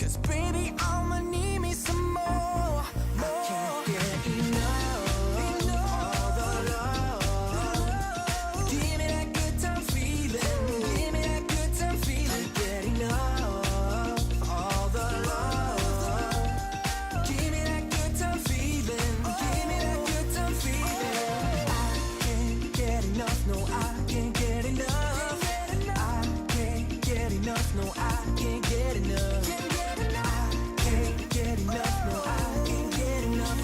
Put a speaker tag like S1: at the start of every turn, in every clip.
S1: Just baby, I'ma need me some more. Can't get enough. All the love. Give me that good time feeling. Give me that good time feeling. Get enough. All the love. Give me that good time feeling. Give me that good time feeling. I can't get enough. No, I can't get enough. I can't get enough. No, I can't get enough. I can't get enough. No, I can't get enough.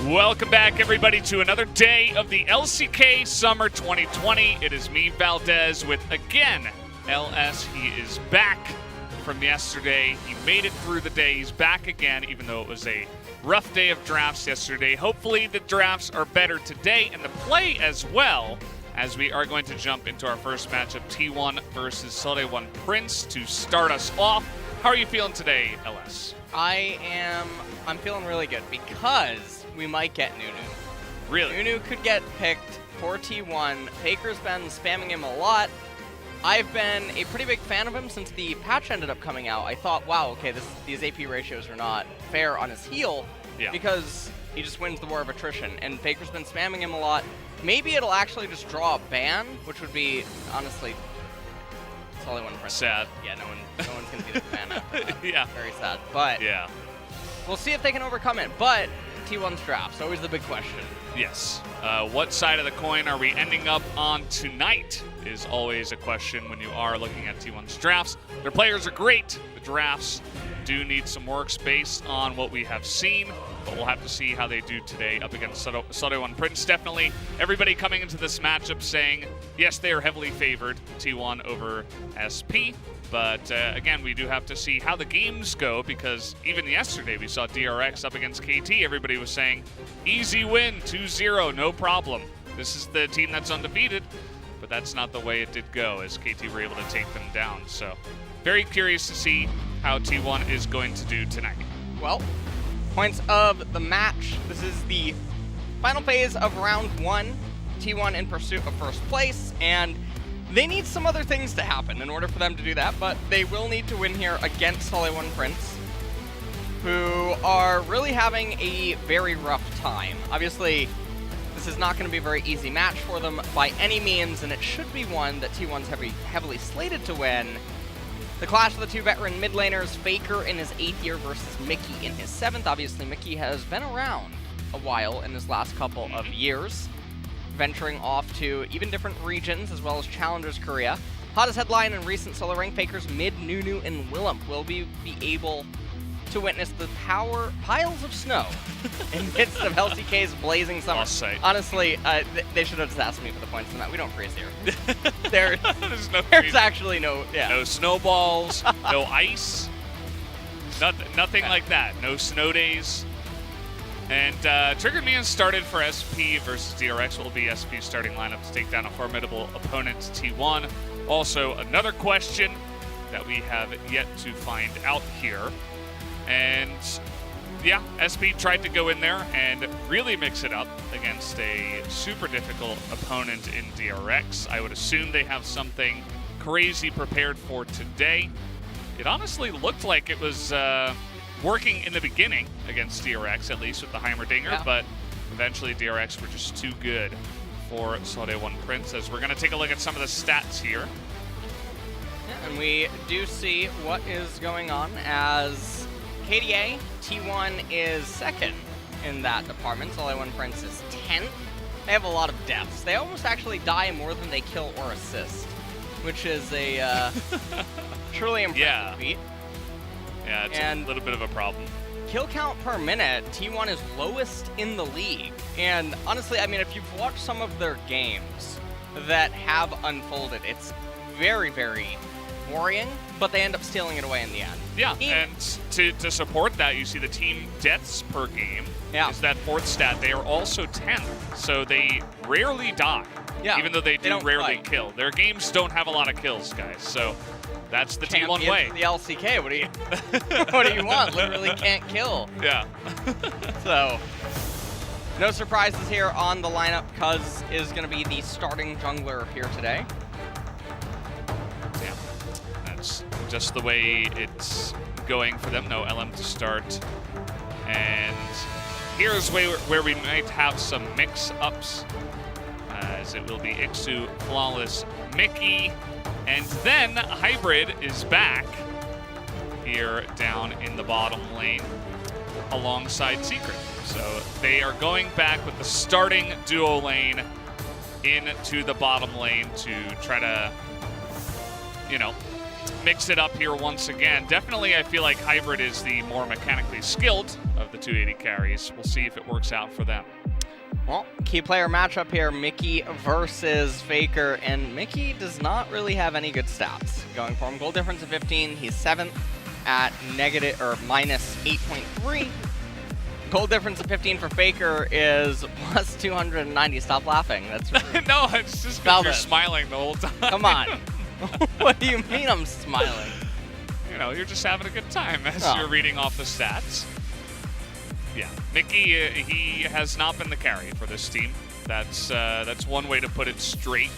S2: Welcome back, everybody, to another day of the LCK Summer 2020. It is me, Valdez, with, again, LS. He is back from yesterday. He made it through the day. He's back again, even though it was a rough day of drafts yesterday. Hopefully the drafts are better today and the play as well, as we are going to jump into our first matchup, T1 versus Sole1 Prince, to start us off. How are you feeling today, LS?
S3: I'm feeling really good because we might get Nunu.
S2: Really?
S3: Nunu could get picked for T1. Faker's been spamming him a lot. I've been a pretty big fan of him since the patch ended up coming out. I thought, wow, okay, these AP ratios are not fair on his heal because he just wins the war of attrition, and Faker's been spamming him a lot. Maybe it'll actually just draw a ban, which would be, honestly, Sole1 Prince.
S2: Sad.
S3: Yeah, no one's going to see this ban after that.
S2: Yeah.
S3: Very sad. But
S2: Yeah.
S3: we'll see if they can overcome it. But T1's draft's always the big question.
S2: Yes. What side of the coin are we ending up on tonight is always a question when you are looking at T1's drafts. Their players are great. The drafts do need some work based on what we have seen, but we'll have to see how they do today up against Sole1 Prince. Definitely everybody coming into this matchup saying, yes, they are heavily favored, T1 over SP. But again, we do have to see how the games go, because even yesterday we saw DRX up against KT. Everybody was saying, easy win, 2-0, no problem. This is the team that's undefeated, but that's not the way it did go, as KT were able to take them down. So very curious to see how T1 is going to do tonight.
S3: Well, points of the match. This is the final phase of round 1. T1 in pursuit of first place, and they need some other things to happen in order for them to do that, but they will need to win here against Sole1 Prince, who are really having a very rough time. Obviously, this is not going to be a very easy match for them by any means, and it should be one that T1's heavily slated to win. The clash of the two veteran mid laners, Faker in his 8th year versus Mickey in his 7th. Obviously, Mickey has been around a while in his last couple of years, venturing off to even different regions, as well as Challengers Korea. Hottest headline in recent solo rank, Faker's mid Nunu and Willump will be able to witness the piles of snow in midst of LCK's blazing summer. Honestly, they should have just asked me for the points on that. We don't freeze here. There's actually no
S2: snowballs, no ice, nothing like that. No snow days. And Triggered Me has started for SP versus DRX. Will be SP's starting lineup to take down a formidable opponent, T1. Also, another question that we have yet to find out here. And yeah, SP tried to go in there and really mix it up against a super difficult opponent in DRX. I would assume they have something crazy prepared for today. It honestly looked like it was working in the beginning against DRX, at least with the Heimerdinger, but eventually DRX were just too good for Sole1 Prince, as we're going to take a look at some of the stats here.
S3: Yeah, and we do see what is going on, as KDA, T1 is 2nd in that department. Sole1 Prince is 10th. They have a lot of deaths. They almost actually die more than they kill or assist, which is a truly impressive feat.
S2: Yeah, it's a little bit of a problem.
S3: Kill count per minute, T1 is lowest in the league. And honestly, I mean, if you've watched some of their games that have unfolded, it's very, very worrying, but they end up stealing it away in the end.
S2: Yeah, and to support that, you see the team deaths per game is that 4th stat. They are also 10th, so they rarely die, even though they do rarely kill. Their games don't have a lot of kills, guys, so That's the
S3: champion
S2: T1 way.
S3: for the LCK. What do you what do you want? Literally can't kill.
S2: Yeah.
S3: So, no surprises here on the lineup. Cuz is going to be the starting jungler here today.
S2: Yeah. That's just the way it's going for them. No LM to start. And here's where we might have some mix-ups, as it will be Ixu, Flawless, Mickey, and then Hybrid is back here down in the bottom lane alongside Secret. So they are going back with the starting duo lane into the bottom lane to try to, you know, mix it up here once again. Definitely, I feel like Hybrid is the more mechanically skilled of the 280 carries. We'll see if it works out for them.
S3: Well, key player matchup here, Mickey versus Faker, and Mickey does not really have any good stats going for him. Goal difference of 15, he's 7th at negative or minus 8.3. Goal difference of 15 for Faker is plus 290. Stop laughing. That's really
S2: No, it's just because you're smiling the whole time.
S3: Come on. What do you mean I'm smiling?
S2: You know, you're just having a good time as
S3: Oh.
S2: you're reading off the stats. Yeah, Mickey, he has not been the carry for this team. That's one way to put it straight.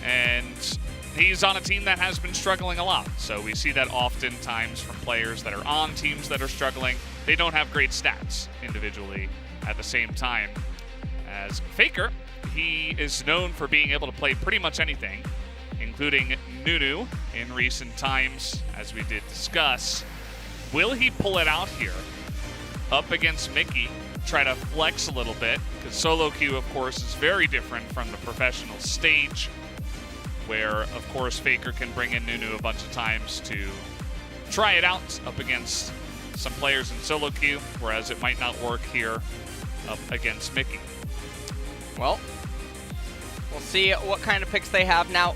S2: And he's on a team that has been struggling a lot. So we see that oftentimes from players that are on teams that are struggling. They don't have great stats individually at the same time. As Faker, he is known for being able to play pretty much anything, including Nunu in recent times, as we did discuss. Will he pull it out here up against Mickey, try to flex a little bit? Because solo queue, of course, is very different from the professional stage, where, of course, Faker can bring in Nunu a bunch of times to try it out up against some players in solo queue, whereas it might not work here up against Mickey.
S3: Well, we'll see what kind of picks they have. Now,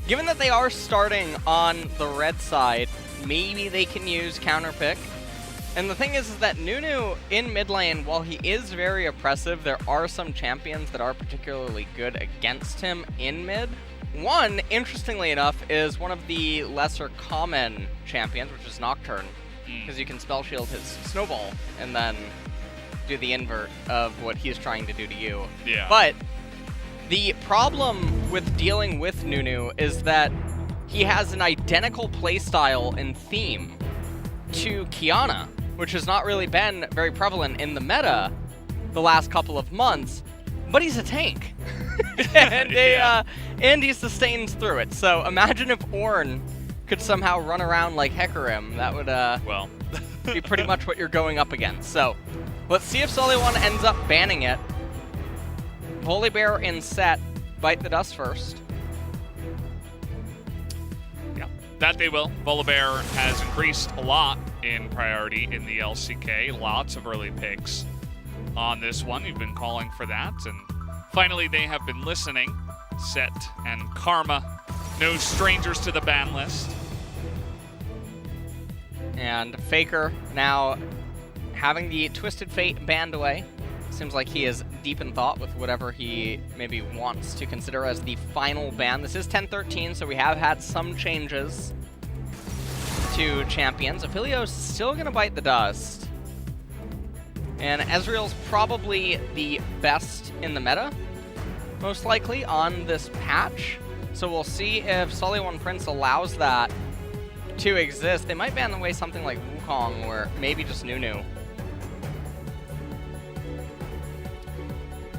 S3: given that they are starting on the red side, maybe they can use counter pick. And the thing is that Nunu in mid lane, while he is very oppressive, there are some champions that are particularly good against him in mid. One, interestingly enough, is one of the lesser common champions, which is Nocturne, because you can spell shield his snowball and then do the invert of what he's trying to do to you.
S2: Yeah.
S3: But the problem with dealing with Nunu is that he has an identical playstyle and theme to Kiana, which has not really been very prevalent in the meta the last couple of months, but he's a tank. And he sustains through it. So imagine if Ornn could somehow run around like Hecarim. That would
S2: Well,
S3: be pretty much what you're going up against. So let's see if Sully1 ends up banning it. Volibear in set. Bite the dust first.
S2: yeah, that they will. Volibear has increased a lot in priority in the LCK. Lots of early picks on this one. You've been calling for that, and finally they have been listening. Set and Karma, no strangers to the ban list.
S3: And Faker now having the Twisted Fate banned away. Seems like he is deep in thought with whatever he maybe wants to consider as the final ban. This is 10-13, so we have had some changes to champions. Aphilio's still going to bite the dust. And Ezreal's probably the best in the meta, most likely, on this patch. So we'll see if Sully1 Prince allows that to exist. They might ban away something like Wukong or maybe just Nunu.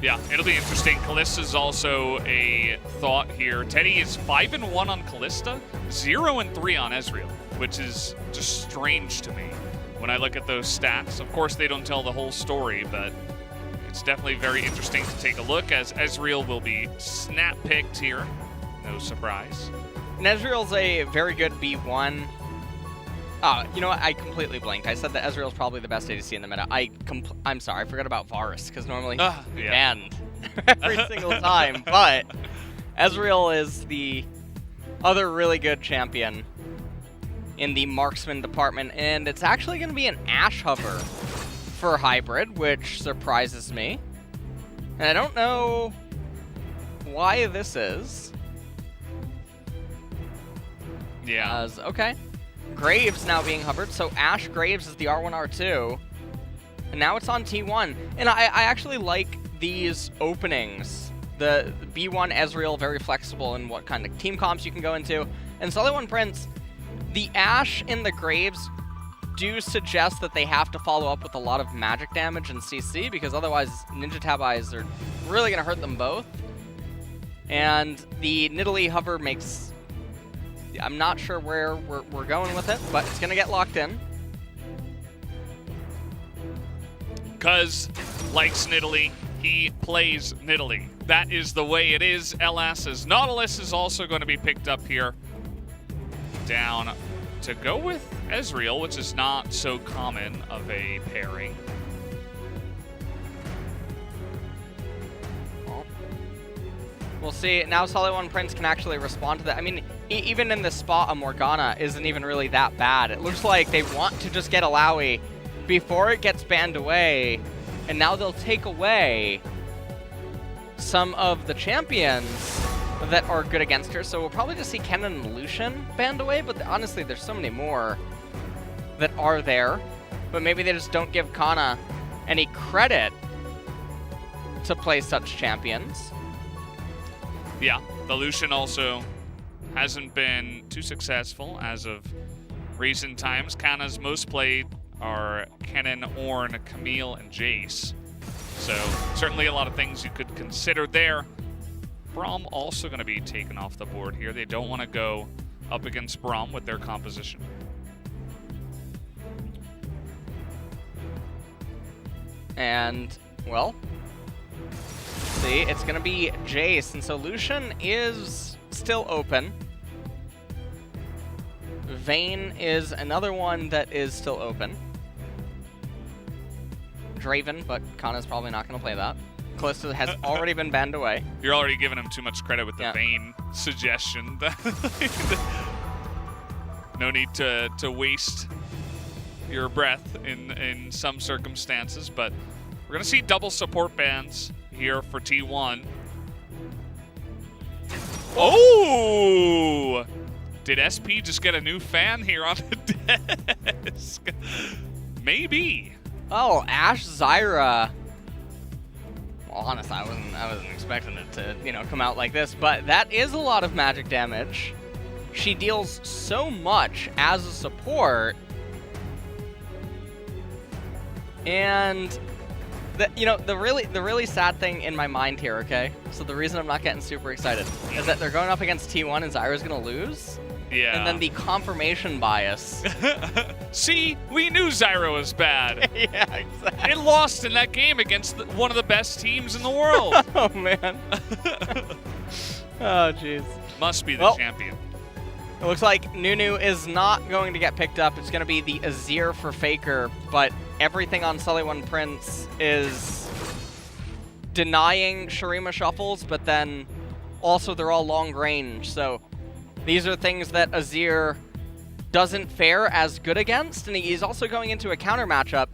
S2: Yeah, it'll be interesting. Kallista's also a thought here. Teddy is 5-1 on Kalista, 0-3 on Ezreal, which is just strange to me when I look at those stats. Of course, they don't tell the whole story, but it's definitely very interesting to take a look, as Ezreal will be snap-picked here. No surprise.
S3: And Ezreal's a very good B1. You know what? I completely blanked. I said that Ezreal's probably the best ADC in the meta. I'm sorry, I forgot about Varus, because normally he's banned every single time. But Ezreal is the other really good champion in the marksman department, and it's actually going to be an Ashe hover for Hybrid, which surprises me. And I don't know why this is.
S2: Yeah.
S3: Okay. Graves now being hovered, so Ash Graves is the R1, R2. And now it's on T1. And I actually like these openings. The B1 Ezreal, very flexible in what kind of team comps you can go into. And Sully One Prince, the Ash and the Graves do suggest that they have to follow up with a lot of magic damage and CC, because otherwise Ninja Tab Eyes are really going to hurt them both. And the Nidalee hover makes... I'm not sure where we're going with it, but it's going to get locked in.
S2: Because, like Nidalee, he plays Nidalee. That is the way it is. LS's Nautilus is also going to be picked up here. Down to go with Ezreal, which is not so common of a pairing.
S3: We'll see. Now Sully One Prince can actually respond to that. I mean, even in this spot, a Morgana isn't even really that bad. It looks like they want to just get Alawi before it gets banned away, and now they'll take away some of the champions that are good against her. So we'll probably just see Kennen and Lucian banned away, but honestly, there's so many more that are there. But maybe they just don't give Kana any credit to play such champions.
S2: Yeah, the Lucian also hasn't been too successful as of recent times. Kana's most played are Kennen, Ornn, Camille, and Jace. So certainly a lot of things you could consider there. Braum also going to be taken off the board here. They don't want to go up against Braum with their composition.
S3: And, well, see, it's going to be Jace, and so Lucian is still open. Vayne is another one that is still open. Draven, but Kana's probably not going to play that. Kalista has already been banned away.
S2: You're already giving him too much credit with the Vayne suggestion. No need to waste your breath in some circumstances, but we're going to see double support bans here for T1. Oh! Did SP just get a new fan here on the desk? Maybe.
S3: Oh, Ash Zyra. Well, honestly, I wasn't expecting it to, come out like this, but that is a lot of magic damage. She deals so much as a support. And the really sad thing in my mind here, okay? So the reason I'm not getting super excited is that they're going up against T1 and Zyra's going to lose.
S2: Yeah.
S3: And then the confirmation bias.
S2: See, we knew Zyra was bad.
S3: Yeah, exactly.
S2: It lost in that game against one of the best teams in the world.
S3: Oh, man. Oh, jeez.
S2: Must be the champion.
S3: It looks like Nunu is not going to get picked up. It's going to be the Azir for Faker, but everything on Sully One Prince is denying Shurima shuffles, but then also they're all long range, so these are things that Azir doesn't fare as good against, and he's also going into a counter matchup.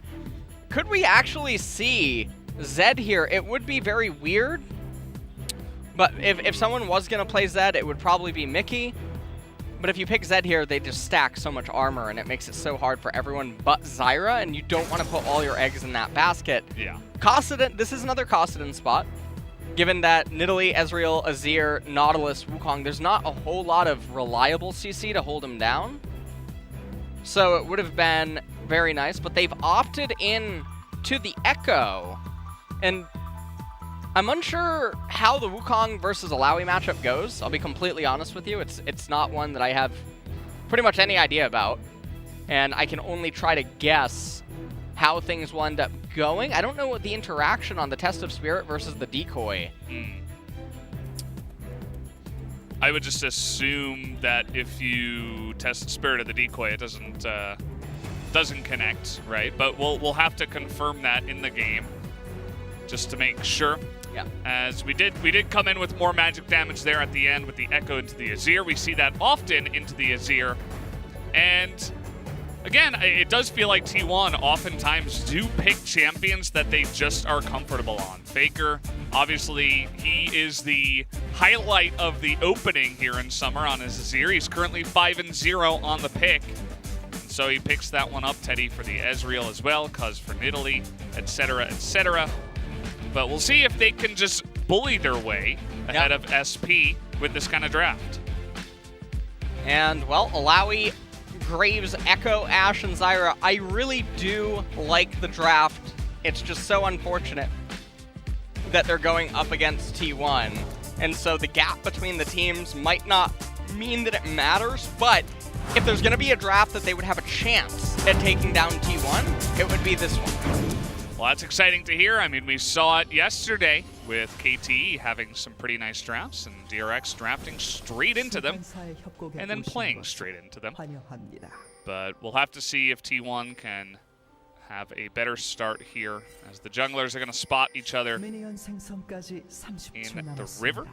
S3: Could we actually see Zed here? It would be very weird, but if someone was going to play Zed, it would probably be Mickey. But if you pick Zed here, they just stack so much armor, and it makes it so hard for everyone but Zyra, and you don't want to put all your eggs in that basket.
S2: Yeah.
S3: Kassadin, this is another Kassadin spot. Given that Nidalee, Ezreal, Azir, Nautilus, Wukong, there's not a whole lot of reliable CC to hold him down. So it would have been very nice, but they've opted in to the Echo. And I'm unsure how the Wukong versus Alawi matchup goes. I'll be completely honest with you. It's not one that I have pretty much any idea about. And I can only try to guess how things will end up going. I don't know what the interaction on the Test of Spirit versus the Decoy.
S2: I would just assume that if you test the Spirit of the Decoy, it doesn't connect, right? But we'll have to confirm that in the game just to make sure.
S3: Yeah.
S2: As we did come in with more magic damage there at the end with the Echo into the Azir. We see that often into the Azir. And again, it does feel like T1 oftentimes do pick champions that they just are comfortable on. Faker, obviously, he is the highlight of the opening here in Summer on his Azir. He's currently 5-0 on the pick. And so he picks that one up, Teddy, for the Ezreal as well, Cuz for Nidalee, etc., etc. But we'll see if they can just bully their way ahead of SP with this kind of draft.
S3: And, well, Alawi, Graves, Echo, Ashe, and Zyra, I really do like the draft. It's just so unfortunate that they're going up against T1. And so the gap between the teams might not mean that it matters, but if there's going to be a draft that they would have a chance at taking down T1, it would be this one.
S2: Well, that's exciting to hear. I mean, we saw it yesterday with KTE having some pretty nice drafts and DRX drafting straight into them and then playing straight into them. But we'll have to see if T1 can have a better start here as the junglers are going to spot each other in the river.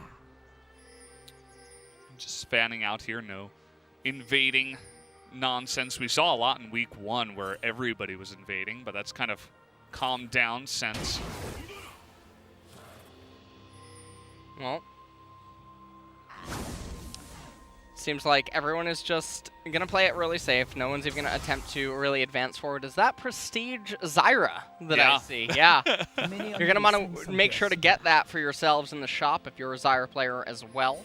S2: Just spanning out here, no invading nonsense. We saw a lot in week 1 where everybody was invading, but that's kind of calmed down since.
S3: Well, seems like everyone is just going to play it really safe. No one's even going to attempt to really advance forward. Is that Prestige Zyra that I see? Yeah. You're going to want to make sure to get that for yourselves in the shop if you're a Zyra player as well.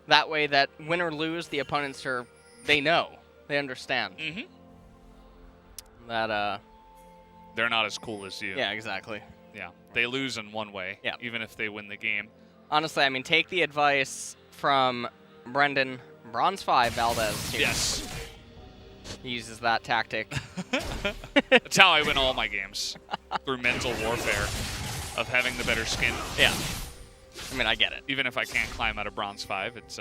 S3: That way that win or lose, the opponents are, they know, they understand. That,
S2: they're not as cool as you.
S3: Yeah, exactly.
S2: Yeah, they lose in one way, even if they win the game.
S3: Honestly, I mean, take the advice from Brendan Bronze 5 Valdez here.
S2: Yes.
S3: He uses that tactic.
S2: That's how I win all my games, through mental warfare of having the better skin.
S3: Yeah. I mean, I get it.
S2: Even if I can't climb out of Bronze 5, it's,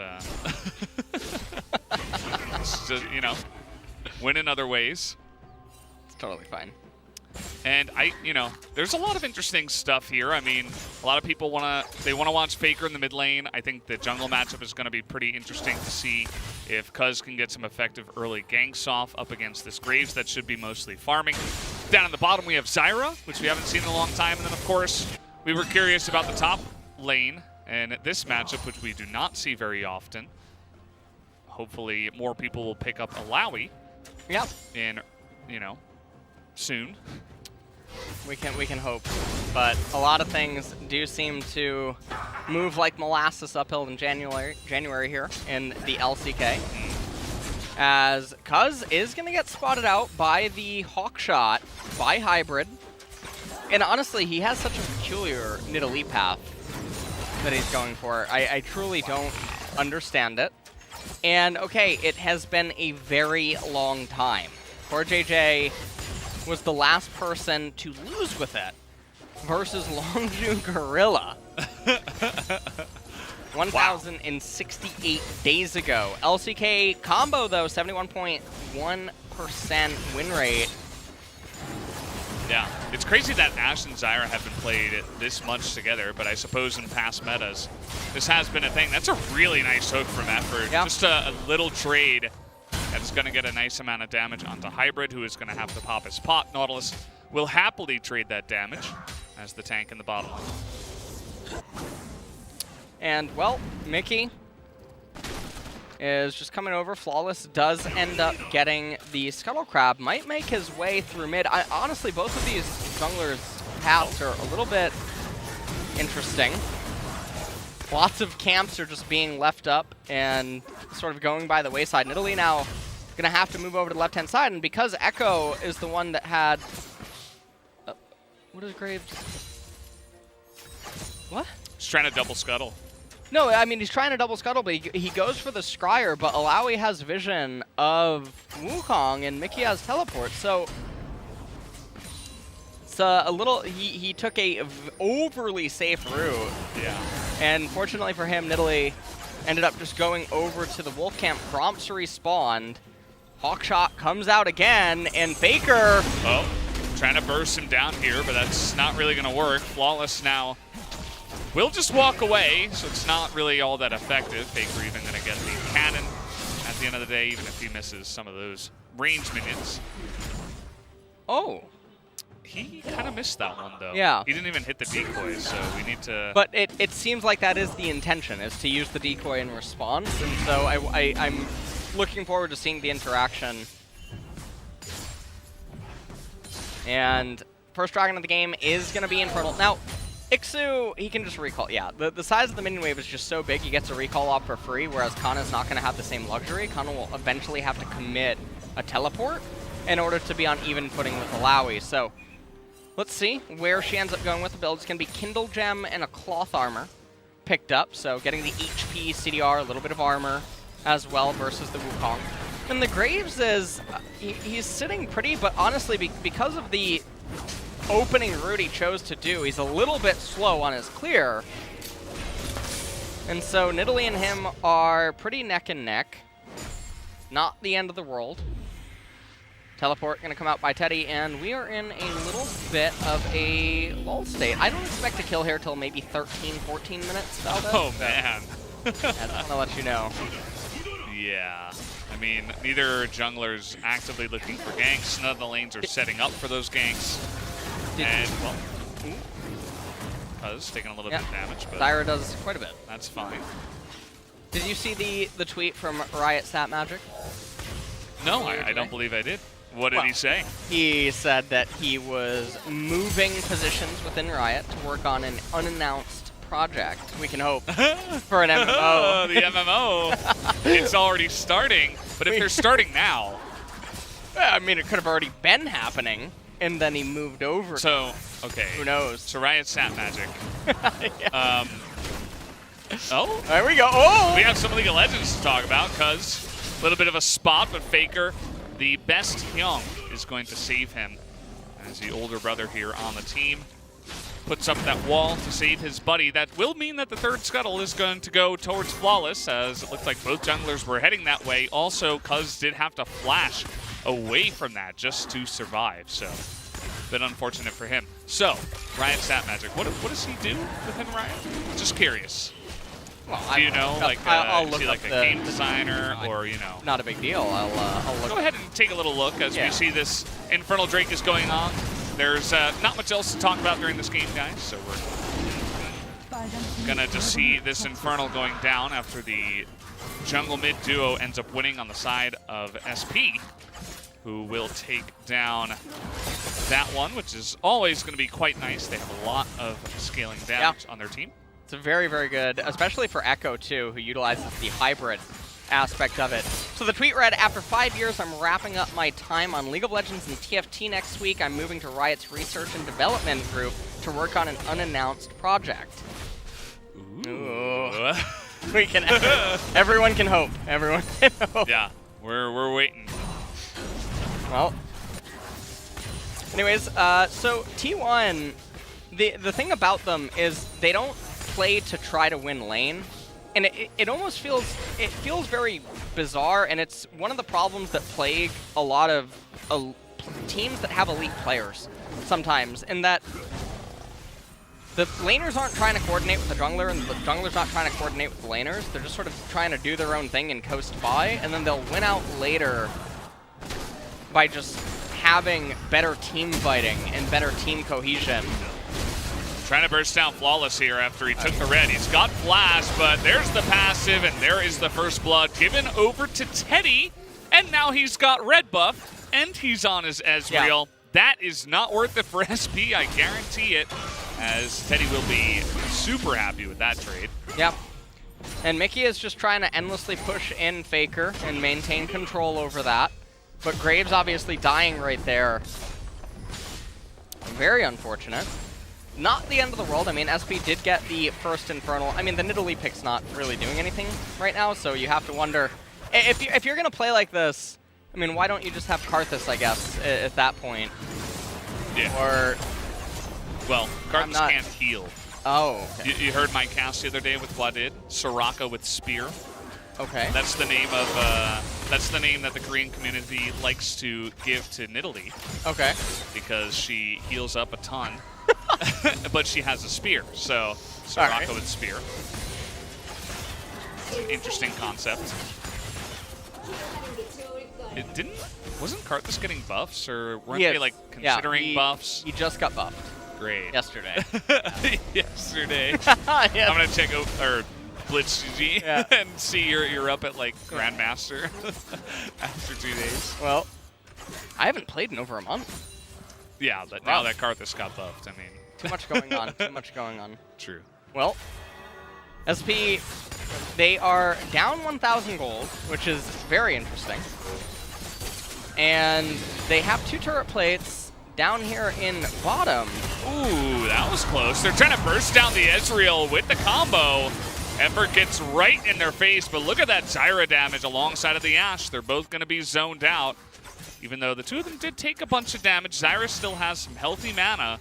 S2: it's just, you know, win in other ways.
S3: It's totally fine.
S2: And there's a lot of interesting stuff here. I mean, a lot of people want to watch Faker in the mid lane. I think the jungle matchup is going to be pretty interesting to see if Cuz can get some effective early ganks off up against this Graves that should be mostly farming. Down in the bottom, we have Zyra, which we haven't seen in a long time. And then, of course, we were curious about the top lane and this matchup, which we do not see very often. Hopefully, more people will pick up Alawi.
S3: Yep.
S2: In, soon.
S3: We can hope, but a lot of things do seem to move like molasses uphill in January here in the LCK. As Cuz is going to get spotted out by the Hawk Shot by Hybrid. And honestly, he has such a peculiar Nidalee path that he's going for. I truly don't understand it. And okay, it has been a very long time. Poor JJ was the last person to lose with it versus Longju Gorilla. 1,068 days ago. LCK combo, though, 71.1% win rate.
S2: Yeah, it's crazy that Ashe and Zyra have been played this much together, but I suppose in past metas, this has been a thing. That's a really nice hook from Effort.
S3: Yeah.
S2: Just a little trade that's going to get a nice amount of damage onto Hybrid, who is going to have to pop his pot. Nautilus will happily trade that damage as the tank in the bottom lane.
S3: And, well, Mickey is just coming over. Flawless does end up getting the Scuttle Crab. Might make his way through mid. Honestly, both of these junglers' paths are a little bit interesting. Lots of camps are just being left up and sort of going by the wayside. Nidalee now going to have to move over to the left-hand side, and because Echo is the one that had... what is Graves? What?
S2: He's trying to double scuttle.
S3: No, I mean, he's trying to double scuttle, but he goes for the Scryer, but Alawi has vision of Wukong, and Mickey has teleport, so... It's a little... He took a overly safe route.
S2: Yeah.
S3: And fortunately for him, Nidalee ended up just going over to the Wolf Camp. Prompts respawned. Hawkshot comes out again, and Faker...
S2: Oh, trying to burst him down here, but that's not really going to work. Flawless now will just walk away, so it's not really all that effective. Faker even going to get the cannon at the end of the day, even if he misses some of those range minions.
S3: Oh.
S2: He kind of missed that one, though.
S3: Yeah.
S2: He didn't even hit the decoy, so we need to...
S3: But it seems like that is the intention, is to use the decoy in response, and so I'm looking forward to seeing the interaction. And first dragon of the game is going to be Infernal. Now, Ixu, he can just recall. Yeah, the size of the minion wave is just so big, he gets a recall off for free, whereas Kana's not going to have the same luxury. Kana will eventually have to commit a teleport in order to be on even footing with Alawi. So let's see where she ends up going with the build. It's going to be Kindle Gem and a Cloth Armor picked up, so getting the HP, CDR, a little bit of armor as well versus the Wukong. And the Graves is, he's sitting pretty, but honestly, because of the opening route he chose to do, he's a little bit slow on his clear. And so Nidalee and him are pretty neck and neck. Not the end of the world. Teleport going to come out by Teddy, and we are in a little bit of a lull state. I don't expect a kill here till maybe 13, 14 minutes, Valdez.
S2: Oh, man.
S3: I just want to let you know.
S2: Yeah. I mean, neither jungler's actively looking for ganks. None of the lanes are setting up for those ganks. And, well, Cuz taking a little bit of damage, but
S3: Zyra does quite a bit.
S2: That's fine.
S3: Did you see the tweet from Riot Stat Magic?
S2: No, I don't believe I did. What did he say?
S3: He said that he was moving positions within Riot to work on an unannounced project. We can hope for an MMO.
S2: The MMO. It's already starting, but if they're starting now.
S3: I mean, it could have already been happening, and then he moved over.
S2: So, okay.
S3: Who knows?
S2: So Riot Stat Magic.
S3: Yeah.
S2: Oh.
S3: There we go. Oh!
S2: We have some League of Legends to talk about, Cuz a little bit of a spot, but Faker, the best Hyung, is going to save him as the older brother here on the team puts up that wall to save his buddy. That will mean that the third scuttle is going to go towards Flawless, as it looks like both junglers were heading that way. Also, Cuz did have to flash away from that just to survive, so a bit unfortunate for him. So, Riot Stat Magic, what does he do within Riot? Just curious.
S3: Well,
S2: do you know, like,
S3: I'll
S2: is
S3: look
S2: he like a game designer, or, you know?
S3: Not a big deal. I'll look.
S2: Go ahead and take a little look as we see this Infernal Drake is going on. There's not much else to talk about during this game, guys, so we're gonna just see this Infernal going down after the jungle mid duo ends up winning on the side of SP, who will take down that one, which is always going to be quite nice. They have a lot of scaling damage on their team.
S3: It's very, very good, especially for Echo, too, who utilizes the hybrid aspect of it. So the tweet read, after 5 years, I'm wrapping up my time on League of Legends and TFT next week. I'm moving to Riot's research and development group to work on an unannounced project. Ooh. We can, everyone can hope. Everyone can hope.
S2: Yeah, we're waiting.
S3: Well, anyways, so T1, the thing about them is they don't play to try to win lane, and it almost feels very bizarre, and it's one of the problems that plague a lot of teams that have elite players sometimes, in that the laners aren't trying to coordinate with the jungler, and the jungler's not trying to coordinate with the laners. They're just sort of trying to do their own thing and coast by, and then they'll win out later by just having better team fighting and better team cohesion.
S2: Trying to burst down Flawless here after he took the red. He's got Flash, but there's the passive, and there is the first blood given over to Teddy, and now he's got red buff, and he's on his Ezreal. Yeah. That is not worth it for SP, I guarantee it, as Teddy will be super happy with that trade.
S3: Yep. And Mickey is just trying to endlessly push in Faker and maintain control over that. But Graves obviously dying right there. Very unfortunate. Not the end of the world. I mean, SP did get the first Infernal. I mean, the Nidalee pick's not really doing anything right now, so you have to wonder, if you're going to play like this, I mean, why don't you just have Karthus, I guess, at that point?
S2: Yeah.
S3: Or...
S2: Well, Karthus can't heal.
S3: Oh, okay.
S2: You heard my cast the other day with Vladid? Soraka with Spear.
S3: Okay.
S2: That's the name of that's the name that the Korean community likes to give to Nidalee.
S3: Okay.
S2: Because she heals up a ton, but she has a spear. So Soraka with Spear. Interesting concept. It didn't Wasn't Karthus getting buffs, or weren't they like considering buffs?
S3: He just got buffed.
S2: Great.
S3: Yesterday.
S2: Yesterday.
S3: Yes.
S2: I'm gonna check out or Blitz GG and see you're up at like Grandmaster after 2 days.
S3: Well, I haven't played in over a month.
S2: Yeah, but now that Karthus got buffed, I mean.
S3: Too much going on. Too much going on.
S2: True.
S3: Well, SP, they are down 1,000 gold, which is very interesting. And they have 2 turret plates down here in bottom.
S2: Ooh, that was close. They're trying to burst down the Ezreal with the combo. Effort gets right in their face, but look at that Zyra damage alongside of the Ashe. They're both going to be zoned out. Even though the two of them did take a bunch of damage, Zyra still has some healthy mana.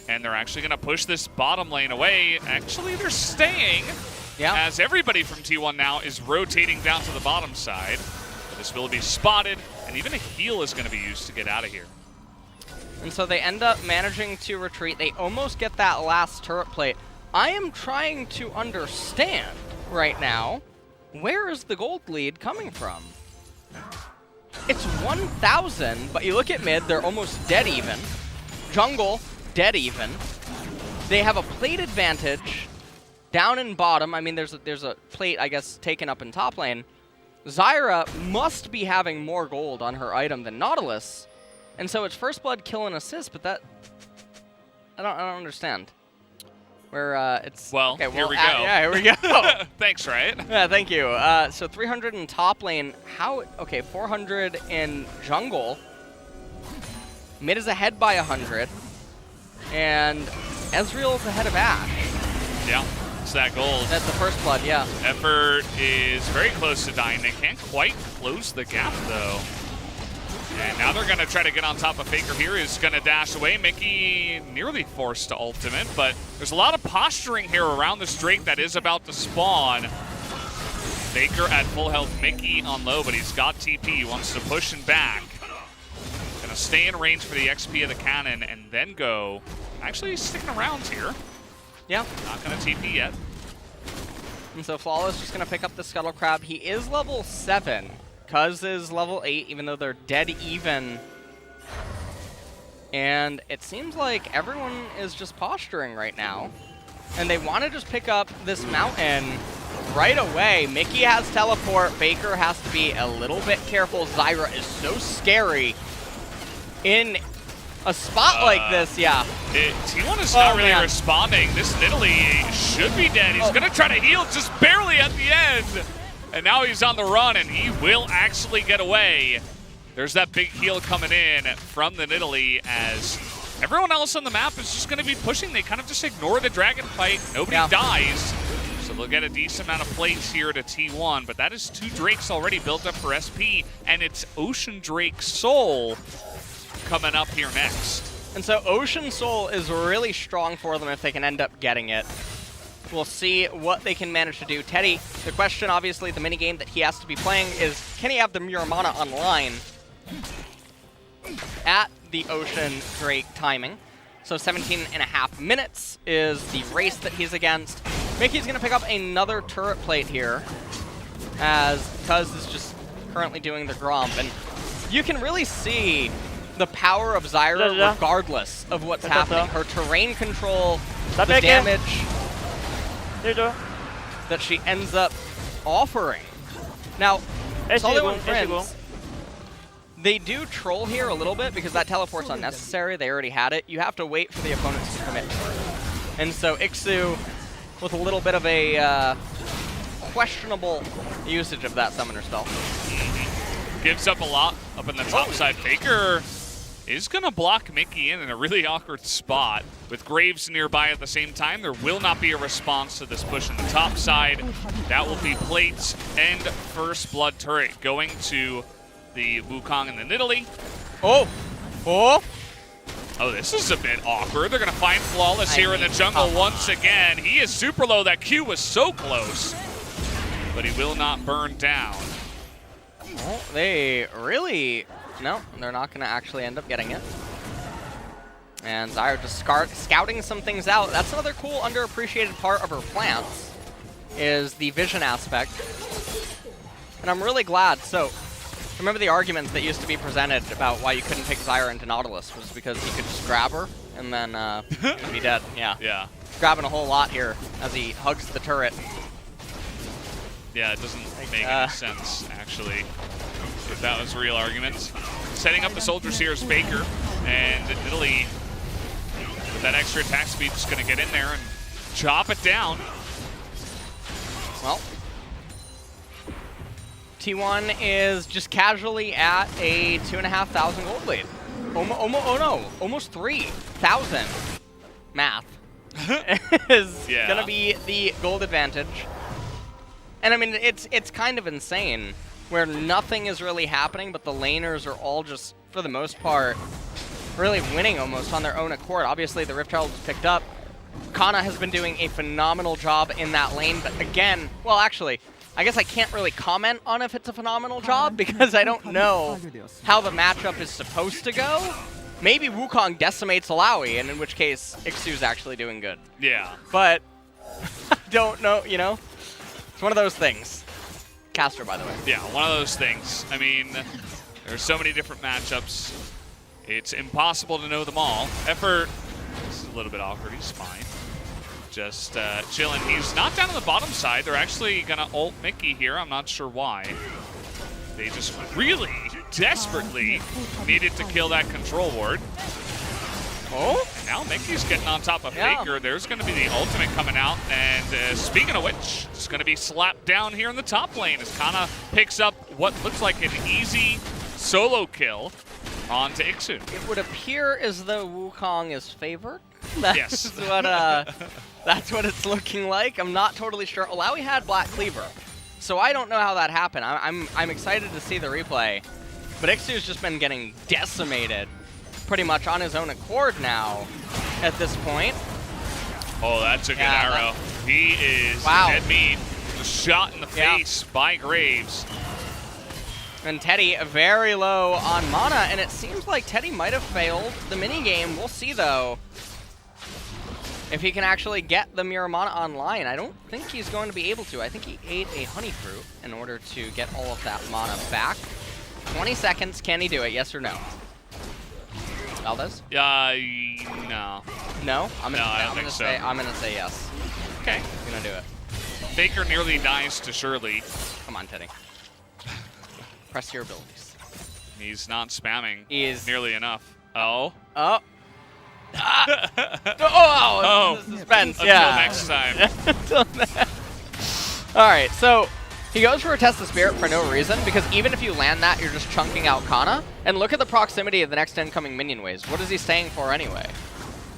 S2: And they're actually going to push this bottom lane away. Actually, they're staying.
S3: Yeah.
S2: As everybody from T1 now is rotating down to the bottom side. But this will be spotted, and even a heal is going to be used to get out of here.
S3: And so they end up managing to retreat. They almost get that last turret plate. I am trying to understand right now, where is the gold lead coming from? It's 1,000, but you look at mid, they're almost dead even. Jungle, dead even. They have a plate advantage down in bottom. I mean, there's a plate, I guess, taken up in top lane. Zyra must be having more gold on her item than Nautilus. And so it's first blood, kill, and assist, but that... I don't understand. Where it's...
S2: Well,
S3: okay,
S2: here we go.
S3: Yeah, here we go.
S2: Thanks, Riot.
S3: Yeah, thank you. So 300 in top lane. How... Okay, 400 in jungle. Mid is ahead by 100. And Ezreal is ahead of Ashe.
S2: Yeah, it's that gold.
S3: That's the first blood, yeah.
S2: Effort is very close to dying. They can't quite close the gap, though. And now they're going to try to get on top of Faker here. He's going to dash away. Mickey nearly forced to ultimate, but there's a lot of posturing here around this Drake that is about to spawn. Faker at full health, Mickey on low, but he's got TP. He wants to push him back. Going to stay in range for the XP of the cannon and then go. Actually, he's sticking around here.
S3: Yeah.
S2: Not going to TP yet.
S3: And so Flawless just going to pick up the Scuttle Crab. He is level 7. Cuz is level 8, even though they're dead even. And it seems like everyone is just posturing right now. And they want to just pick up this mountain right away. Mickey has teleport. Faker has to be a little bit careful. Zyra is so scary in a spot like this, yeah.
S2: T1 is not really responding. This Nidalee should be dead. He's going to try to heal just barely at the end. And now he's on the run, and he will actually get away. There's that big heal coming in from the Nidalee as everyone else on the map is just going to be pushing. They kind of just ignore the dragon fight. Nobody dies. So they'll get a decent amount of plates here to T1, but that is 2 Drakes already built up for SP, and it's Ocean Drake Soul coming up here next.
S3: And so Ocean Soul is really strong for them if they can end up getting it. We'll see what they can manage to do. Teddy, the question, obviously, the minigame that he has to be playing is, can he have the Muramana online at the Ocean Drake timing? So 17.5 minutes is the race that he's against. Mickey's going to pick up another turret plate here, as Cuz is just currently doing the Gromp. And you can really see the power of Zyra regardless of what's happening. Her terrain control, the damage that she ends up offering. Now, Solo and Friends, they do troll here a little bit because that teleport's unnecessary. They already had it. You have to wait for the opponents to commit to it. And so Ixu, with a little bit of a questionable usage of that summoner spell.
S2: Gives up a lot up in the top side. Faker is going to block Mickey in a really awkward spot. With Graves nearby at the same time, there will not be a response to this push in the top side. That will be plates and first blood turret going to the Wukong and the Nidalee.
S3: Oh,
S2: this is a bit awkward. They're going to find Flawless here in the jungle once again. He is super low. That Q was so close, but he will not burn down.
S3: Well, they really... No, they're not going to actually end up getting it. And Zyra just scouting some things out. That's another cool, underappreciated part of her plants, is the vision aspect. And I'm really glad. So, remember the arguments that used to be presented about why you couldn't pick Zyra into Nautilus was because he could just grab her and then he'd be dead. Yeah.
S2: Yeah.
S3: Grabbing a whole lot here as he hugs the turret.
S2: Yeah, it doesn't make any sense, actually, if that was a real argument. Setting up the soldiers here is Faker, and Italy, with that extra attack speed, just going to get in there and chop it down.
S3: Well, T1 is just casually at a 2,500 gold lead. Oh no, almost 3,000. Math is gonna be the gold advantage. And I mean, it's kind of insane where nothing is really happening, but the laners are all just, for the most part, really winning almost on their own accord. Obviously, the Rift Herald is picked up. Kana has been doing a phenomenal job in that lane, but again, well, actually, I guess I can't really comment on if it's a phenomenal job because I don't know how the matchup is supposed to go. Maybe Wukong decimates Alawi, and in which case, Ixu's actually doing good.
S2: Yeah.
S3: But I don't know, you know? It's one of those things. Caster, by the way.
S2: Yeah, one of those things. I mean, there's so many different matchups. It's impossible to know them all. Effort is a little bit awkward. He's fine. Just chilling. He's not down on the bottom side. They're actually going to ult Mickey here. I'm not sure why. They just really desperately needed to kill that control ward.
S3: Oh?
S2: Now Mickey's getting on top of Faker. There's going to be the ultimate coming out. And speaking of which, it's going to be slapped down here in the top lane as Kana picks up what looks like an easy solo kill onto Ixu.
S3: It would appear as though Wukong is favored.
S2: Yes.
S3: That's what it's looking like. I'm not totally sure. Alawi had Black Cleaver, so I don't know how that happened. I'm excited to see the replay, but Ixu's just been getting decimated pretty much on his own accord now at this point.
S2: Oh, that's a good arrow. He is dead meat. Shot in the face by Graves.
S3: And Teddy very low on mana, and it seems like Teddy might have failed the minigame. We'll see, though, if he can actually get the Mirror Mana online. I don't think he's going to be able to. I think he ate a honey fruit in order to get all of that mana back. 20 seconds. Can he do it? Yes or no? Valdez?
S2: No.
S3: No?
S2: I don't think so.
S3: I'm going to say yes.
S2: Okay.
S3: I'm going to do it.
S2: Faker nearly dies to Shirley.
S3: Come on, Teddy. Press your abilities.
S2: He's not spamming
S3: He is
S2: nearly enough. Oh.
S3: Oh. Oh. Suspense.
S2: Until next time.
S3: Until All right, so he goes for a Test of Spirit for no reason, because even if you land that, you're just chunking out Kana. And look at the proximity of the next incoming minion waves. What is he staying for anyway?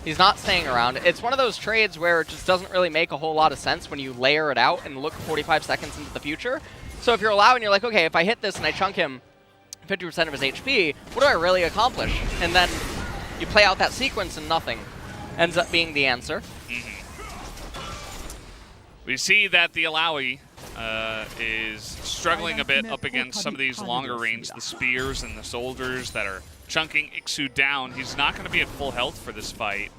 S3: He's not staying around. It's one of those trades where it just doesn't really make a whole lot of sense when you layer it out and look 45 seconds into the future. So if you're allowing, you're like, okay, if I hit this and I chunk him 50% of his HP, what do I really accomplish? And then you play out that sequence and nothing ends up being the answer.
S2: We see that the Alawi is struggling a bit up against some of these longer range, the spears and the soldiers that are chunking Ixu down. He's not going to be at full health for this fight.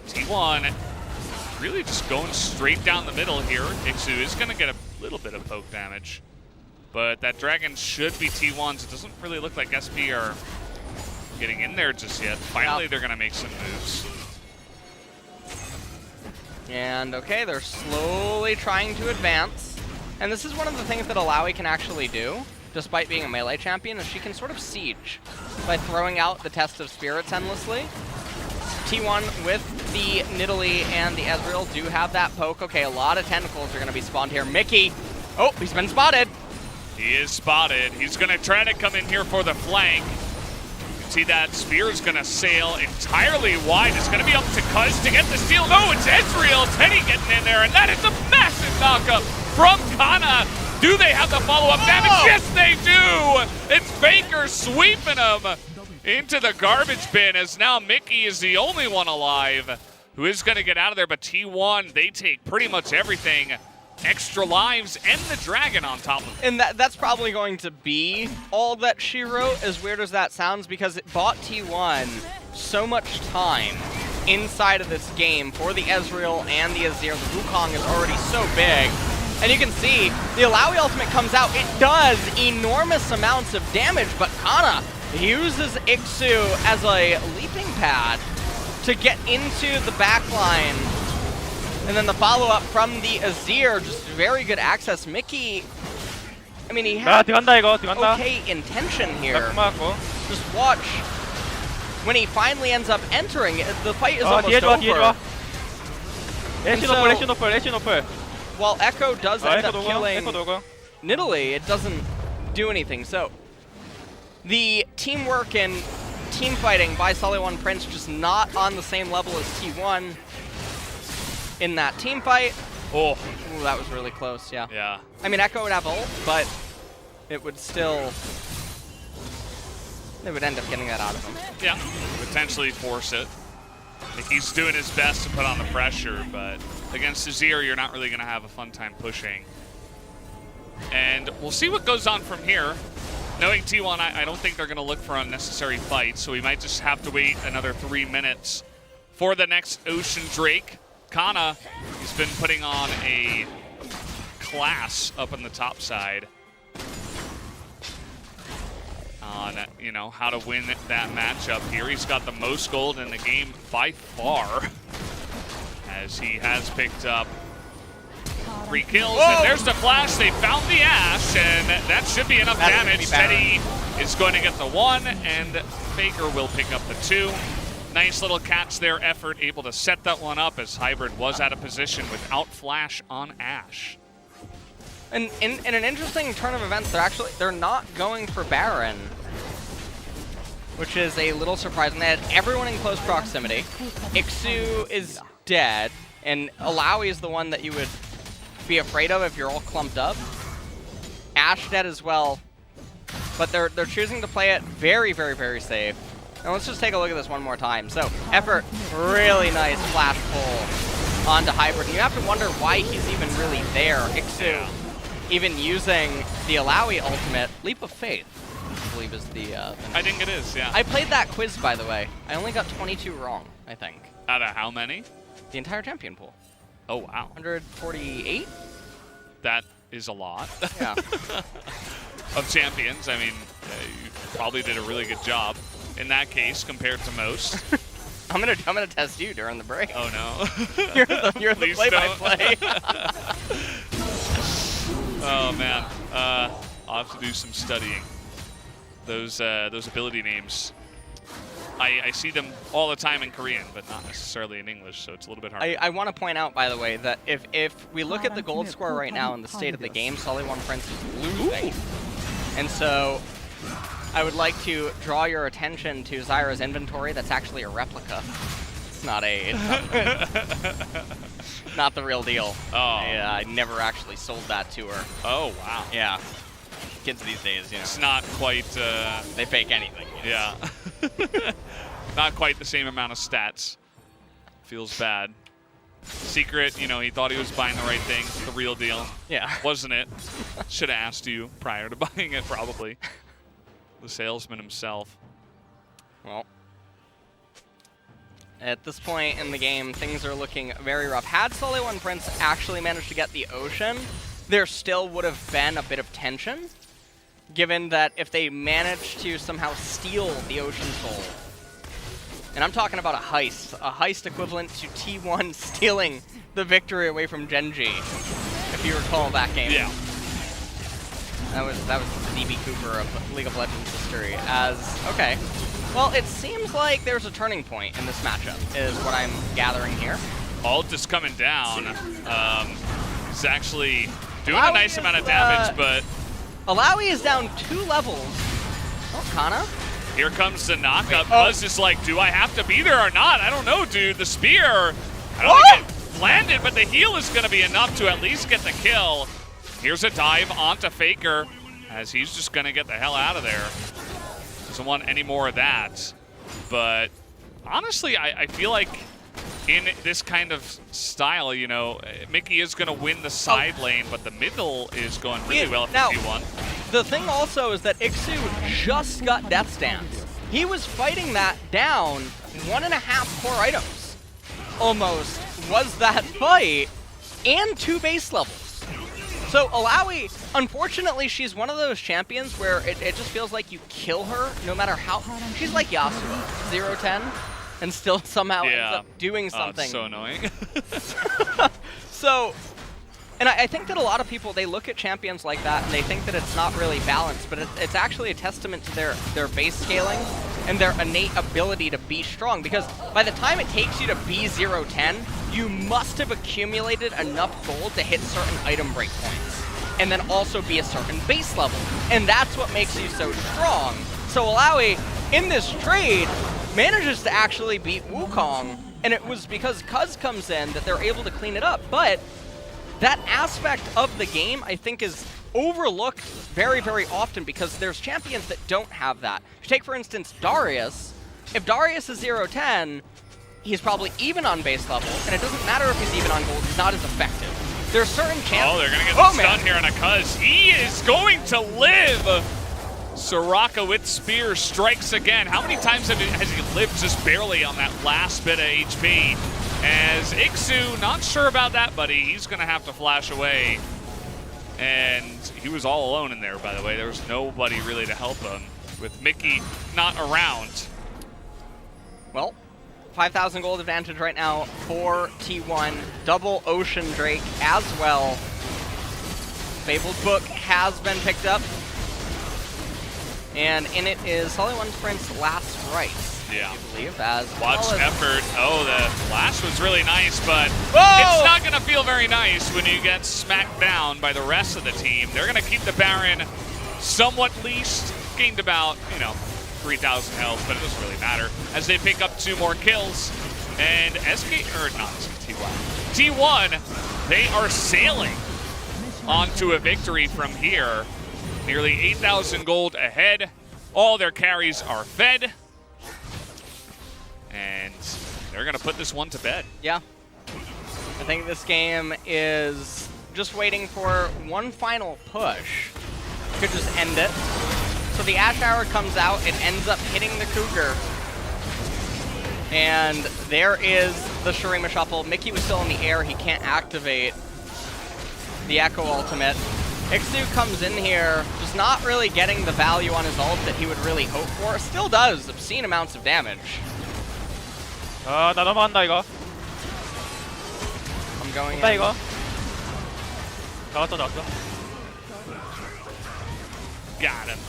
S2: T1 really just going straight down the middle here. Ixu is going to get a little bit of poke damage, but that dragon should be T1's. It doesn't really look like SP are getting in there just yet. Finally, they're going to make some moves.
S3: And okay, they're slowly trying to advance. And this is one of the things that Alawi can actually do, despite being a melee champion, is she can sort of siege by throwing out the Test of Spirits endlessly. T1 with the Nidalee and the Ezreal do have that poke. Okay, a lot of tentacles are going to be spawned here. Mickey, oh, he's been spotted.
S2: He is spotted. He's going to try to come in here for the flank. You can see that spear is going to sail entirely wide. It's going to be up to Cuz to get the steal. No, it's Ezreal. Teddy getting in there, and that is a massive knockup from Kana. Do they have the follow-up damage? Yes, they do. It's Faker sweeping him into the garbage bin, as now Mickey is the only one alive who is going to get out of there. But T1, they take pretty much everything. Extra lives and the dragon on top of it.
S3: And that's probably going to be all that she wrote, as weird as that sounds, because it bought T1 so much time inside of this game for the Ezreal and the Azir. The Wukong is already so big. And you can see the Alawi ultimate comes out. It does enormous amounts of damage, but Kana uses Ixu as a leaping pad to get into the back line. And then the follow-up from the Azir, just very good access. Mickey, I mean, he had
S4: 들어간다 이거. 들어간다.
S3: okay intention here.
S4: 맞고.
S3: Just watch. When he finally ends up entering, the fight is almost
S4: 뒤에 좋아, 뒤에
S3: over.
S4: 좋아.
S3: And
S4: 애쉬
S3: so-
S4: 노플, 애쉬 노플, 애쉬 노플.
S3: While Echo does end
S4: 에코
S3: up
S4: 도고,
S3: killing
S4: 에코 도고.
S3: Nidalee, it doesn't do anything. So the teamwork and team fighting by Sully1 Prince just not on the same level as T1 in that team fight.
S2: Oh,
S3: Ooh, that was really close, yeah.
S2: yeah.
S3: I mean, Echo would have ult, but it would still... They would end up getting that out of him.
S2: Yeah, potentially force it. Like he's doing his best to put on the pressure, but against Azir, you're not really going to have a fun time pushing. And we'll see what goes on from here. Knowing T1, I don't think they're going to look for unnecessary fights, so we might just have to wait another 3 minutes for the next Ocean Drake. Kana, he's been putting on a class up on the top side on, you know, how to win that matchup here. He's got the most gold in the game by far, as he has picked up 3 kills.
S3: Whoa.
S2: And there's the flash. They found the Ashe, and that should be enough
S3: That's
S2: damage.
S3: gonna be
S2: Teddy is going to get the 1, and Faker will pick up the 2. Nice little catch there, effort, able to set that one up as Hybrid was out of position without flash on Ashe.
S3: And in an interesting turn of events, they're not going for Baron, which is a little surprising. They had everyone in close proximity. Ixu is dead, and Alawi is the one that you would be afraid of if you're all clumped up. Ashe dead as well, but they're choosing to play it very, very, very safe. And let's just take a look at this one more time. So, effort, really nice flash pull onto Hybrid. And you have to wonder why he's even really there. Ixu even using the Alawi ultimate, Leap of Faith, I believe is the
S2: I think it is, yeah.
S3: I played that quiz, by the way. I only got 22 wrong, I think.
S2: Out of how many?
S3: The entire champion pool.
S2: Oh, wow.
S3: 148?
S2: That is a lot.
S3: Yeah.
S2: Of champions. I mean, you probably did a really good job in that case compared to most.
S3: I'm gonna test you during the break.
S2: Oh no.
S3: You're the
S2: Please
S3: play-by-play.
S2: Oh man. I'll have to do some studying. Those ability names. I see them all the time in Korean, but not necessarily in English, so it's a little bit hard.
S3: I want to point out, by the way, that if we look at the gold score right now in the state of the game, Sully1 Prince is losing. And so I would like to draw your attention to Zyra's inventory. That's actually a replica. It's not not the real deal.
S2: Oh.
S3: I never actually sold that to her.
S2: Oh wow.
S3: Yeah. Kids these days, you know,
S2: It's not quite.
S3: they fake anything.
S2: Yeah. Not quite the same amount of stats. Feels bad. Secret, you know, he thought he was buying the right thing, the real deal.
S3: Yeah.
S2: Wasn't it? Should have asked you prior to buying it, probably. The salesman himself.
S3: Well, at this point in the game, things are looking very rough. Had Sully1 Prince actually managed to get the Ocean, there still would have been a bit of tension, given that if they managed to somehow steal the Ocean Soul, and I'm talking about a heist equivalent to T1 stealing the victory away from Genji, if you recall that game.
S2: Yeah.
S3: That was the DB Cooper of League of Legends history. Okay. Well, it seems like there's a turning point in this matchup, is what I'm gathering here.
S2: Ult is coming down. He's actually doing a
S3: Alawi
S2: nice
S3: is,
S2: amount of damage, but
S3: Alawi is down 2 levels. Oh, Kana?
S2: here comes the knockup.
S3: Oh.
S2: Buzz is like, do I have to be there or not? I don't know, dude. The spear, I don't
S3: What?
S2: think it landed, but the heal is going to be enough to at least get the kill. Here's a dive onto Faker, as he's just going to get the hell out of there. Doesn't want any more of that. But honestly, I feel like in this kind of style, you know, Mickey is going to win the side lane, but the middle is going really well for
S3: now,
S2: T1.
S3: The thing also is that Ixu just got Death's Dance. He was fighting that down 1.5 core items. Almost was that fight, and 2 base levels. So Alawi, unfortunately, she's one of those champions where it just feels like you kill her no matter how. She's like Yasuo, 0-10, and still somehow ends up doing something.
S2: It's so annoying.
S3: So, and I think that a lot of people, they look at champions like that and they think that it's not really balanced, but it's actually a testament to their base scaling and their innate ability to be strong, because by the time it takes you to be 0-10, you must have accumulated enough gold to hit certain item breakpoints, and then also be a certain base level. And that's what makes you so strong. So Alawi, in this trade, manages to actually beat Wukong, and it was because Cuz comes in that they're able to clean it up. But that aspect of the game, I think, is overlooked very, very often because there's champions that don't have that. Take, for instance, Darius. If Darius is 0-10, he's probably even on base level, and it doesn't matter if he's even on gold, he's not as effective. There's certain champions...
S2: Oh, they're going to get the stun here on a Cuz. He is going to live! Soraka with Spear strikes again. How many times has he lived just barely on that last bit of HP? As Ixu, not sure about that, buddy. He's going to have to flash away. And he was all alone in there, by the way. There was nobody really to help him, with Mickey not around.
S3: Well, 5,000 gold advantage right now for T1. Double Ocean Drake as well. Fabled Book has been picked up. And in it is Solid One Sprint's last rites.
S2: Yeah.
S3: I believe, as
S2: Watch
S3: well as
S2: effort. Oh, the flash was really nice, but
S3: Whoa!
S2: It's not going to feel very nice when you get smacked down by the rest of the team. They're going to keep the Baron somewhat leashed. Gained about, 3,000 health, but it doesn't really matter as they pick up 2 more kills. And T1, they are sailing onto a victory from here. Nearly 8,000 gold ahead. All their carries are fed. And they're going to put this one to bed.
S3: Yeah. I think this game is just waiting for one final push. Could just end it. So the Ash Hour comes out. It ends up hitting the Cougar. And there is the Shurima Shuffle. Mickey was still in the air. He can't activate the Echo ultimate. Ixu comes in here, just not really getting the value on his ult that he would really hope for. Still does obscene amounts of damage.
S4: 나 넘어간다 이거.
S3: I'm going
S4: 온다
S3: in.
S4: 이거. 나왔어.
S2: Got him.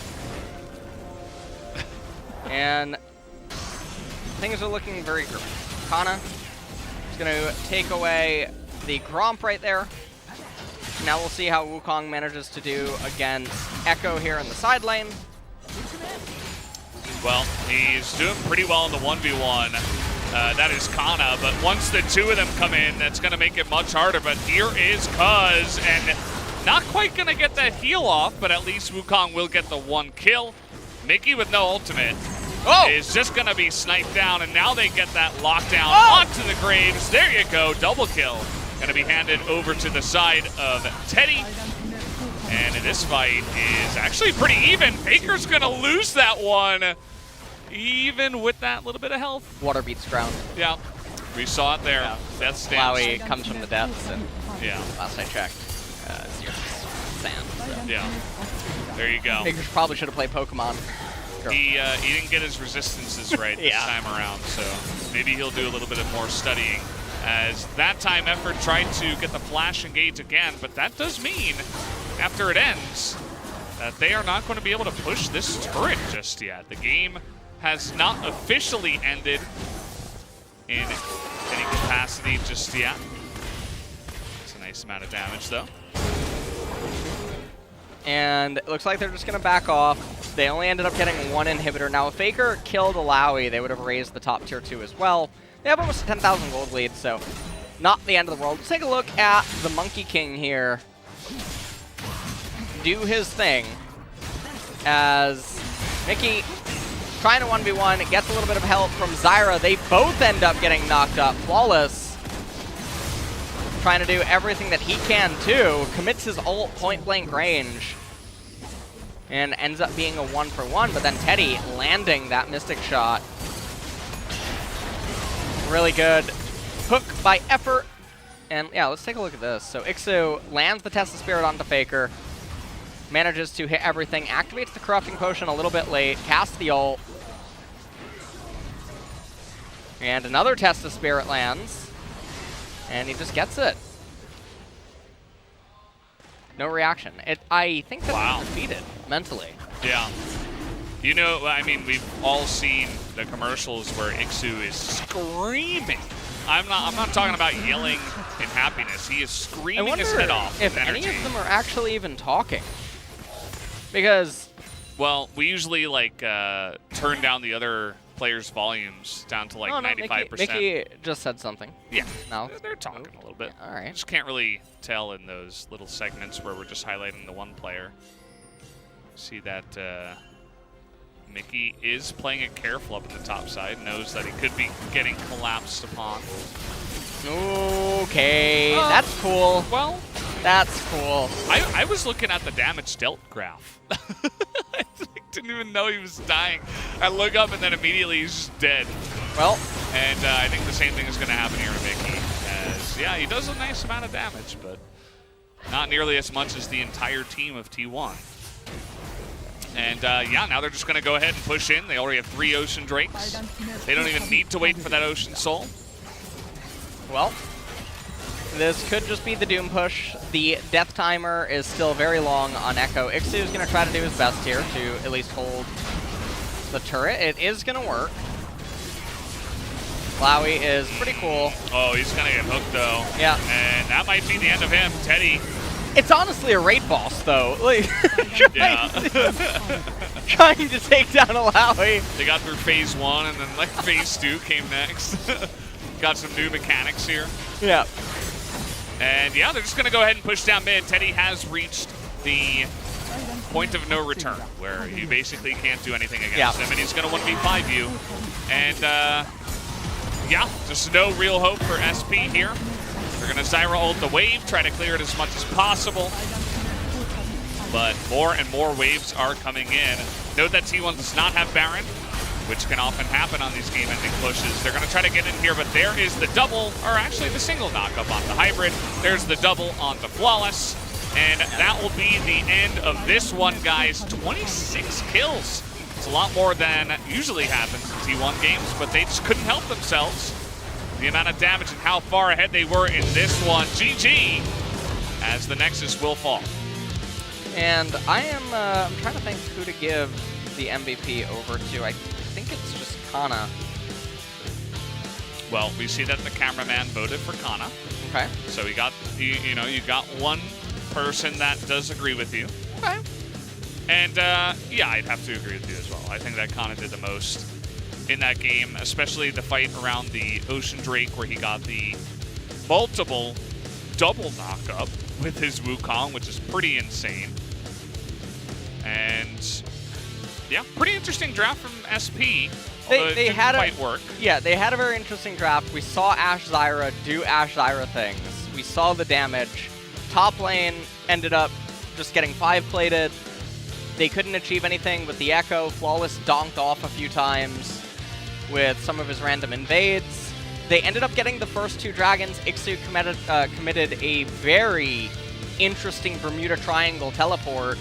S3: And things are looking very good. Kana is going to take away the Gromp right there. Now we'll see how Wukong manages to do against Echo here in the side lane.
S2: Well, he's doing pretty well in the 1v1. That is Kana, but once the 2 of them come in, that's going to make it much harder. But here is Cuz, and not quite going to get that heal off, but at least Wukong will get the 1 kill. Mickey with no ultimate is just going to be sniped down, and now they get that lockdown onto the Graves. There you go, double kill. Going to be handed over to the side of Teddy. And this fight is actually pretty even. Faker's going to lose that one, even with that little bit of health.
S3: Water beats ground.
S2: Yeah, we saw it there.
S3: Yeah.
S2: Death stance.
S3: Flowey comes from the depths, and
S2: Yeah,
S3: last I checked, zero sand. So.
S2: yeah. There you go.
S3: Faker probably should have played Pokemon.
S2: He didn't get his resistances right this time around, so maybe he'll do a little bit of more studying. As that time effort tried to get the flash engage again, but that does mean, after it ends, that they are not going to be able to push this turret just yet. The game has not officially ended in any capacity just yet. It's a nice amount of damage, though.
S3: And it looks like they're just going to back off. They only ended up getting 1 inhibitor. Now, if Faker killed Alawi, they would have raised the top tier 2 as well. They have almost a 10,000 gold lead, so not the end of the world. Let's take a look at the Monkey King here do his thing as Mickey trying to 1v1, gets a little bit of help from Zyra. They both end up getting knocked up. Flawless trying to do everything that he can too, commits his ult point blank range and ends up being a 1-for-1, but then Teddy landing that Mystic shot. Really good hook by effort And yeah, let's take a look at this. So Ixu lands the Test of Spirit onto Faker, manages to hit everything, activates the Corrupting Potion a little bit late, casts the ult, and another Test of Spirit lands, and he just gets it. No reaction. I think that he's defeated mentally.
S2: Yeah. You know, I mean, we've all seen the commercials where Ixu is screaming. I'm not talking about yelling in happiness. He is screaming his head off
S3: if
S2: with energy.
S3: any of them are actually even talking. Because,
S2: well, we usually like turn down the other players' volumes down to like 95%.
S3: Mickey just said something.
S2: Yeah,
S3: No,
S2: they're talking a little bit.
S3: Yeah, all right.
S2: Just can't really tell in those little segments where we're just highlighting the one player. See that Mickey is playing it careful up at the top side, knows that he could be getting collapsed upon.
S3: Okay, that's cool.
S2: Well,
S3: That's cool.
S2: I was looking at the damage dealt graph. I didn't even know he was dying. I look up and then immediately he's just dead.
S3: Well,
S2: And I think the same thing is going to happen here with Mickey. As, yeah, he does a nice amount of damage, but not nearly as much as the entire team of T1. And yeah, now they're just going to go ahead and push in. They already have 3 Ocean Drakes. They don't even need to wait for that Ocean Soul.
S3: well, this could just be the Doom push. The death timer is still very long on Echo. Ixu is going to try to do his best here to at least hold the turret. It is going to work. Flowey is pretty cool.
S2: Oh, he's going to get hooked, though.
S3: Yeah.
S2: And that might be the end of him. Teddy.
S3: It's honestly a raid boss, though. Like, trying to take down Alawi.
S2: They got through phase 1, and then like phase 2 came next. Got some new mechanics here.
S3: Yeah.
S2: And yeah, they're just going to go ahead and push down mid. Teddy has reached the point of no return, where you basically can't do anything against him, and he's going to 1v5 you. And yeah, just no real hope for SP here. They're going to Zyra ult the wave, try to clear it as much as possible. But more and more waves are coming in. Note that T1 does not have Baron, which can often happen on these game-ending pushes. They're going to try to get in here, but there is the double, or actually the single knockup on the Hybrid. There's the double on the Flawless, and that will be the end of this one, guys. 26 kills. It's a lot more than usually happens in T1 games, but they just couldn't help themselves. The amount of damage and how far ahead they were in this one. GG, as the Nexus will fall.
S3: And I'm trying to think who to give the MVP over to. I think it's just Kana.
S2: Well, we see that the cameraman voted for Kana.
S3: Okay.
S2: So you got, you know, you got one person that does agree with you.
S3: Okay.
S2: And yeah, I'd have to agree with you as well. I think that Kana did the most in that game, especially the fight around the Ocean Drake where he got the multiple double knockup with his Wukong, which is pretty insane. And yeah, pretty interesting draft from SP. Although
S3: They
S2: it
S3: had
S2: didn't quite work.
S3: Yeah, they had a very interesting draft. We saw Ashe Zyra do Ashe Zyra things. We saw the damage. Top lane ended up just getting 5-plated. They couldn't achieve anything with the Echo. Flawless donked off a few times with some of his random invades. They ended up getting the first 2 dragons. Ixu committed a very interesting Bermuda Triangle teleport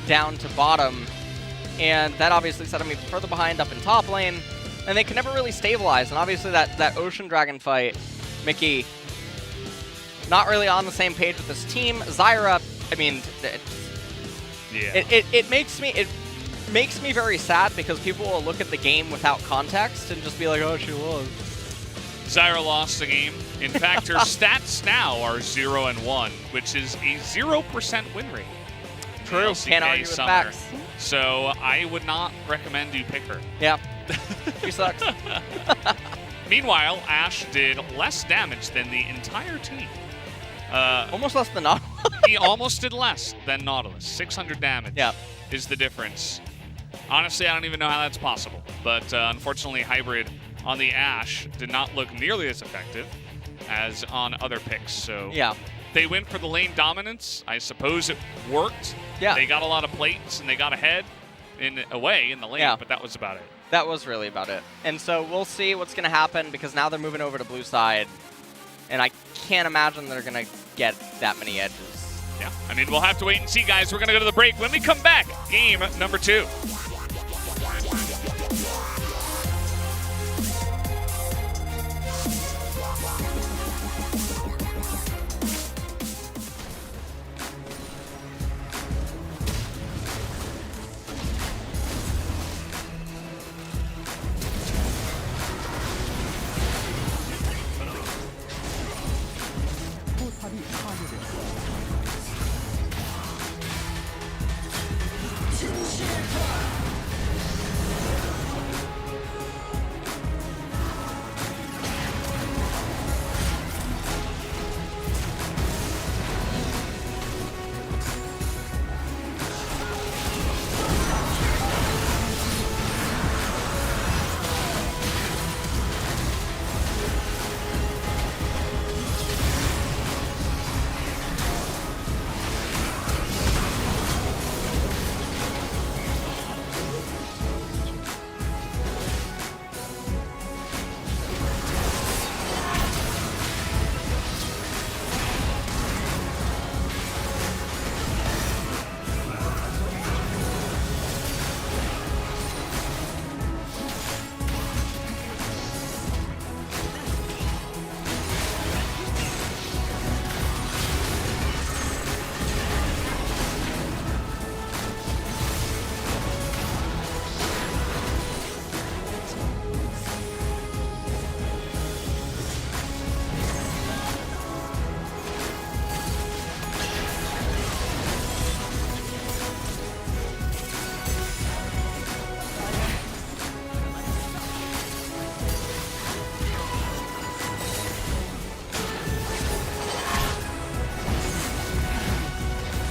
S3: down to bottom, and that obviously set him even further behind up in top lane, and they could never really stabilize. And obviously that Ocean Dragon fight, Mickey, not really on the same page with this team. Zyra, I mean, it makes me very sad because people will look at the game without context and just be like, oh, she lost.
S2: Zyra lost the game. In fact, her stats now are 0-1, which is a 0% win rate.
S3: True.
S2: LCK
S3: Can't argue with
S2: Summer.
S3: facts.
S2: So I would not recommend you pick her.
S3: Yeah. She sucks.
S2: Meanwhile, Ashe did less damage than the entire team.
S3: Almost less than Nautilus.
S2: He almost did less than Nautilus. 600 damage is the difference. Honestly, I don't even know how that's possible. But unfortunately, Hybrid on the Ashe did not look nearly as effective as on other picks. So
S3: Yeah.
S2: they went for the lane dominance. I suppose it worked.
S3: Yeah.
S2: They got a lot of plates and they got ahead away in the lane, but that was about it.
S3: That was really about it. And so we'll see what's going to happen because now they're moving over to blue side. And I can't imagine they're gonna get that many edges.
S2: Yeah, I mean, we'll have to wait and see, guys. We're going to go to the break. When we come back, game number 2.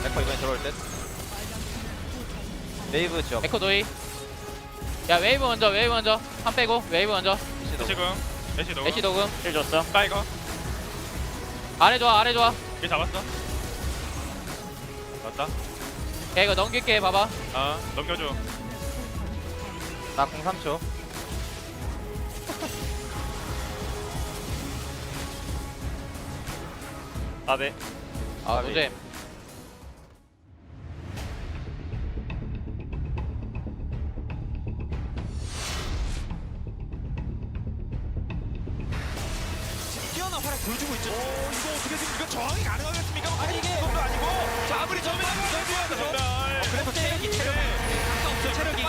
S4: 에코 이번에 들어올 듯. 웨이브 지역.
S5: 에코 도이. 야 웨이브 먼저 한 빼고 웨이브 먼저.
S4: 지금 애쉬 녹음.
S5: 애쉬 녹음.
S4: 힐 줬어. 타이거.
S5: 아래 좋아.
S4: 힐 잡았어. 맞다.
S5: 야 이거 넘길게 봐봐.
S4: 아 넘겨줘. 나 03초. 아 네.
S5: 아 노잼.
S1: 뛰어난 활약 보여주고 있죠. 이거 어떻게 지금 이거 저항이 가능하겠습니까? 아니 이게 그것도 아니고. 자 아무리 전면하면 그래서 체력이 없어. 체력이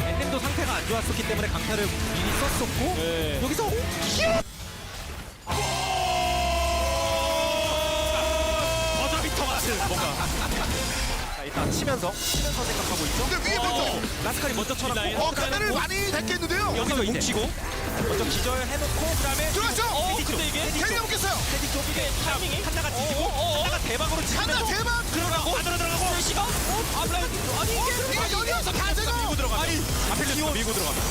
S1: 엔nem도 상태가 안 좋았었기 때문에 강타를 미리 썼었고 여기서 버저비터 같은 뭔가 자, 일단 치면서 생각하고 있죠.
S6: 근데 위에 먼저
S1: 라스칼이 먼저 쳐놨고
S6: 카메라를 많이 댔겠는데요.
S1: 여기서 뭉치고 먼저 기절해놓고 그다음에
S6: 들어왔죠.
S1: 근데 이게
S6: 캐리 먹겠어요.
S1: 세팅 쪽 이게 타이밍이 하나가 뒤지고 하나가 대박으로
S6: 하나
S1: 치면서
S6: 대박.
S1: 들어가고 안으로 들어가고 시가 아니
S6: 이게 여기서 가제가
S1: 밀고 들어가 아니 앞에 밀고 들어가면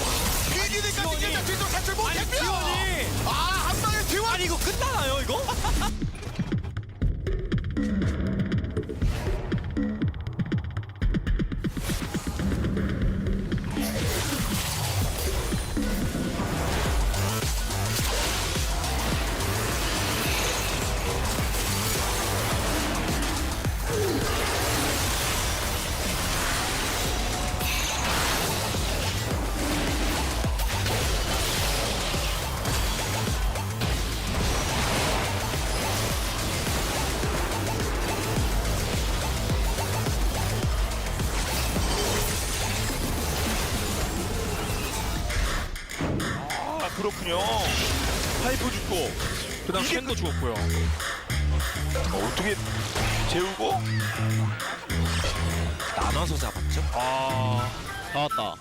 S6: 비기니까 이게 뒤쪽 탈출 못
S1: 아니
S6: 했고요.
S1: 지원이
S6: 아한 방에 뒤원.
S1: 아니 이거 끝나나요 이거?
S6: 그렇군요. 파이프 죽고 그다음 캔도 죽었고요. 어떻게 재우고 나눠서 잡았죠?
S5: 나왔다.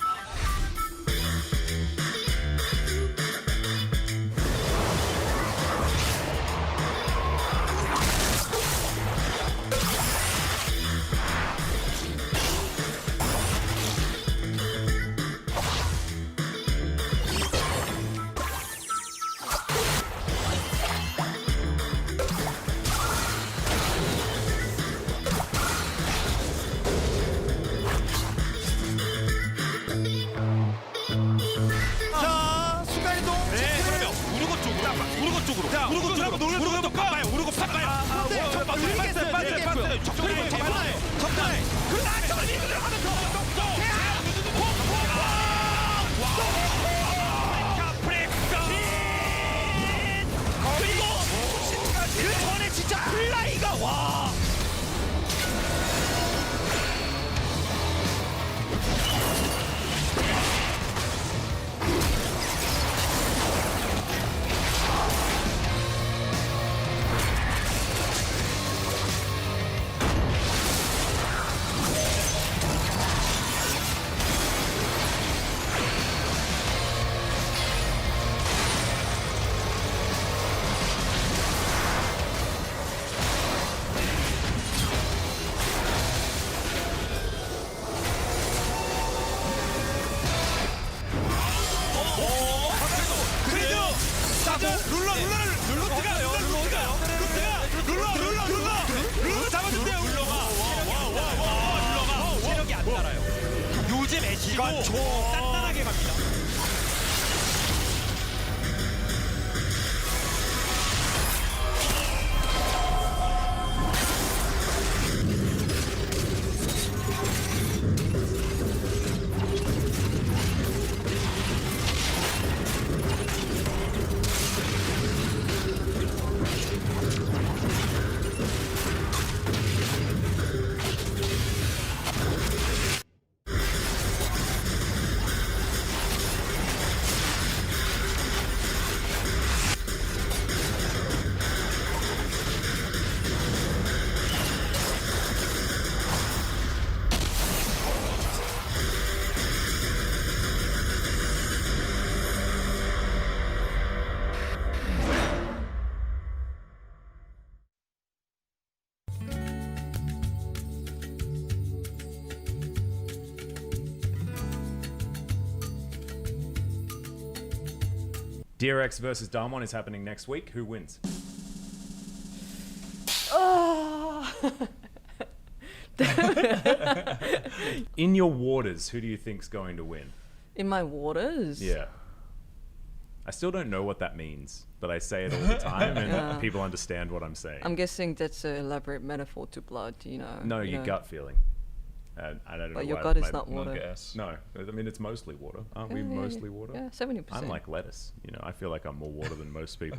S6: 쪽으로. 우르고 쪽으로. 우르고 바빠요. 우르고 바빠요. 빠졌어요. 적당해. 그러나 안쪽으로 밀고 들어가면서 그리고 그 전에 진짜 플라이가 와. 룰러 잡아주세요. 룰러가 체력이 안 달아요. 요즘 애쉬고 단단하게 갑니다.
S7: DRX versus Damwon is happening next week. Who wins? In your waters, who do you think's going to win?
S8: In my waters?
S7: Yeah. I still don't know what that means, but I say it all the time and
S8: Yeah.
S7: people understand what I'm saying.
S8: I'm guessing that's an elaborate metaphor to blood,
S7: No,
S8: you
S7: your
S8: know.
S7: gut feeling. I don't know
S8: But your
S7: why
S8: gut is
S7: my-
S8: not water.
S6: Guess.
S7: No, I mean it's mostly water. Aren't we
S8: Yeah,
S7: mostly water?
S8: Yeah, 70%.
S7: I'm like lettuce. I feel like I'm more water than most people.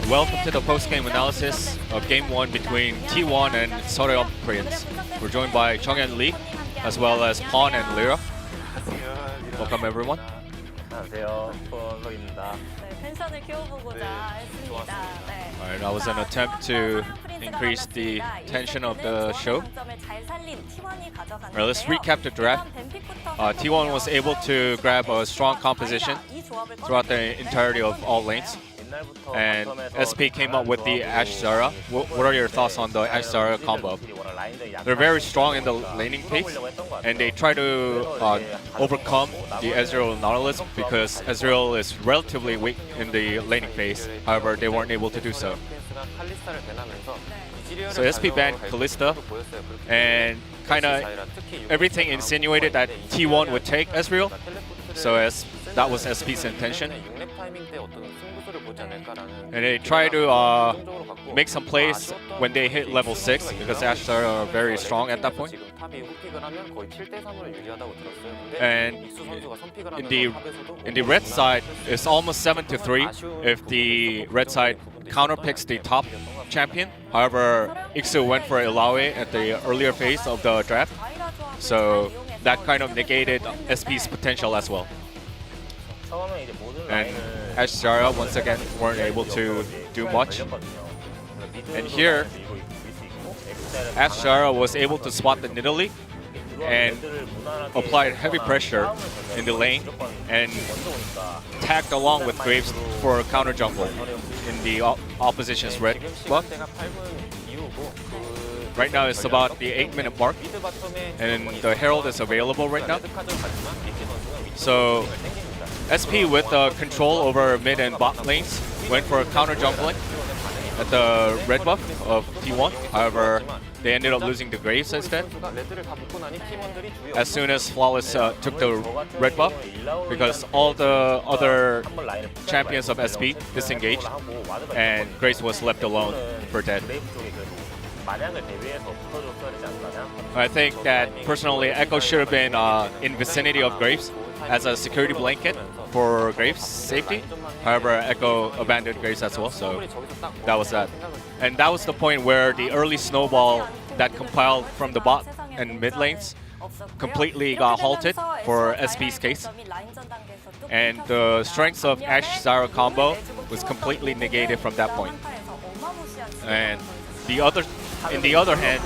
S9: Welcome to the post-game analysis of Game 1 between T1 and Seoreum Prince. We're joined by Chunghyun Lee, as well as Pawn and Lyra. Welcome everyone.
S4: 안녕하세요. 폴로입니다.
S10: 텐션을 키워보고자 했습니다. 네.
S9: Alright, that was an attempt to increase the tension of the show. Alright, let's recap the draft. T1 was able to grab a strong composition throughout the entirety of all lanes. And SP came up with the Ashe Zara. What are your thoughts on the Ashe Zara combo? They're very strong in the laning phase, and they try to overcome the Ezreal Nautilus because Ezreal is relatively weak in the laning phase. However, they weren't able to do so. So SP banned Kalista, and kind of everything insinuated that T1 would take Ezreal. So that was SP's intention. And they try to make some plays when they hit level 6 because Ashe are very strong at that point. And in the red side, it's almost 7-3 if the red side counterpicks the top champion. However, Ixu went for Ilaoi at the earlier phase of the draft. So that kind of negated SP's potential as well.
S4: 처음에 이제 모든
S9: And
S4: 라인을
S9: Ash Zara once again weren't able to do much. And here, Ash Zara was able to spot the Nidalee and applied heavy pressure in the lane and tagged along with Graves for a counter jungle in the opposition's red buff. Right now it's about the 8-minute mark and the Herald is available right now. So SP with control over mid and bot lanes went for a counter jungling at the red buff of T1. However, they ended up losing the Graves instead. As soon as Flawless took the red buff, because all the other champions of SP disengaged, and Graves was left alone for dead. I think that personally, Echo should have been in vicinity of Graves as a security blanket for Graves' safety. However, Echo abandoned Graves as well, so that was that. And that was the point where the early snowball that compiled from the bot and mid lanes completely got halted for SP's case. And the strengths of Ashe Zyra combo was completely negated from that point. And in the other hand,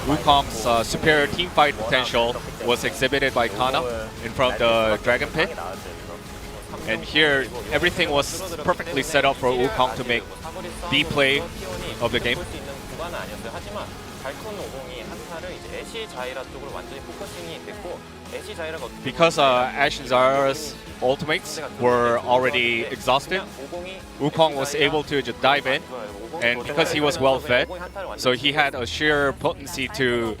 S9: Wukong's superior teamfight potential was exhibited by Kana in front of the Dragon Pit. And here, everything was perfectly set up for Wukong to make the play of the game. Because Ashe and Zyra's ultimates were already exhausted, Wukong was able to just dive in, and because he was well fed, so he had a sheer potency to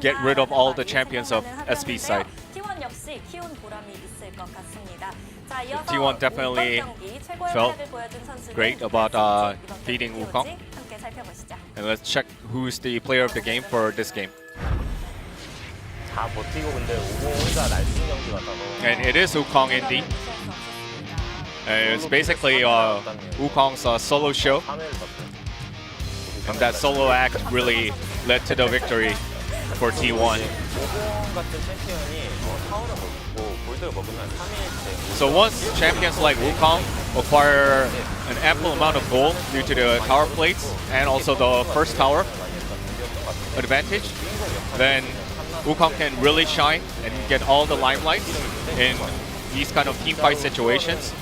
S9: get rid of all the champions of SP's side. T1 definitely felt great about beating Wukong. And let's check who's the player of the game for this game. And it is Wukong indeed. It's basically Wukong's solo show. And that solo act really led to the victory for T1. So once champions like Wukong acquire an ample amount of gold due to the tower plates and also the first tower advantage, then Wukong can really shine and get all the limelight in these kind of teamfight situations.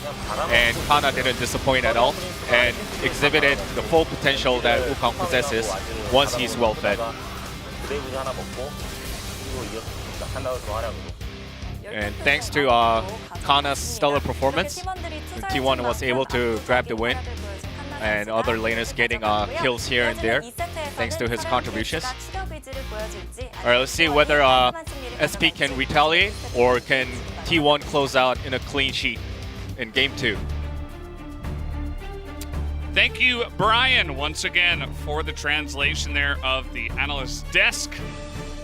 S9: And Kana didn't disappoint at all and exhibited the full potential that Wukong possesses once he's well fed. And thanks to Kana's stellar performance, T1 was able to grab the win, and other laners getting kills here and there thanks to his contributions. Alright, let's see whether SP can retaliate or can T1 close out in a clean sheet in Game 2.
S2: Thank you, Brian, once again for the translation there of the analyst desk.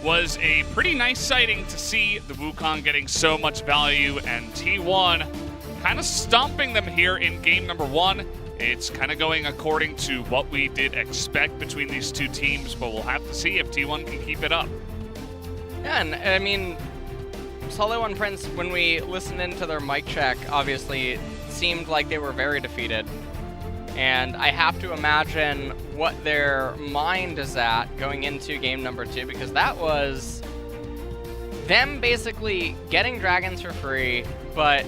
S2: Was a pretty nice sighting to see the Wukong getting so much value and T1 kind of stomping them here in game number 1. It's kind of going according to what we did expect between these two teams, but we'll have to see if T1 can keep it up.
S3: Yeah, and I mean, Solo and Prince, when we listened into their mic check, obviously it seemed like they were very defeated. And I have to imagine what their mind is at going into game number 2, because that was them basically getting dragons for free, but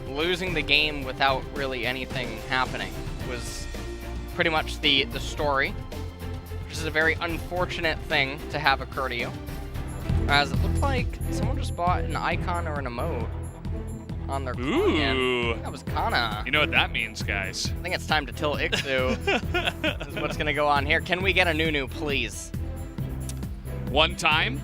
S3: losing the game without really anything happening was pretty much the story, which is a very unfortunate thing to have occur to you. As it looked like someone just bought an icon or an emote on their client. That was Kana.
S2: You know what that means, guys.
S3: I think it's time to tilt Ixu. This is what's going to go on here. Can we get a Nunu, please?
S2: One time?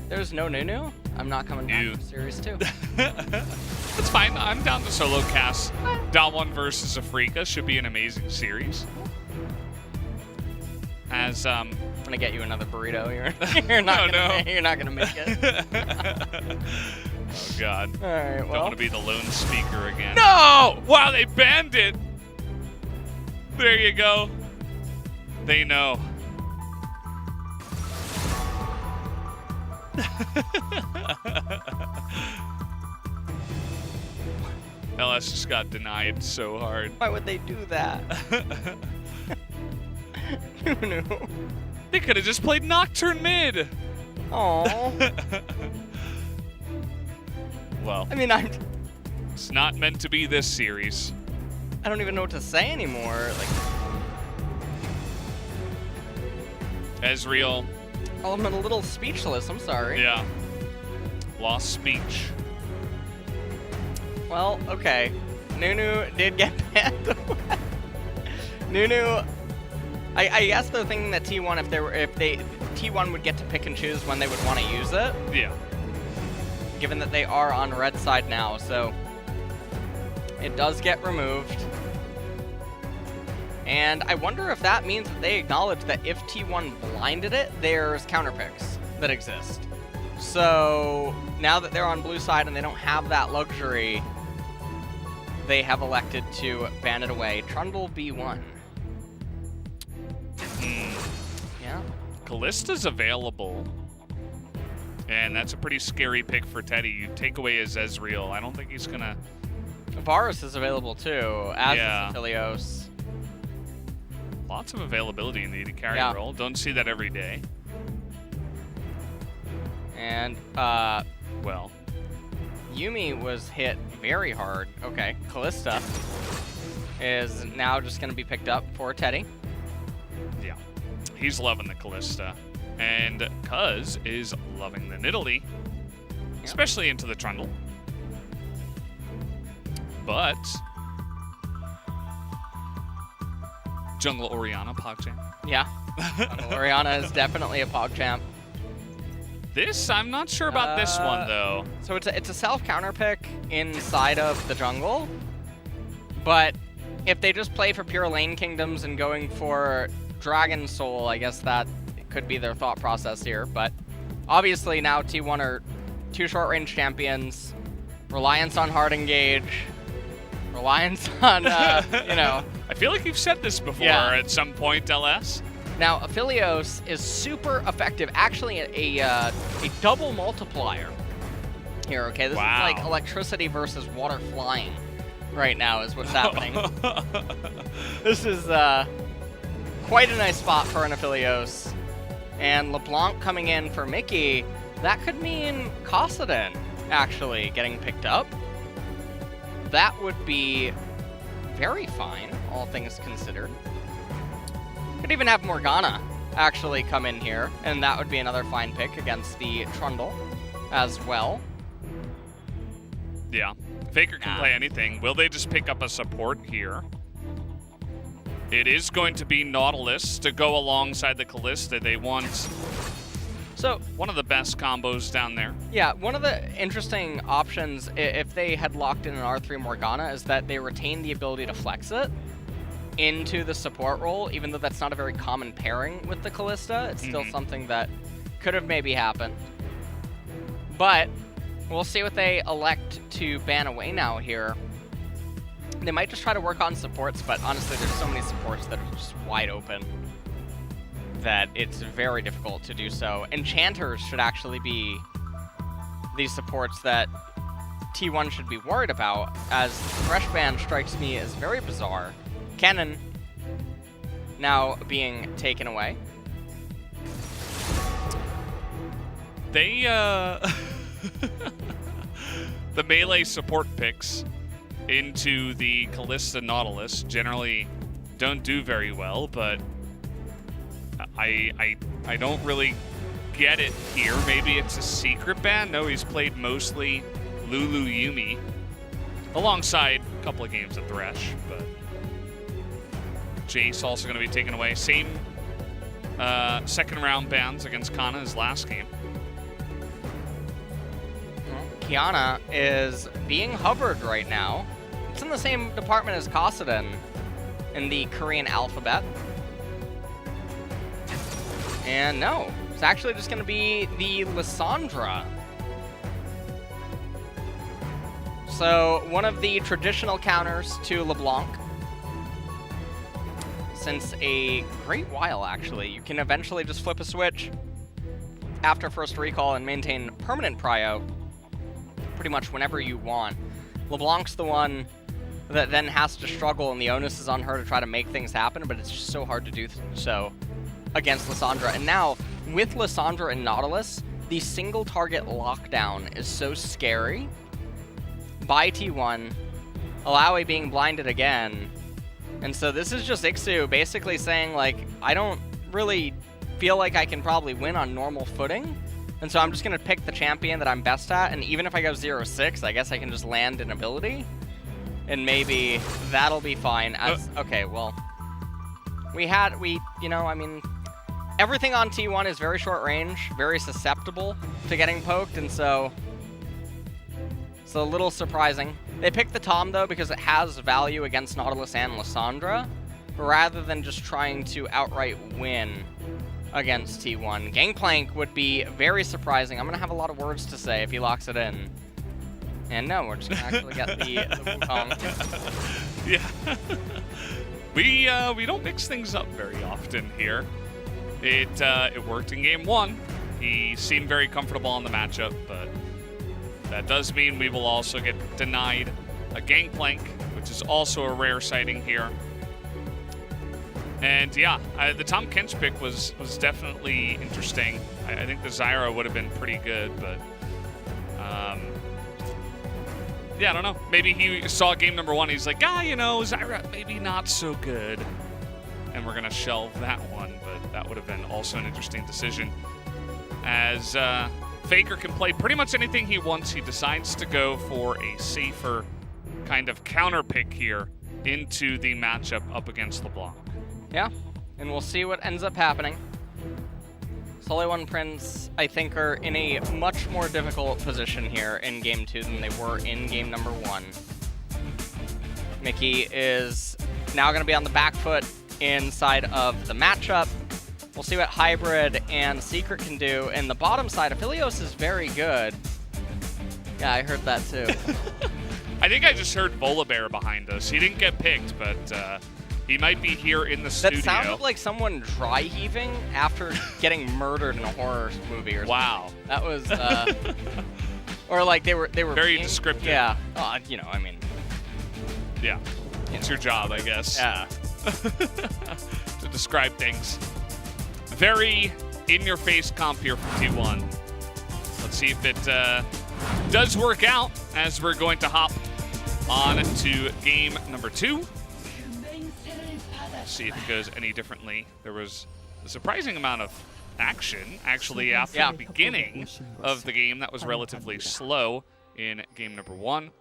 S3: There's no Nunu? I'm not coming back for Series 2.
S2: That's fine. I'm down to solo cast. Dalwon versus Afrika should be an amazing series. As
S3: I'm gonna get you another burrito. You're not gonna make it.
S2: Oh God.
S3: All right. Well.
S2: Don't want to be the lone speaker again.
S3: No!
S2: Wow, they banned it. There you go. They know. LS just got denied so hard.
S3: Why would they do that? Who knew?
S2: They could have just played Nocturne mid.
S3: Oh.
S2: Well,
S3: I mean,
S2: it's not meant to be this series.
S3: I don't even know what to say anymore. Like,
S2: Ezreal,
S3: oh, I'm a little speechless. I'm sorry.
S2: yeah, lost speech.
S3: Well, okay. Nunu did get banned. Nunu, I guess they're thinking that T1, if T1 would get to pick and choose when they would want to use it,
S2: Yeah.
S3: given that they are on red side now, so it does get removed. And I wonder if that means that they acknowledge that if T1 blinded it, there's counterpicks that exist. So now that they're on blue side and they don't have that luxury, they have elected to ban it away. Trundle B1. Yeah.
S2: Kallista's available, and that's a pretty scary pick for Teddy. You take away his Ezreal. I don't think he's gonna.
S3: Varus is available too, as
S2: Yeah.
S3: is Aphelios.
S2: Lots of availability in the AD carry
S3: Yeah.
S2: role. Don't see that every day.
S3: And
S2: Well,
S3: Yumi was hit very hard. Okay, Callista is now just going to be picked up for Teddy.
S2: yeah, he's loving the Callista, and Cuz is loving the Nidalee, especially into the Trundle. But Jungle Orianna PogChamp.
S3: Yeah, Orianna is definitely a PogChamp.
S2: This, I'm not sure about this one, though.
S3: So it's a self counter pick inside of the jungle, but if they just play for pure lane kingdoms and going for Dragon Soul, I guess that could be their thought process here. But obviously now T1 are two short range champions, reliance on hard engage, reliance on you know.
S2: I feel like you've said this before at some point, LS.
S3: Now, Aphelios is super effective, actually a double multiplier here, okay? This is like electricity versus water flying right now is what's happening. This is quite a nice spot for an Aphelios. And LeBlanc coming in for Mickey, that could mean Kassadin actually getting picked up. That would be very fine, all things considered. Could even have Morgana actually come in here, and that would be another fine pick against the Trundle as well.
S2: Yeah. Faker can play anything. Will they just pick up a support here? It is going to be Nautilus to go alongside the Callista. They want one of the best combos down there.
S3: Yeah, one of the interesting options, if they had locked in an R3 Morgana, is that they retain the ability to flex it into the support role, even though that's not a very common pairing with the Callista. It's still something that could have maybe happened. But we'll see what they elect to ban away now here. They might just try to work on supports, but honestly, there's so many supports that are just wide open that it's very difficult to do so. Enchanters should actually be these supports that T1 should be worried about, as Fresh Ban strikes me as very bizarre. Cannon now being taken away.
S2: They, the melee support picks into the Callista Nautilus generally don't do very well, but I don't really get it here. Maybe it's a secret ban? No, he's played mostly Lulu Yumi alongside a couple of games of Thresh, but Jace also going to be taken away. Same second round bans against Kana as last game.
S3: Kiana is being hovered right now. It's in the same department as Kassadin in the Korean alphabet. And no, it's actually just going to be the Lissandra. So one of the traditional counters to LeBlanc. Since a great while, actually. You can eventually just flip a switch after first recall and maintain permanent prio pretty much whenever you want. LeBlanc's the one that then has to struggle, and the onus is on her to try to make things happen, but it's just so hard to do so against Lissandra. And now, with Lissandra and Nautilus, the single target lockdown is so scary. By T1, Alawi being blinded again. And so this is just Ixu basically saying, like, I don't really feel like I can probably win on normal footing. And so I'm just going to pick the champion that I'm best at. And even if I go 0-6, I guess I can just land an ability. And maybe that'll be fine. Okay, well, I mean, everything on T1 is very short range, very susceptible to getting poked. And so it's a little surprising. They picked the Tom, though, because it has value against Nautilus and Lissandra, rather than just trying to outright win against T1. Gangplank would be very surprising. I'm going to have a lot of words to say if he locks it in. And no, we're just going to actually get the Wukong.
S2: Yeah. We don't mix things up very often here. It worked in game 1. He seemed very comfortable on the matchup, but that does mean we will also get denied a Gangplank, which is also a rare sighting here. And yeah, the Tom Kench pick was definitely interesting. I think the Zyra would have been pretty good, but yeah, I don't know. Maybe he saw game number 1. He's like, Zyra maybe not so good, and we're gonna shelve that one. But that would have been also an interesting decision, as Faker can play pretty much anything he wants. He decides to go for a safer kind of counter pick here into the matchup up against LeBlanc.
S3: Yeah, and we'll see what ends up happening. Sully and Prince, I think, are in a much more difficult position here in Game 2 than they were in Game number 1. Mickey is now going to be on the back foot inside of the matchup. We'll see what Hybrid and Secret can do. And the bottom side, Aphelios is very good. Yeah, I heard that too.
S2: I think I just heard Volibear behind us. He didn't get picked, but he might be here in the studio.
S3: That sounded like someone dry heaving after getting murdered in a horror movie or something.
S2: Wow.
S3: That was, or like they were
S2: very descriptive.
S3: Yeah.
S2: Yeah. It's your job, I guess.
S3: Yeah.
S2: To describe things. Very in-your-face comp here from T1. Let's see if it does work out as we're going to hop on to game number 2. See if it goes any differently. There was a surprising amount of action, actually, after the beginning of the game. That was relatively slow in game number 1.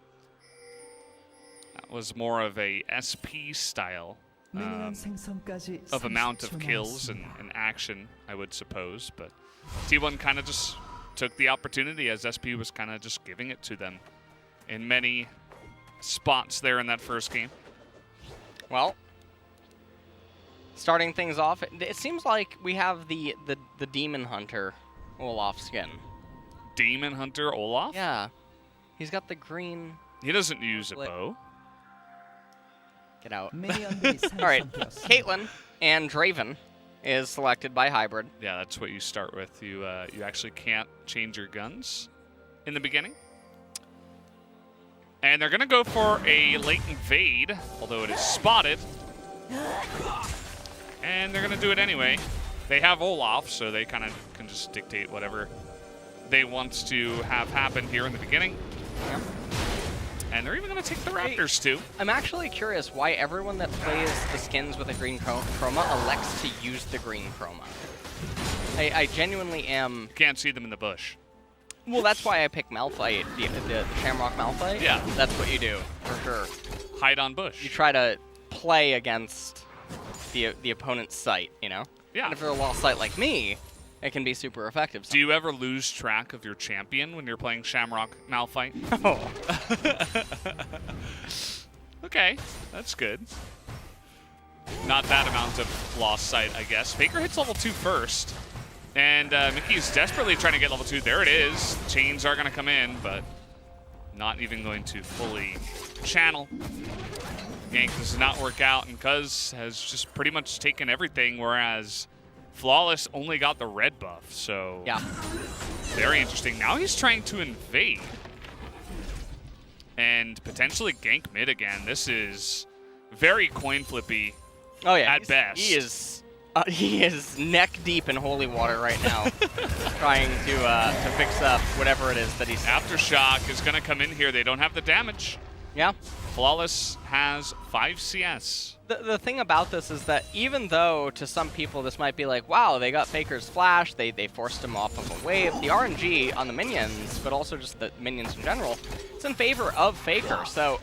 S2: That was more of a SP style of amount of kills and action, I would suppose. But T1 kind of just took the opportunity, as SP was kind of just giving it to them in many spots there in that first game.
S3: Well, starting things off, it seems like we have the Demon Hunter Olaf skin.
S2: Demon Hunter Olaf?
S3: Yeah. He's got the green...
S2: He doesn't use a bow.
S3: Get out. All right, Caitlyn and Draven is selected by Hybrid.
S2: Yeah, that's what you start with. You actually can't change your guns in the beginning. And they're going to go for a late invade, although it is spotted. And they're going to do it anyway. They have Olaf, so they kind of can just dictate whatever they want to have happen here in the beginning.
S3: Yeah.
S2: And they're even going to take the Raptors, too.
S3: I'm actually curious why everyone that plays the skins with a green chroma elects to use the green chroma. I genuinely am...
S2: You can't see them in the bush.
S3: Well, that's why I pick Malphite, the Shamrock Malphite.
S2: Yeah.
S3: That's what you do, for sure.
S2: Hide on bush.
S3: You try to play against the opponent's sight, you know?
S2: Yeah.
S3: And if you're a lost sight like me, it can be super effective.
S2: Do you ever lose track of your champion when you're playing Shamrock Malphite?
S3: No.
S2: Okay, that's good. Not that amount of lost sight, I guess. Faker hits level 2 first. And Mickey's desperately trying to get level 2. There it is. Chains are going to come in, but not even going to fully channel. Gank does not work out, and Cuz has just pretty much taken everything, whereas Flawless only got the red buff, so
S3: Yeah.
S2: very interesting. Now he's trying to invade and potentially gank mid again. This is very coin flippy.
S3: Oh yeah.
S2: At best.
S3: He is neck deep in holy water right now, trying to fix up whatever it is that he's.
S2: Aftershock is going to come in here. They don't have the damage.
S3: Yeah.
S2: Flawless has 5 CS.
S3: The thing about this is that even though to some people this might be like, wow, they got Faker's flash, they forced him off of a wave, the RNG on the minions, but also just the minions in general, it's in favor of Faker. So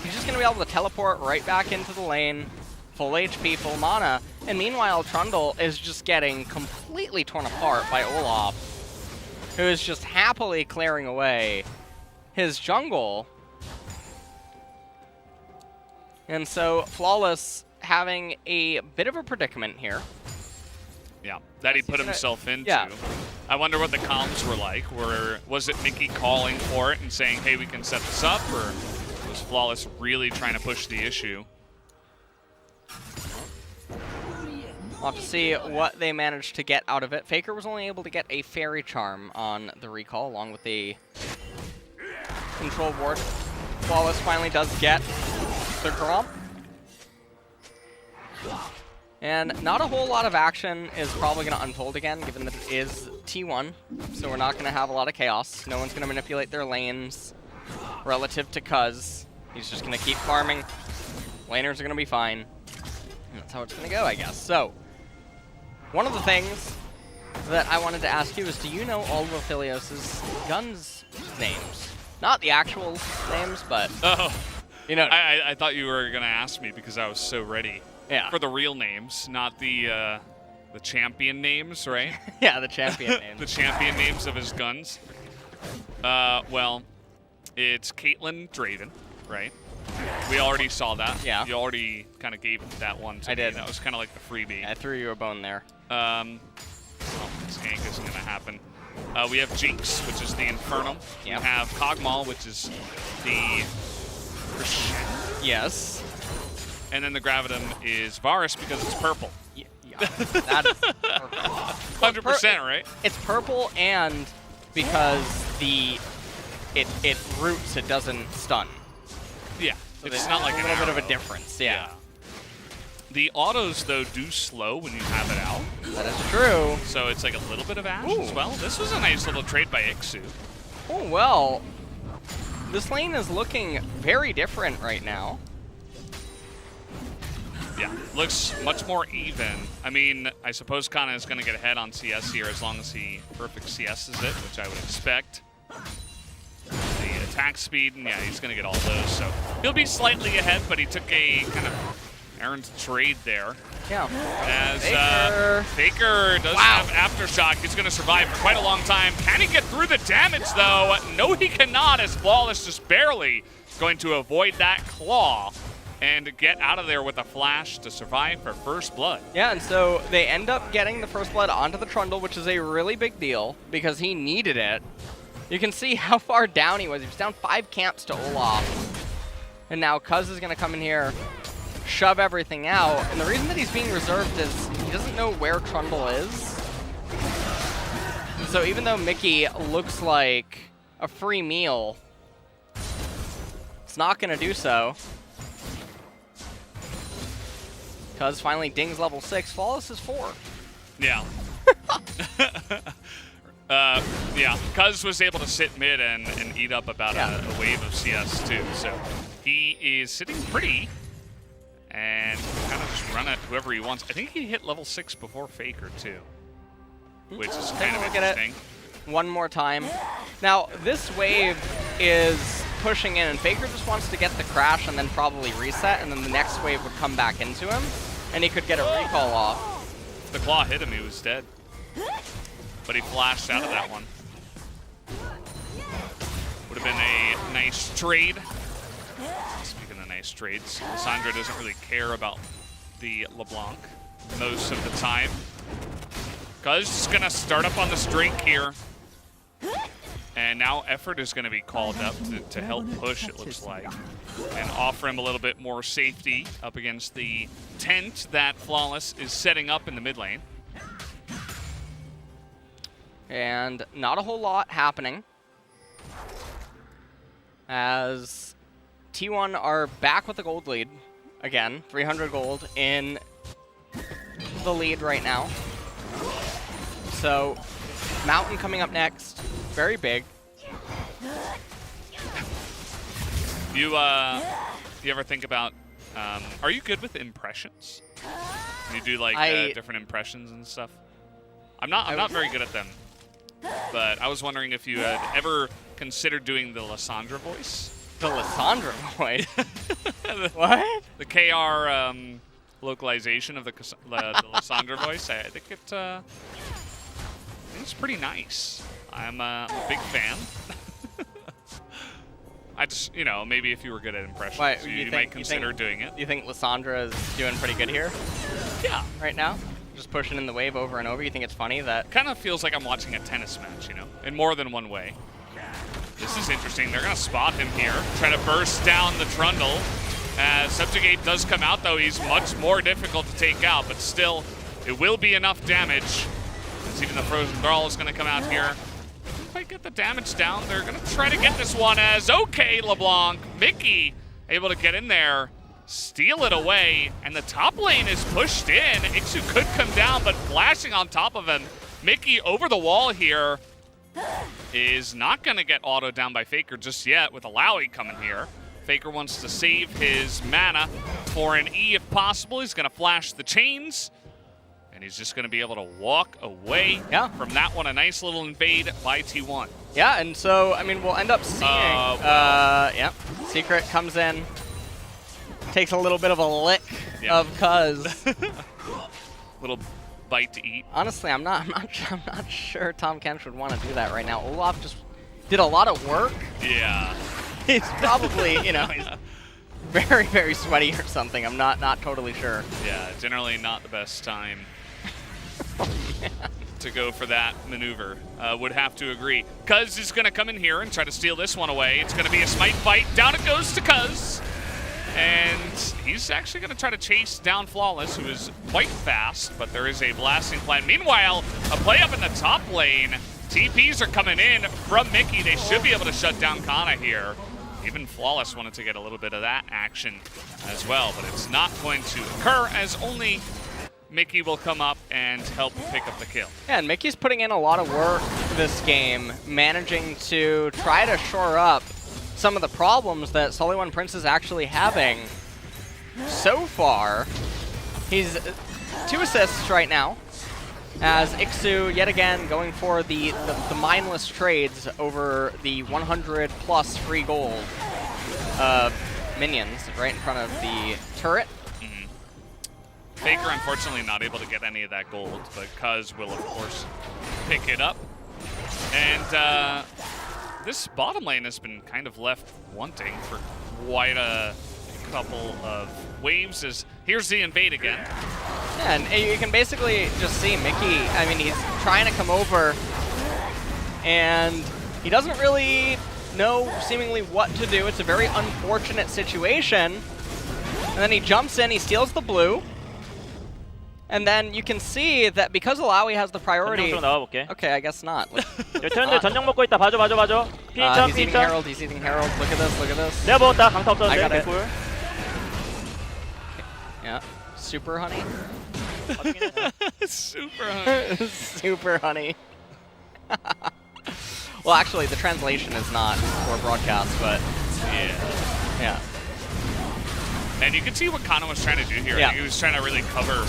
S3: he's just going to be able to teleport right back into the lane, full HP, full mana, and meanwhile Trundle is just getting completely torn apart by Olaf, who is just happily clearing away his jungle. And so Flawless having a bit of a predicament here.
S2: Yeah, that he put himself into.
S3: Yeah.
S2: I wonder what the comms were like. Was it Mickey calling for it and saying, hey, we can set this up, or was Flawless really trying to push the issue?
S3: We'll have to see what they managed to get out of it. Faker was only able to get a Fairy Charm on the recall, along with the Control Ward. Flawless finally does get the Gromp. And not a whole lot of action is probably going to unfold again, given that it is T1. So we're not going to have a lot of chaos. No one's going to manipulate their lanes relative to Cuz. He's just going to keep farming. Laners are going to be fine. And that's how it's going to go, I guess. So, one of the things that I wanted to ask you is, do you know all of Aphelios' guns' names? Not the actual names, but...
S2: Oh.
S3: You know,
S2: I thought you were going to ask me because I was so ready for the real names, not the champion names, right?
S3: Yeah, the champion names.
S2: The champion names of his guns. Well, it's Caitlyn Draven, right? We already saw that.
S3: Yeah.
S2: You already kind of gave that one to me.
S3: I did.
S2: That was kind of like the freebie.
S3: I threw you a bone there.
S2: Well, this gank isn't going to happen. We have Jinx, which is the Infernal.
S3: Yep.
S2: We have Kog'Maw, which is the...
S3: Yes.
S2: And then the Gravitum is Varus because it's purple.
S3: Yeah, that is purple.
S2: 100%, right?
S3: It's purple, and because it roots, it doesn't stun.
S2: Yeah,
S3: So
S2: it's
S3: there's
S2: not like
S3: a
S2: an
S3: little bit of a
S2: arrow.
S3: difference. Yeah.
S2: The autos, though, do slow when you have it out.
S3: That is true.
S2: So it's like a little bit of Ash
S3: Ooh.
S2: as well. This was a nice little trade by Ixu.
S3: Oh, well. This lane is looking very different right now.
S2: Yeah, looks much more even. I mean, I suppose Kana is going to get ahead on CS here as long as he perfect CS's it, which I would expect. The attack speed, and yeah, he's going to get all those. So he'll be slightly ahead, but he took a kind of errant trade there.
S3: Yeah.
S2: As
S3: Faker.
S2: Faker does have Aftershock. He's going to survive for quite a long time. Can he get through the damage, though? No, he cannot, as Flawless just barely going to avoid that claw and get out of there with a flash to survive for first blood.
S3: Yeah, and so they end up getting the first blood onto the Trundle, which is a really big deal because he needed it. You can see how far down he was. He was down 5 camps to Olaf. And now Cuz is going to come in here, shove everything out. And the reason that he's being reserved is he doesn't know where Trundle is. So even though Mickey looks like a free meal, it's not going to do so. Cuz finally dings level 6. Flawless is 4.
S2: Yeah. Yeah, Cuz was able to sit mid and eat up about a wave of CS too. So he is sitting pretty and kind of just run at whoever he wants. I think he hit level 6 before Faker too, which is kind of interesting.
S3: One more time. Now, this wave is pushing in, and Faker just wants to get the crash and then probably reset, and then the next wave would come back into him, and he could get a recall off.
S2: If the claw hit him, he was dead. But he flashed out of that one. Would have been a nice trade. Speaking of nice trades, Lissandra doesn't really care about the LeBlanc most of the time. Cuz is going to start up on the streak here. And now effort is going to be called up to help push, it looks like. And offer him a little bit more safety up against the tent that Flawless is setting up in the mid lane.
S3: And not a whole lot happening, as T1 are back with the gold lead. Again, 300 gold in the lead right now. So, Mountain coming up next. Very big.
S2: You ever think about, are you good with impressions? You do like different impressions and stuff? I'm not very good at them. But I was wondering if you had ever considered doing the Lysandra voice.
S3: The Lysandra voice? What?
S2: The KR localization of the Lysandra voice. I think it's pretty nice. I'm a big fan. I just, maybe if you were good at impressions, you might consider doing it.
S3: You think Lysandra is doing pretty good here?
S2: Yeah.
S3: Right now? Just pushing in the wave over and over. You think it's funny that...
S2: Kind of feels like I'm watching a tennis match, in more than one way. This is interesting. They're going to spot him here. Try to burst down the Trundle. As Subjugate does come out, though, he's much more difficult to take out, but still, it will be enough damage. As even the Frozen Thrall is going to come out here. If I get the damage down, they're going to try to get this one as, okay, LeBlanc, Mickey able to get in there. Steal it away, and the top lane is pushed in. Ixu could come down, but flashing on top of him. Mickey over the wall here is not going to get autoed down by Faker just yet with Alawi coming here. Faker wants to save his mana for an E if possible. He's going to flash the chains, and he's just going to be able to walk away from that one. A nice little invade by T1.
S3: Yeah, and so, I mean, we'll end up seeing... Secret comes in. Takes a little bit of a lick of Cuz.
S2: Little bite to eat.
S3: Honestly, I'm not sure Tom Kench would want to do that right now. Olaf just did a lot of work.
S2: Yeah.
S3: He's probably, he's very, very sweaty or something. I'm not totally sure.
S2: Yeah, generally not the best time to go for that maneuver. Would have to agree. Cuz is going to come in here and try to steal this one away. It's going to be a smite fight. Down it goes to Cuz. And he's actually going to try to chase down Flawless, who is quite fast, but there is a blasting plan. Meanwhile, a play up in the top lane. TPs are coming in from Mickey. They should be able to shut down Kana here. Even Flawless wanted to get a little bit of that action as well, but it's not going to occur as only Mickey will come up and help pick up the kill.
S3: Yeah, and Mickey's putting in a lot of work this game, managing to try to shore up some of the problems that Sully One Prince is actually having. So far, he's 2 assists right now, as Ixu yet again going for the mindless trades over the 100 plus free gold minions right in front of the turret.
S2: Faker unfortunately not able to get any of that gold, but Cuz will of course pick it up. And this bottom lane has been kind of left wanting for quite a couple of waves. Here's the invade again.
S3: Yeah, and you can basically just see Mickey, I mean, he's trying to come over, and he doesn't really know seemingly what to do. It's a very unfortunate situation. And then he jumps in, he steals the blue. And then you can see that because Alawi has the priority... Okay, I guess not.
S4: 전령 먹고 있다. 봐줘.
S3: He's eating Herald, he's eating Herald. Look at this, look at this.
S4: 내가 먹었다. 강타 없었는데.
S3: I got it.
S4: 개꿀.
S3: Yeah, super honey.
S2: Super honey.
S3: Super honey. Well, actually, the translation is not for broadcast, but... Yeah.
S2: And you can see what Kana was trying to do here.
S3: Yeah.
S2: He was trying to really cover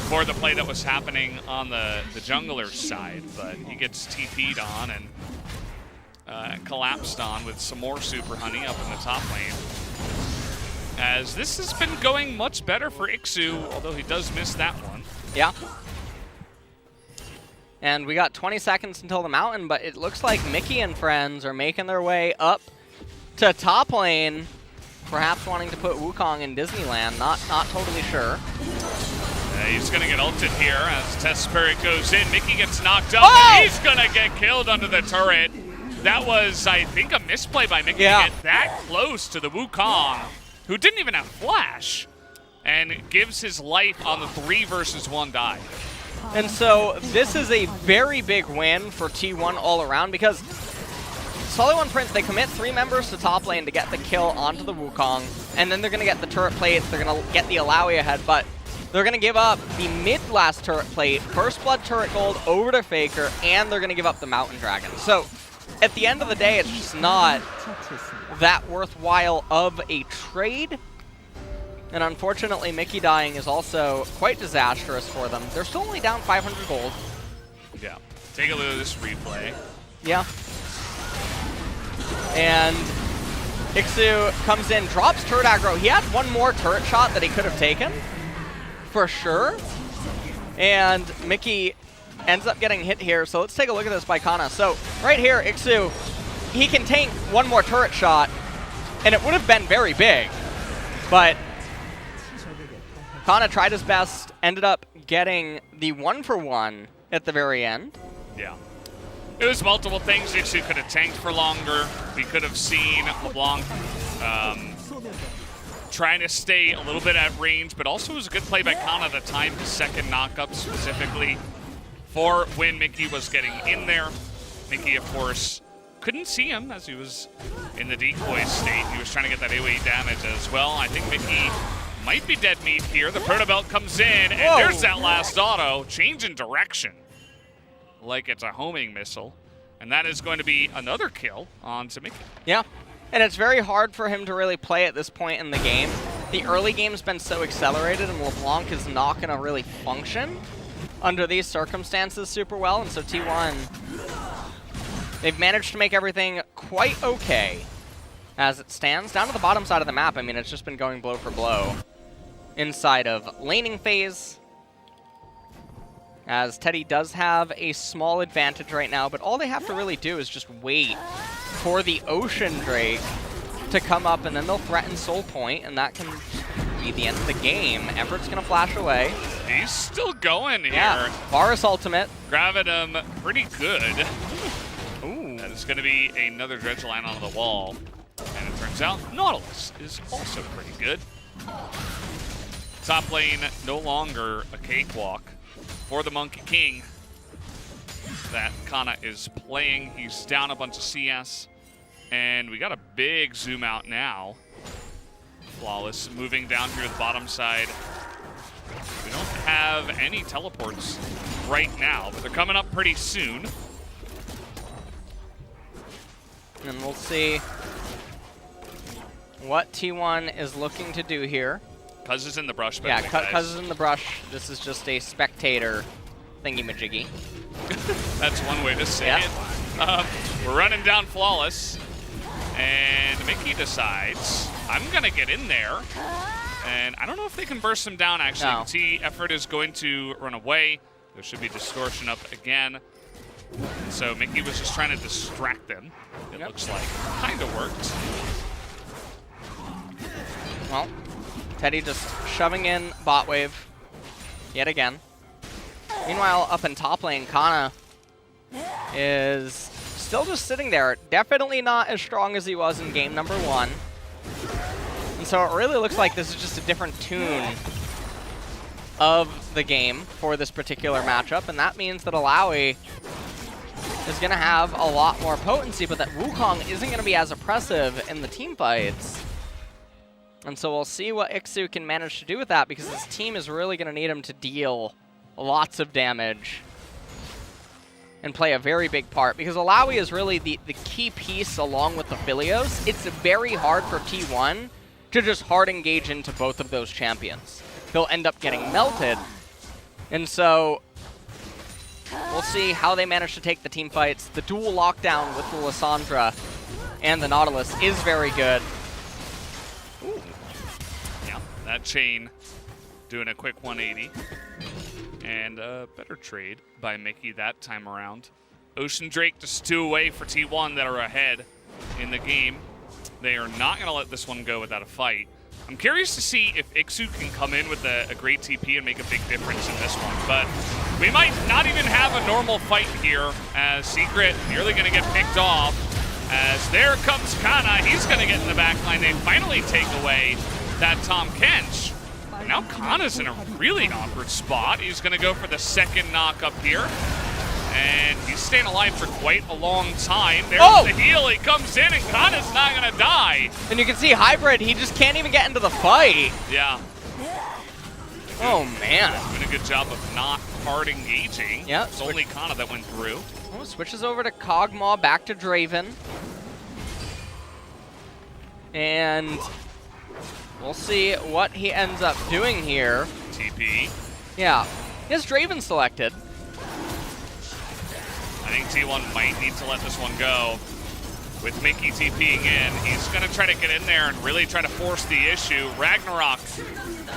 S2: for the play that was happening on the jungler's side, but he gets TP'd on and collapsed on with some more Super Honey up in the top lane. As this has been going much better for Ixu, although he does miss that one.
S3: Yeah. And we got 20 seconds until the mountain, but it looks like Mickey and friends are making their way up to top lane. Perhaps wanting to put Wukong in Disneyland, not totally sure.
S2: He's going to get ulted here as Test Spirit goes in. Mickey gets knocked up, and he's going to get killed under the turret. That was, I think, a misplay by Mickey to get that close to the Wukong, who didn't even have flash, and gives his life on the 3 versus 1 dive.
S3: And so this is a very big win for T1 all around because Solly1 Prince, they commit 3 members to top lane to get the kill onto the Wukong, and then they're going to get the turret plates, they're going to get the Alawi ahead, but they're going to give up the mid-last turret plate, First Blood turret gold over to Faker, and they're going to give up the Mountain Dragon. So at the end of the day, it's just not that worthwhile of a trade. And unfortunately, Mickey dying is also quite disastrous for them. They're still only down 500 gold.
S2: Yeah. Take a look at this replay.
S3: Yeah. And Ixu comes in, drops turret aggro. He had one more turret shot that he could have taken, for sure. And Mickey ends up getting hit here. So let's take a look at this by Kana. So right here, Ixu, he can tank one more turret shot, and it would have been very big. But Kana tried his best, ended up getting the 1-for-1 at the very end.
S2: Yeah. It was multiple things. Ixu could have tanked for longer. We could have seen LeBlanc trying to stay a little bit at range, but also it was a good play by Kana to time his second knockup specifically for when Mickey was getting in there. Mickey, of course, couldn't see him as he was in the decoy state. He was trying to get that AoE damage as well. I think Mickey might be dead meat here. The Proto Belt comes in, and there's that last auto. Change in direction. Like it's a homing missile. And that is going to be another kill onto Mickey.
S3: Yeah, and it's very hard for him to really play at this point in the game. The early game's been so accelerated, and LeBlanc is not going to really function under these circumstances super well. And so T1, they've managed to make everything quite okay as it stands. Down to the bottom side of the map, I mean, it's just been going blow for blow inside of laning phase, as Teddy does have a small advantage right now, but all they have to really do is just wait for the Ocean Drake to come up, and then they'll threaten Soul Point, and that can be the end of the game. Everett's going to flash away.
S2: He's still going here.
S3: Yeah, Varus ultimate.
S2: Grabbing him pretty good.
S3: Ooh.
S2: That is going to be another dredge line onto the wall. And it turns out Nautilus is also pretty good. Top lane no longer a cakewalk for the Monkey King that Kana is playing. He's down a bunch of CS, and we got a big zoom out now. Flawless moving down here to the bottom side. We don't have any teleports right now, but they're coming up pretty soon.
S3: And we'll see what T1 is looking to do here.
S2: Cuz is in the brush,
S3: yeah, Cuz is in the brush. This is just a spectator thingy-majiggy.
S2: That's one way to say it. We're running down Flawless, and Mickey decides, I'm going to get in there. And I don't know if they can burst him down, actually.
S3: No.
S2: You can see Effort is going to run away. There should be Distortion up again. So Mickey was just trying to distract them. It looks like. Kind of worked.
S3: Well, Teddy just shoving in bot wave yet again. Meanwhile, up in top lane, Kana is still just sitting there. Definitely not as strong as he was in game number 1. And so it really looks like this is just a different tune of the game for this particular matchup. And that means that Alawi is going to have a lot more potency, but that Wukong isn't going to be as oppressive in the team fights. And so we'll see what Ixu can manage to do with that, because this team is really going to need him to deal lots of damage and play a very big part, because Alawi is really the key piece along with the Philios. It's very hard for T1 to just hard engage into both of those champions. They'll end up getting melted. And so we'll see how they manage to take the team fights. The dual lockdown with the Lissandra and the Nautilus is very good.
S2: Ooh. Yeah, that chain doing a quick 180. And a better trade by Mickey that time around. Ocean Drake just 2 away for T1 that are ahead in the game. They are not going to let this one go without a fight. I'm curious to see if Ixu can come in with a great TP and make a big difference in this one. But we might not even have a normal fight here, as Secret nearly going to get picked off. As there comes Kana. He's going to get in the back line. They finally take away that Tom Kench. now Kana's in a really awkward spot. He's going to go for the second knock up here. And he's staying alive for quite a long time. There's the heal. He comes in, and Kana's not going to die.
S3: And you can see Hybrid, he just can't even get into the fight.
S2: Yeah.
S3: Oh, man.
S2: Doing a good job of not hard engaging.
S3: Yeah.
S2: It's only Kana that went through.
S3: Oh, switches over to Kog'Maw, back to Draven. And we'll see what he ends up doing here.
S2: TP.
S3: Yeah. He has Draven selected.
S2: I think T1 might need to let this one go. With Mickey TPing in, he's going to try to get in there and really try to force the issue. Ragnarok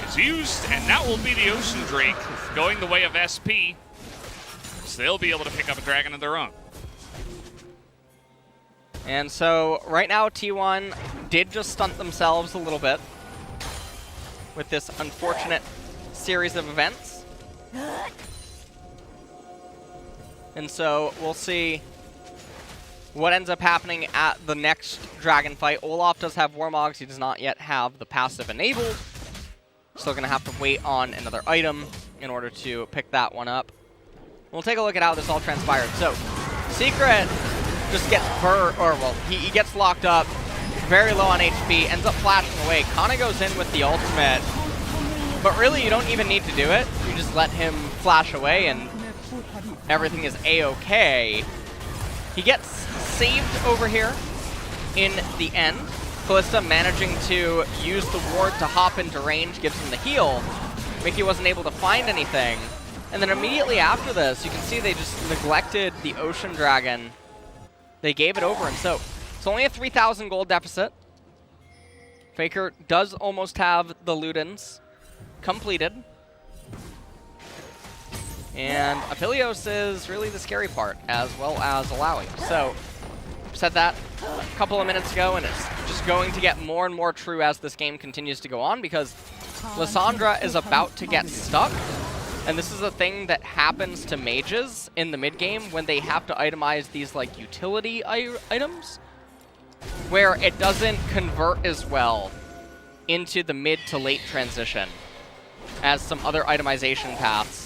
S2: is used, and that will be the Ocean Drake going the way of SP. So they'll be able to pick up a dragon of their own.
S3: And so right now T1 did just stunt themselves a little bit with this unfortunate series of events. And so we'll see what ends up happening at the next dragon fight. Olaf does have Warmogs. He does not yet have the passive enabled. Still going to have to wait on another item in order to pick that one up. We'll take a look at how this all transpired. So, Secret just gets he gets locked up, very low on HP, ends up flashing away. Kana goes in with the ultimate, but really you don't even need to do it. You just let him flash away and everything is A-okay. He gets saved over here in the end. Kalista managing to use the ward to hop into range, gives him the heal. Mickey wasn't able to find anything. And then immediately after this, you can see they just neglected the Ocean Dragon. They gave it over, and so it's only a 3,000 gold deficit. Faker does almost have the Ludens completed. And Aphelios is really the scary part, as well as Alawi. So, said that a couple of minutes ago, and it's just going to get more and more true as this game continues to go on, because Lissandra is about to get stuck. And this is a thing that happens to mages in the mid-game when they have to itemize these like utility items, where it doesn't convert as well into the mid to late transition as some other itemization paths.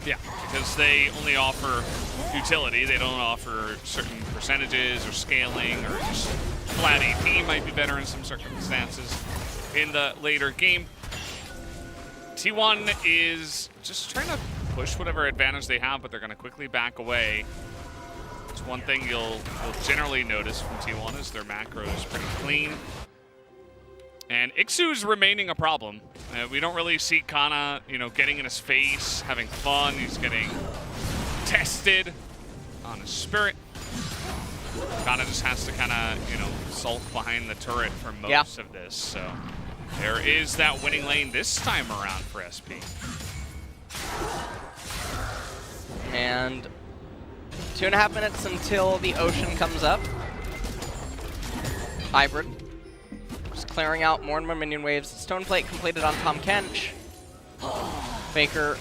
S2: Yeah, because they only offer utility. They don't offer certain percentages or scaling, or just flat AP might be better in some circumstances in the later game. T1 is just trying to push whatever advantage they have, but they're going to quickly back away. It's one thing you'll generally notice from T1 is their macro is pretty clean. And Ixu's remaining a problem. We don't really see Kana, getting in his face, having fun. He's getting tested on his spirit. Kana just has to kind of, sulk behind the turret for most of this. So there is that winning lane this time around for SP.
S3: And 2.5 minutes until the Ocean comes up. Hybrid. Just clearing out more and more minion waves. Stone Plate completed on Tom Kench. Faker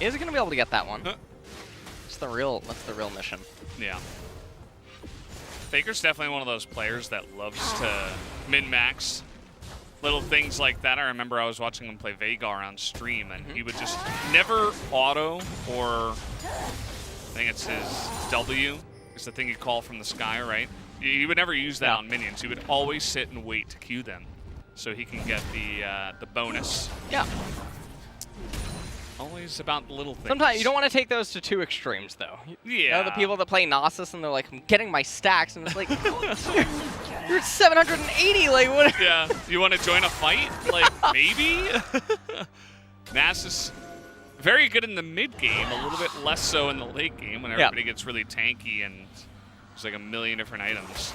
S3: is going to be able to get that one. That's the real mission.
S2: Yeah. Faker's definitely one of those players that loves to min-max little things like that. I remember I was watching him play Veigar on stream, and he would just never auto, or I think it's his W is the thing you call from the sky, right? He would never use that on minions. He would always sit and wait to queue them so he can get the bonus.
S3: Yeah.
S2: Always about the little things.
S3: Sometimes you don't want to take those to two extremes, though.
S2: Yeah.
S3: The people that play Gnosis and they're like, I'm getting my stacks, and it's like, you're 780, like, what?
S2: Yeah. You want to join a fight? Like, maybe? Nasus, very good in the mid-game, a little bit less so in the late game when everybody gets really tanky and there's like a million different items.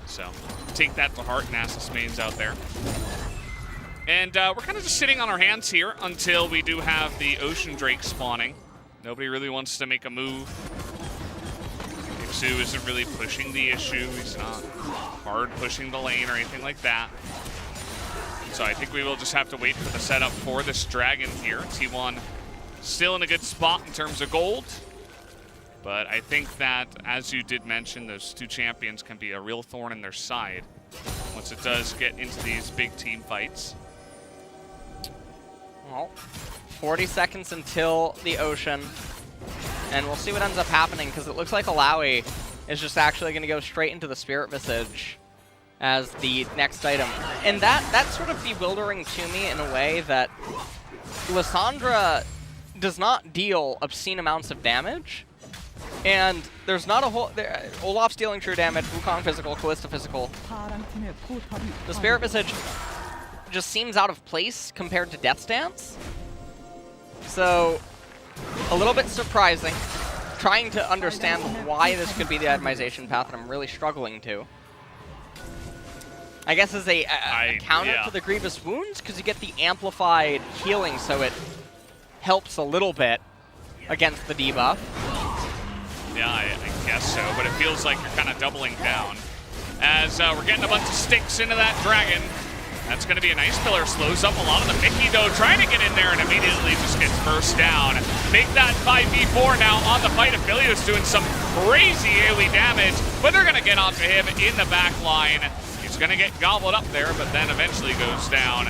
S2: So, take that to heart, Nasus mains out there. And we're kind of just sitting on our hands here until we do have the Ocean Drake spawning. Nobody really wants to make a move. Ixu isn't really pushing the issue. He's not hard pushing the lane or anything like that. So I think we will just have to wait for the setup for this dragon here. T1 still in a good spot in terms of gold. But I think that, as you did mention, those two champions can be a real thorn in their side once it does get into these big team fights.
S3: Well, 40 seconds until the Ocean, and we'll see what ends up happening, because it looks like Alawi is just actually going to go straight into the Spirit Visage as the next item. And that's sort of bewildering to me in a way that Lissandra does not deal obscene amounts of damage, and there's not a whole... Olaf's dealing true damage, Wukong physical, Kalista physical. The Spirit Visage just seems out of place compared to Death's Dance. So, a little bit surprising. Trying to understand why this could be the itemization path, and I'm really struggling to. I guess as a counter to the Grievous Wounds, because you get the amplified healing, so it helps a little bit against the debuff.
S2: Yeah, I guess so, but it feels like you're kind of doubling down. As we're getting a bunch of sticks into that dragon. That's going to be a nice pillar. Slows up a lot of the Mickey, though, trying to get in there and immediately just gets burst down. Make that 5v4 now on the fight. Aphelios doing some crazy AoE damage, but they're going to get onto him in the back line. He's going to get gobbled up there, but then eventually goes down.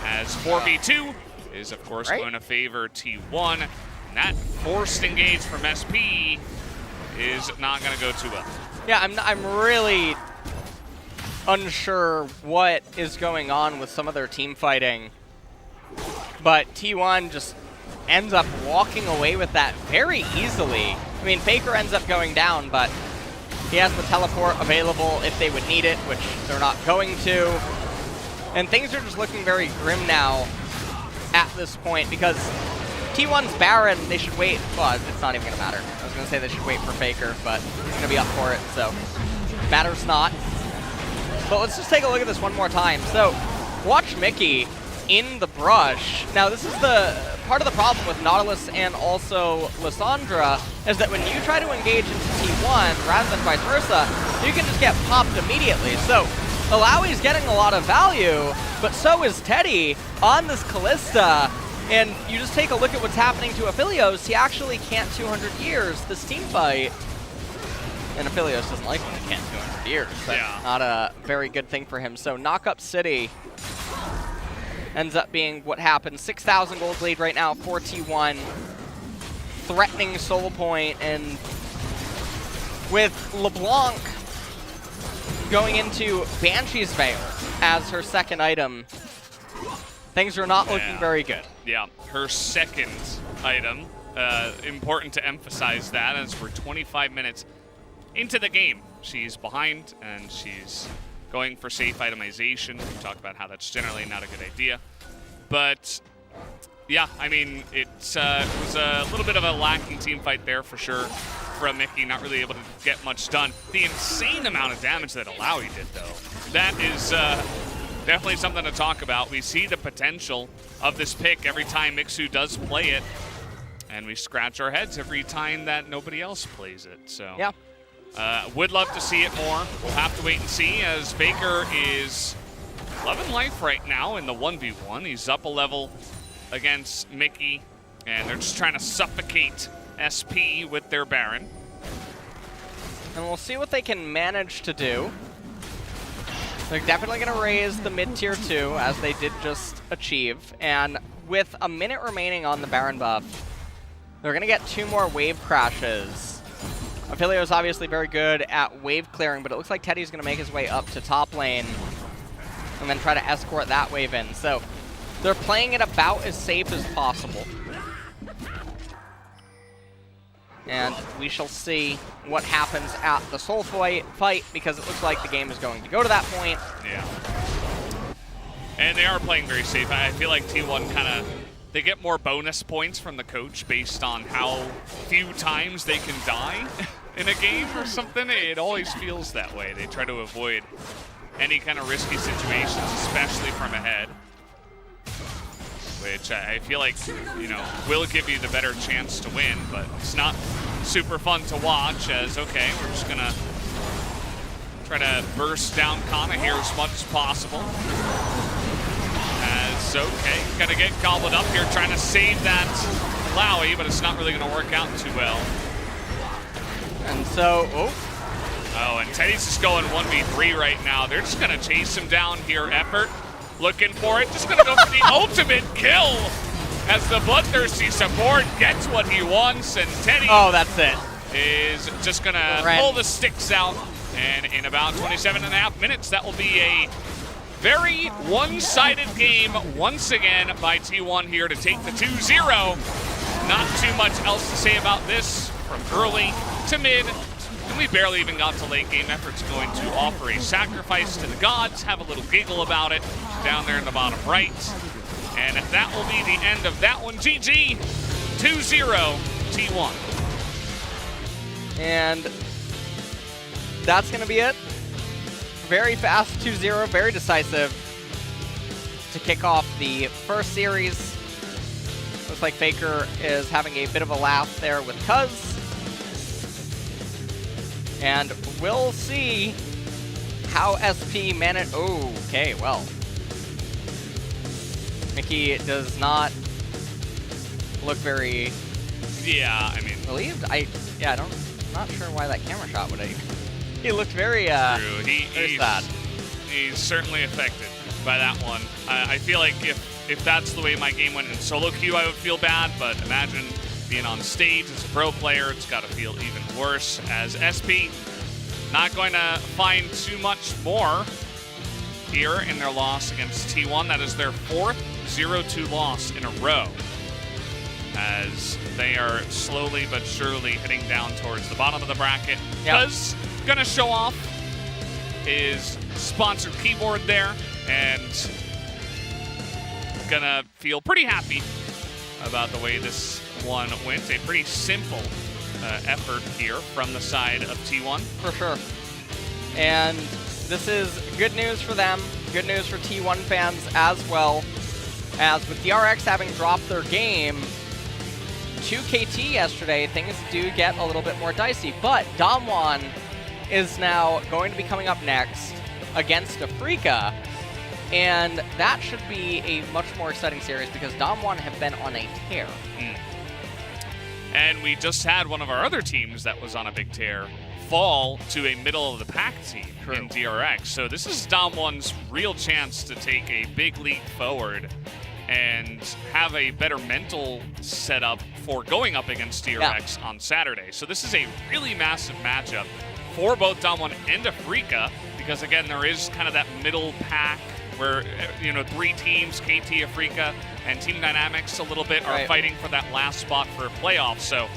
S2: As 4v2 is, of course, going to favor T1. And that forced engage from SP is not going to go too well.
S3: Yeah, I'm really unsure what is going on with some of their team fighting, but T1 just ends up walking away with that very easily. I mean, Faker ends up going down, but he has the teleport available if they would need it, which they're not going to. And things are just looking very grim now at this point, because T1's Baron, they should wait. Well, it's not even going to matter. I was going to say they should wait for Faker, but he's going to be up for it, so matters not. But let's just take a look at this one more time. So, watch Mickey in the brush. Now, this is the part of the problem with Nautilus and also Lissandra, is that when you try to engage into T1, rather than vice versa, you can just get popped immediately. So, Alawi's getting a lot of value, but so is Teddy on this Kalista. And you just take a look at what's happening to Aphelios. He actually can't 200 years this team fight. And Aphelios doesn't like when he can't 200 years. That's not a very good thing for him. So Knock Up City ends up being what happened. 6,000 gold lead right now for T1. Threatening Soul Point, and with LeBlanc going into Banshee's Veil as her second item, things are not looking very good.
S2: Yeah, her second item. Important to emphasize that, as we're 25 minutes into the game. She's behind, and she's going for safe itemization. We talked about how that's generally not a good idea. But, yeah, I mean, it was a little bit of a lacking team fight there for sure from Mickey, not really able to get much done. The insane amount of damage that Alawi did, though, that is definitely something to talk about. We see the potential of this pick every time Mixu does play it, and we scratch our heads every time that nobody else plays it. So,
S3: yeah.
S2: Would love to see it more. We'll have to wait and see, as Faker is 11 life right now in the 1v1. He's up a level against Mickey, and they're just trying to suffocate SP with their Baron.
S3: And we'll see what they can manage to do. They're definitely going to raise the mid-tier 2, as they did just achieve. And with a minute remaining on the Baron buff, they're going to get 2 more wave crashes. Aphelios is obviously very good at wave clearing, but it looks like Teddy's going to make his way up to top lane and then try to escort that wave in. So they're playing it about as safe as possible. And we shall see what happens at the Soul fight, because it looks like the game is going to go to that point.
S2: Yeah. And they are playing very safe. I feel like T1 kind of, they get more bonus points from the coach based on how few times they can die in a game or something. It always feels that way. They try to avoid any kind of risky situations, especially from ahead, which I feel like, you know, will give you the better chance to win, but it's not super fun to watch. As, okay, we're just gonna try to burst down Kana here as much as possible. As, okay, gonna get gobbled up here, trying to save that Alawi, but it's not really gonna work out too well.
S3: And so,
S2: Oh, and Teddy's just going 1v3 right now. They're just going to chase him down here. Effort, looking for it. Just going to go for the ultimate kill as the bloodthirsty support gets what he wants. And Teddy
S3: that's it.
S2: is just going to pull the sticks out. And in about 27.5 minutes, that will be a very one-sided game once again by T1 here to take the 2-0. Not too much else to say about this from early to mid. And we barely even got to late game. Effort's going to offer a sacrifice to the gods, have a little giggle about it down there in the bottom right. And that will be the end of that one. GG, 2-0 T1.
S3: And that's going to be it. Very fast 2-0, very decisive to kick off the first series. Looks like Faker is having a bit of a laugh there with Cuz. And we'll see how SP manage. Oh, okay, well. Mickey does not look very relieved. I'm not sure why that camera shot would have. He looked very very sad.
S2: He's certainly affected by that one. I feel like if that's the way my game went in solo queue, I would feel bad, but imagine being on stage as a pro player, it's got to feel even worse. As SP not going to find too much more here in their loss against T1. That is their 4th 0-2 loss in a row, as they are slowly but surely heading down towards the bottom of the bracket. Cuz gonna show off his sponsored keyboard there, and gonna feel pretty happy about the way this one went. A pretty simple effort here from the side of T1.
S3: For sure. And this is good news for them, good news for T1 fans as well, as with DRX having dropped their game to KT yesterday, things do get a little bit more dicey. But Damwon is now going to be coming up next against Afrika, and that should be a much more exciting series because Damwon have been on a tear.
S2: And we just had one of our other teams that was on a big tear fall to a middle-of-the-pack team in DRX. So this is Damwon's real chance to take a big leap forward and have a better mental setup for going up against DRX on Saturday. So this is a really massive matchup for both Damwon and Afrika, because again, there is kind of that middle pack where, 3 teams, KT, Afrika, and Team Dynamics a little bit are fighting for that last spot for a playoff. So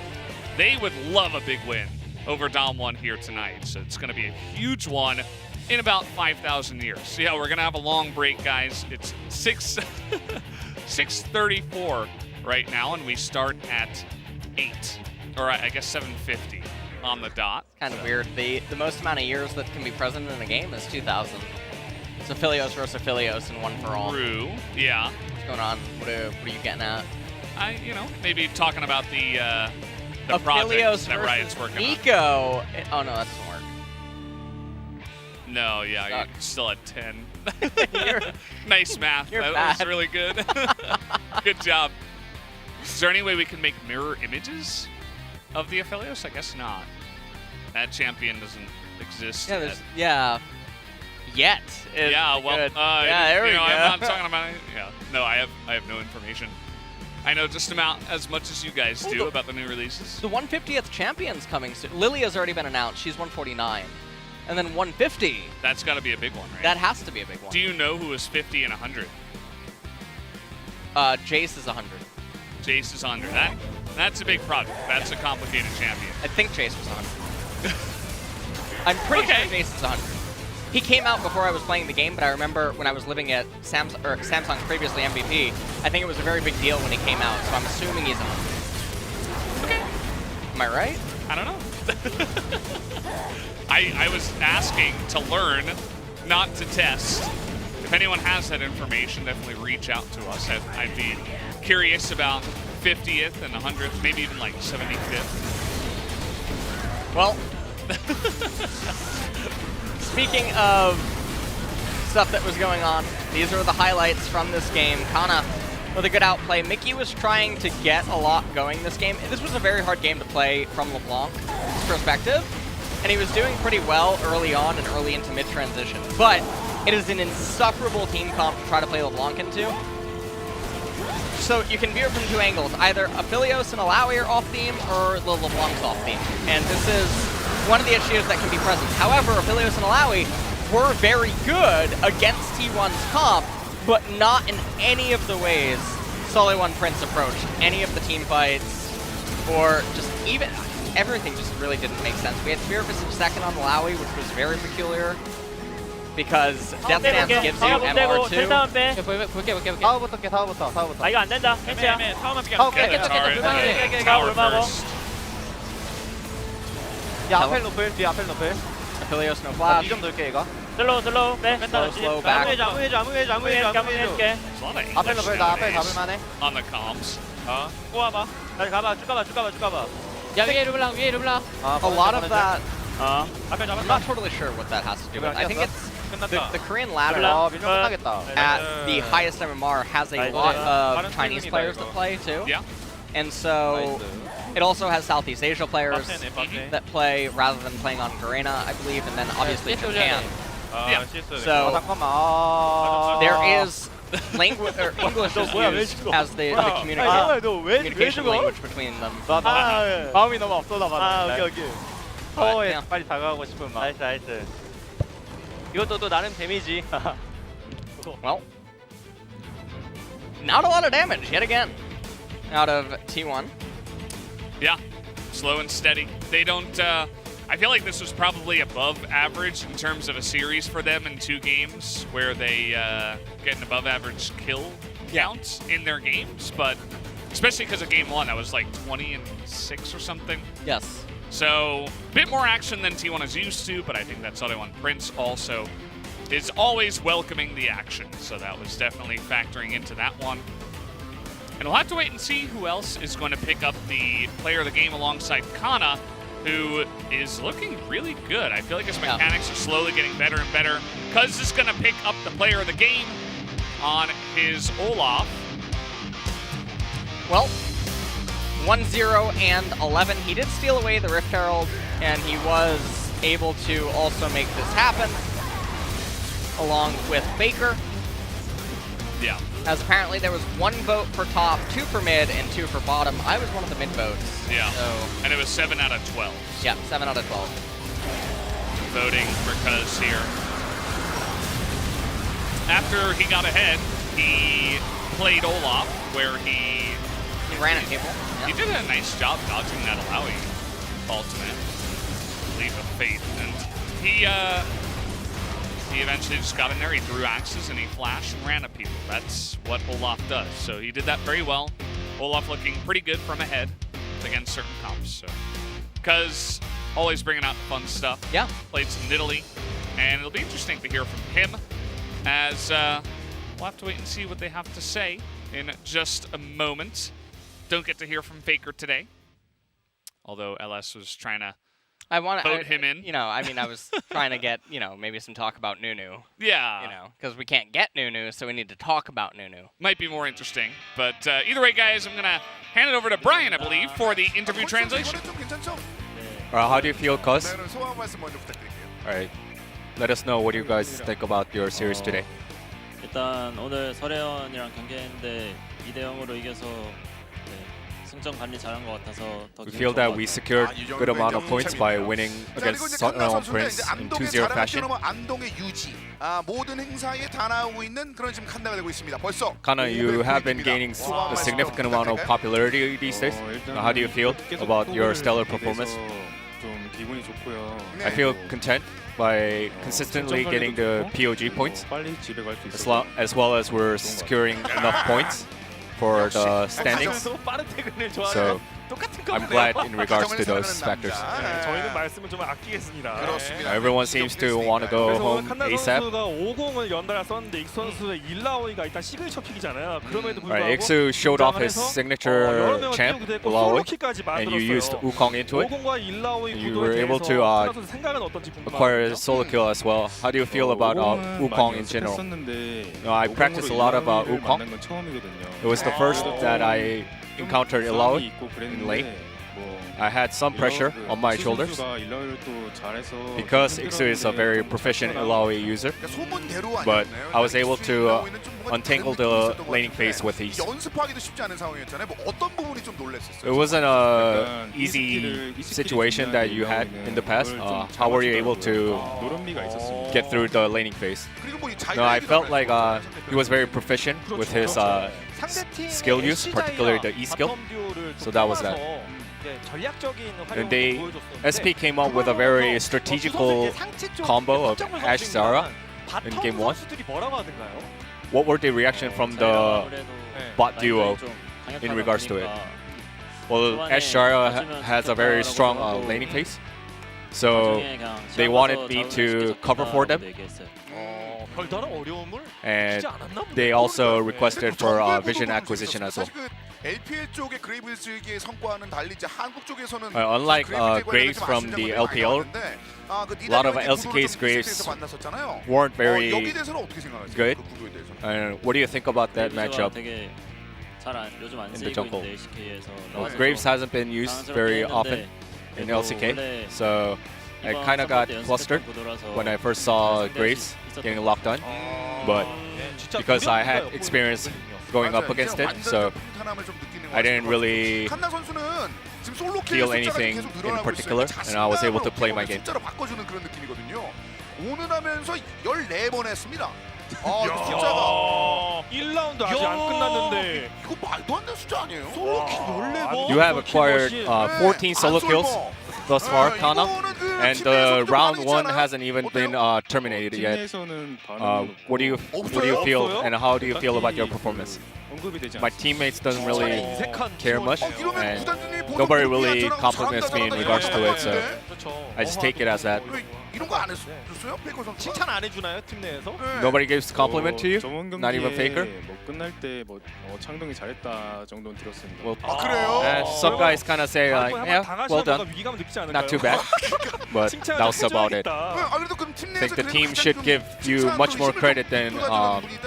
S2: they would love a big win over Damwon here tonight. So it's going to be a huge one in about 5,000 years. So yeah, we're going to have a long break, guys. It's 6:34 right now, and we start at 8, or I guess 7:50 on the dot.
S3: Kind of weird. The most amount of years that can be present in a game is 2,000. It's Aphelios versus Aphelios and one for all.
S2: True. Yeah.
S3: What's going on? What are you getting at?
S2: Maybe talking about the project
S3: Aphelios
S2: that Riot's working
S3: Nico. Oh no, that doesn't work.
S2: No, yeah, you're still at 10.
S3: You're
S2: nice math.
S3: You're
S2: that
S3: bad.
S2: was really good. Good job. Is there any way we can make mirror images of the Aphelios? I guess not. That champion doesn't exist.
S3: Yet.
S2: Yeah, well,
S3: good. There we go.
S2: I'm not talking about it. Yeah. No, I have no information. I know just as much as you guys do about the new releases.
S3: The 150th champion's coming soon. Lilia's already been announced. She's 149. And then 150.
S2: That's got to be a big one, right?
S3: That has to be a big one.
S2: Do you know who is 50 and 100?
S3: Jace is 100.
S2: Jace is 100. That's a big project. That's a complicated champion.
S3: I think Jace was 100. I'm pretty sure Jace is 100. He came out before I was playing the game, but I remember when I was living at Samsung, previously MVP, I think it was a very big deal when he came out, so I'm assuming he's 100.
S2: Okay.
S3: Am I right?
S2: I don't know. I was asking to learn, not to test. If anyone has that information, definitely reach out to us. I'd be curious about 50th and 100th, maybe even like 75th.
S3: Well, speaking of stuff that was going on, these are the highlights from this game. Kana with a good outplay. Mickey was trying to get a lot going this game. This was a very hard game to play from LeBlanc's perspective. and he was doing pretty well early on and early into mid-transition. But it is an insufferable team comp to try to play LeBlanc into. So you can view it from two angles. Either Aphelios and Alawi are off-theme, or the LeBlanc's off-theme. And this is one of the issues that can be present. However, Aphelios and Alawi were very good against T1's comp, but not in any of the ways Solly 1 Prince approached. Any of the team fights, or just even everything just really didn't make sense. We had Spirit Visage second on Malawi, which was very peculiar, because Death Dance gives you MR2.
S5: 볼게.
S4: 타워부터 깨, 타워부터. 아, 이거 안 된다. 캔치야.
S6: 타워만 피게.
S4: 타워 깨.
S2: Tower
S4: 올라가고.
S2: first.
S4: 야, 앞에 높을, 뒤에 앞에 높을.
S3: Aphelios no flash.
S4: 2점 넣을게, 이거. 슬로우, 빼.
S3: Slow back.
S4: 아무 해줘.
S2: There's a lot of
S4: 앞에
S2: English
S4: 높을, 나 앞에
S2: nowadays
S4: 잡을만해.
S2: on the comms.
S4: 꼬아봐. 다시 가봐, 쭉 가봐.
S5: 야, 위에 르블랑.
S3: A lot of that,
S4: 앞에
S3: I'm not totally sure what that has to do with. I think it's the Korean ladder
S4: 밀면 끝나겠다.
S3: at the highest MMR has a lot of Chinese players that play too.
S2: Yeah.
S3: And so it also has Southeast Asia players that play rather than playing on Garena, I believe, and then obviously Japan.
S2: Yeah.
S3: So
S4: 잠깐만.
S3: there is language or English is used as the communication language between them.
S4: 마음이 너무 앞서나 봐. 오케이. 타워에
S3: yeah.
S4: 빨리 다가가고 싶은 마음. 나이스. 이것도 또 나름 데미지.
S3: Well, not a lot of damage yet again out of T1.
S2: Yeah, slow and steady. They don't, I feel like this was probably above average in terms of a series for them in 2 games where they get an above average kill count in their games, but especially because of game 1, that was like 20-6 or something.
S3: Yes.
S2: So, a bit more action than T1 is used to, but I think that Solly 1 Prince also is always welcoming the action, so that was definitely factoring into that one. And we'll have to wait and see who else is going to pick up the player of the game alongside Kana, who is looking really good. I feel like his mechanics are slowly getting better and better. Cuz is going to pick up the player of the game on his Olaf.
S3: Well, 1-0 and 11. He did steal away the Rift Herald, and he was able to also make this happen, along with Faker.
S2: Yeah.
S3: As apparently there was 1 vote for top, 2 for mid, and 2 for bottom. I was one of the mid votes.
S2: Yeah.
S3: So,
S2: And it was 7 out of 12.
S3: yeah, 7 out of 12.
S2: Voting for Cuz here. After he got ahead, he played Olaf, where he
S3: ran at people.
S2: He did a nice job dodging that Alawi ultimate, Leap of Faith, and he eventually just got in there, he threw axes, and he flashed and ran at people. That's what Olaf does, so he did that very well. Olaf looking pretty good from ahead against certain comps, so. Cuz always bringing out the fun stuff.
S3: Yeah.
S2: Played some Nidalee, and it'll be interesting to hear from him, as we'll have to wait and see what they have to say in just a moment. Don't get to hear from Faker today, although LS was trying to vote him in.
S3: You know, I mean, I was trying to get, you know, maybe some talk about Nunu.
S2: Yeah.
S3: You know, because we can't get Nunu, so we need to talk about Nunu.
S2: Might be more interesting. But either way, guys, I'm going to hand it over to Brian, I believe, for the interview translation.
S9: How do you feel, Cuz? Alright. Let us know what you guys think about your series today.
S4: 일단 오늘 서래원이랑 경기했는데 2대0으로 이겨서 승점 관리 잘한 것 같아서 더
S9: We feel that we secured good amount of points by winning against Sun Prince in 2-0 fashion.
S11: 안동의 유지, 모든 행사에 다 나오고 있는 그런 지금 칸다가 되고 있습니다. 벌써
S9: Kana, you have been gaining a significant amount of popularity these days. How do you feel about your stellar performance?
S6: 좀 기분이 좋고요.
S9: I feel content by consistently getting the POG points,
S6: 빨리 집에 갈 수 있어요.
S9: as well as we're securing enough points for the standings.
S6: 빠른 퇴근을
S9: So
S6: 좋아해요.
S9: I'm glad in regards to those factors.
S6: 저희는 말씀을 좀 아끼겠습니다.
S11: 그렇습니다.
S9: Everyone seems to want to go
S6: 그래서
S9: home
S6: 칸나
S9: ASAP.
S6: 선수가 50을 연달아 썼는데 이 선수의 1라오이가 일단 시그니처 픽이잖아요. 그럼에도 불구하고
S9: Right, Iksu showed off his signature champ, Ilaoi, and you used Wukong into it.
S6: 50과 1라오이
S9: You
S6: 구도에
S9: were able
S6: 대해서
S9: to
S6: 칸나 선수 생각은 어떤지
S9: acquire
S6: 궁금합니다.
S9: solo kill as well. How do you feel about Wukong in general? No, I practiced a lot about Wukong. It was the first that I encountered Ilaoi in lane. I had some pressure on my shoulders because Iksu is a very proficient Illaoi user,
S11: 소문대로
S9: but
S11: 아니었나요?
S9: I was able to
S11: 이거는 좀 뭔가
S9: untangle
S11: 다른
S9: the
S11: 느낌이 있었던 것
S9: laning
S11: 같은데
S9: phase with ease.
S11: 연습하기도 쉽지 않은 상황이었잖아요. 뭐 어떤 부분이 좀 놀랐었어요?
S9: It wasn't a easy situation that you had in the past. How were you able to get through the laning phase?
S11: 그리고 뭐이
S9: No, I
S11: 자유의
S9: felt
S11: 기도를
S9: like
S11: 했어요.
S9: he was very proficient with his skill use, particularly the E skill. So that was that. And they SP came up with a very strategical combo of Ashe Zara in game 1. What were the reaction from the bot duo in regards to it? Well, Ashe Zara has a very strong laning phase, so they wanted me to cover for them,
S6: 별다른 어려움을
S9: and
S6: 주지 않았나 보네요.
S9: they also requested for vision acquisition as well.
S11: 사실 그 LPL 쪽의 그레이브즈의 성과는 달리 이제 한국 쪽에서는
S9: Unlike
S11: 그레이브즈에
S9: Graves
S11: 관련해서
S9: from
S11: 아쉬운
S9: the
S11: 점들이 많이
S9: LPL,
S11: 나왔는데, 그
S9: a lot of
S11: DWG
S9: LCK's
S11: 구도를 좀
S9: Graves
S11: 비슷해서 만났었잖아요.
S9: weren't very
S11: 여기 대해서는 어떻게 생각하세요?
S9: good.
S11: 그 구도에 대해서.
S9: And what do you think about that matchup?
S4: 되게 요즘 안
S9: in the
S4: 쓰이고
S9: jungle?
S4: 있는데 LCK에서
S9: Graves hasn't been used very often in LCK, so I kind of got flustered when I first saw Graves getting locked on, but because I had experience going up against it, so I didn't really
S11: 칸나 선수는 지금 솔로 킬
S9: feel
S11: 숫자가
S9: anything
S11: 계속
S9: in
S11: 늘어나고
S9: particular,
S11: 있어요.
S9: and I was able to
S11: 자신감을
S9: play my
S11: 어떻게
S9: game.
S11: 보면 숫자로 바꿔주는 그런 느낌이거든요. 오늘 하면서 14번 했습니다. 이 숫자가
S6: 1라운드 아직 안 끝났는데
S11: 이거 말도 안 되는 숫자 아니에요?
S6: 솔로 킬 14번.
S9: You have acquired 14 solo kills thus far, Kana, and the round 1 hasn't even been terminated yet. What do you feel, and how do you feel about your performance? My teammates doesn't really care much, and nobody really compliments me in regards to it, so I just take it as that.
S11: 이런 거 안 했었어요? 페이커 선수
S6: 칭찬 안 해주나요 팀 내에서?
S9: Nobody gives compliment to you? Not even Faker?
S12: 뭐 끝날 때 뭐 창동이 잘했다 정도는 들었습니다.
S9: Well,
S11: 그래요?
S9: some guys kind of say like, yeah, well done,
S6: 위기감을 느끼지 않을까요?
S9: not too bad, but that was about it.
S11: 그래도 그럼 팀
S9: I think the team should give you much more credit than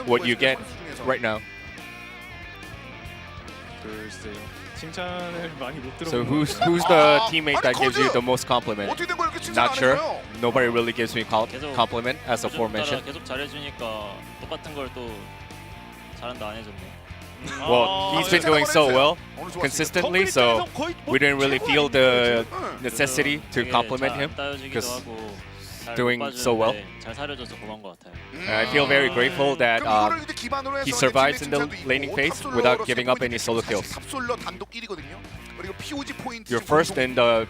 S9: what you get right now.
S12: 글쎄요. 칭찬을 많이 못 들어본
S9: So
S12: 것
S9: who's the teammate that gives you the most compliment?
S11: 어떻게 된 거야 이렇게 칭찬
S9: Not
S11: 안
S9: sure.
S11: 해줘요?
S9: Nobody really gives me compliment as aforementioned.
S4: 계속 잘해주니까 똑같은 걸 또 잘한다 안 해줬네.
S9: Well, he's been doing so well consistently, so we didn't really feel the necessity to compliment him because doing so well.
S4: 잘 사려줘서 고마운 것 같아요.
S9: And I feel very grateful that he survives in the laning phase without giving up any solo kills.
S11: 탑솔러 단독 1위거든요. 그리고 POG 포인트
S9: You're first in the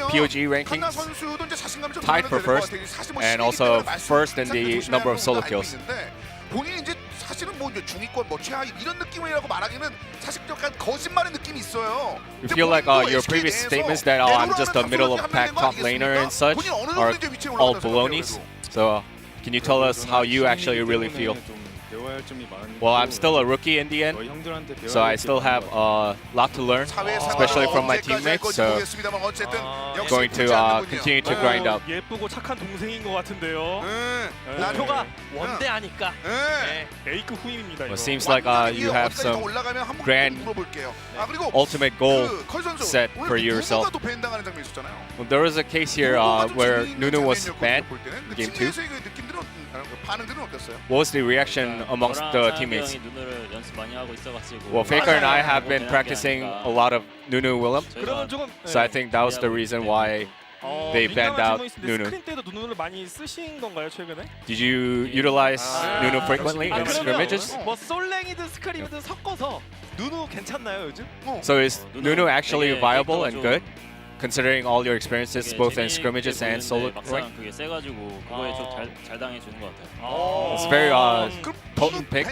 S9: POG
S11: 칸나
S9: rankings,
S11: 선수도 이제 자신감이 좀
S9: tied for
S11: 늘어나야
S9: first,
S11: 될것 같아요. 사실 뭐
S9: and
S11: 시기이기
S9: also
S11: 때문에
S9: first in the
S11: 말씀하시는
S9: number of solo
S11: 부분도
S9: kills.
S11: 알고 있는데 본인이 이제 사실은 뭐 이제 중위권 뭐 최하위 이런 느낌이라고 말하기는 사실 약간 거짓말의 느낌이 있어요.
S9: You feel like your previous statements that I'm just a middle of pack top laner and such are all balonies. So can you tell us how you actually really feel? Well, I'm still a rookie in the end, so I still have a lot to learn, especially from my teammates. So going to continue to grind up.
S6: 예쁘고 착한 동생인 것 같은데요. 목표가 원대하니까. A급 후임입니다.
S9: Well, it seems like you have some grand ultimate goal set for yourself. Well, there was a case here where Nunu was banned in game 2. What was the reaction amongst the teammates? Well, Faker and I have been practicing a lot of Nunu Willem, so I think that was the reason why they banned out Nunu. Did you utilize Nunu frequently in scrimmages?
S6: 뭐 솔랭이든 스크림이든 섞어서 누누 괜찮나요 요즘?
S9: So is Nunu actually viable and good, considering all your experiences both in scrimmages and solo rank?
S4: 그게 세가지고 그거에 좀 잘 당해주는 것 같아요.
S9: It's very potent pick,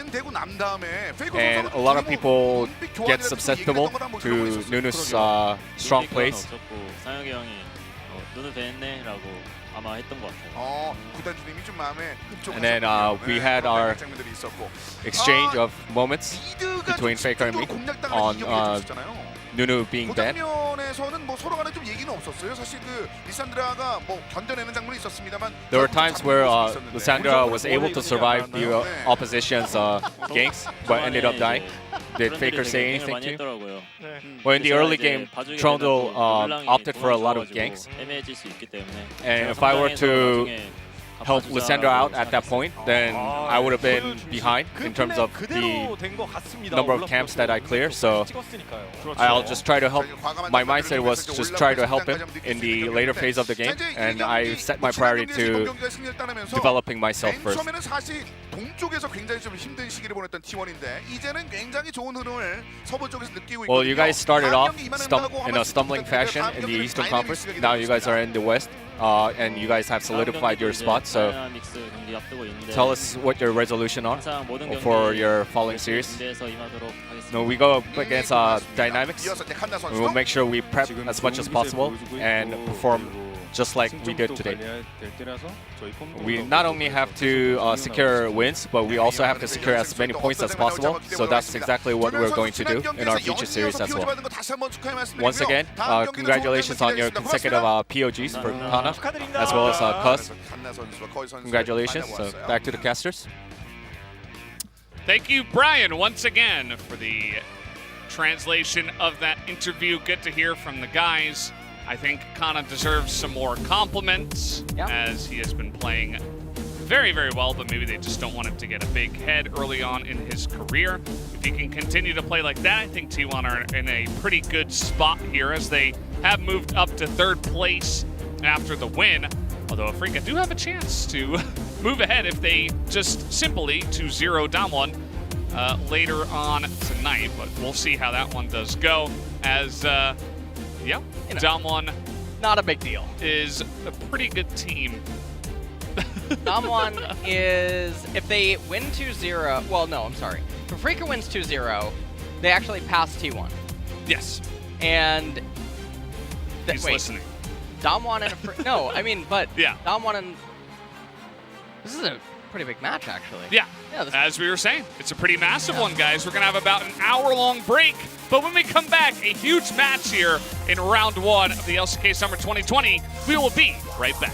S9: and a lot of people get susceptible to Nunu's strong plays.
S4: 상혁이 형이 누누 뵀네라고 아마 했던 것 같아요.
S11: And
S9: then we had our exchange of moments between Faker and me on Nunu being banned.
S11: 면에서는 뭐 서로 간에 좀 얘기는 없었어요. 사실 그 리산드라가 뭐 견뎌내는 장면이 있었습니다만
S9: There were times where Lissandra was able to survive the opposition's ganks, but ended up dying. Did Faker say
S4: 되게 고생을
S9: anything
S4: 많이
S9: to you?
S4: 했더라고요.
S9: Well, in the
S4: 제가
S9: early
S4: 이제
S9: game,
S4: 봐주게
S9: Trundle
S4: 되면 또 르블랑이
S9: opted for a lot of
S4: 도망쳐가지고
S9: ganks.
S4: 애매해질 수 있기 때문에
S9: And
S4: 제가
S9: if I were
S4: 성장해서
S9: to
S4: 나중에
S9: help Lysandra out at that point, then I would have been behind in terms of the number of camps that I clear. So I'll just try to help. My mindset was just try to help him in the later phase of the game, and I set my priority to developing myself first.
S11: 처음에는 사실 동쪽에서 굉장히 좀 힘든 시기를 보냈던 T1인데 이제는 굉장히 좋은 흐름을 서부 쪽에서 느끼고 있거든요.
S9: Well, you guys started off in a stumbling fashion in the Eastern Conference. Now you guys are in the West, and you guys have solidified your spot. So
S4: 다이나믹스 경기 앞두고 있는데
S9: tell us what your resolution are
S4: 항상 모든
S9: for
S4: 경기에
S9: your following series.
S4: 준비해서 임하도록 하겠습니다.
S9: No, we go up against Dynamics.
S11: 이어서 이제 칸나
S9: We will
S11: 선수.
S9: make sure we prep as much as possible and perform just like we did today. We not only have to secure wins, but we also have to secure as many points as possible. So that's exactly what we're going to do in our future series as well. Once again, congratulations on your consecutive POGs for Kana, as well as Cuz. Congratulations. So back to the casters.
S2: Thank you, Brian, once again for the translation of that interview. Good to hear from the guys. I think Kana deserves some more compliments as he has been playing very, very well, but maybe they just don't want him to get a big head early on in his career. If he can continue to play like that, I think T1 are in a pretty good spot here as they have moved up to 3rd place after the win. Although Afrika do have a chance to move ahead if they just simply 2-0 Damwon later on tonight. But we'll see how that one does go as, Damwon
S3: not a big deal.
S2: Is a pretty good team.
S3: Damwon is, if they win 2-0, well, no, I'm sorry. If Afrika wins 2-0, they actually pass T1.
S2: Yes.
S3: And
S2: he's listening.
S3: Damwon and Afrika, no, I mean, but
S2: yeah,
S3: Damwon and this is a pretty big match, actually.
S2: Yeah, as we were saying, it's a pretty massive one, guys. We're going to have about an hour-long break, but when we come back, a huge match here in round 1 of the LCK Summer 2020. We will be right back.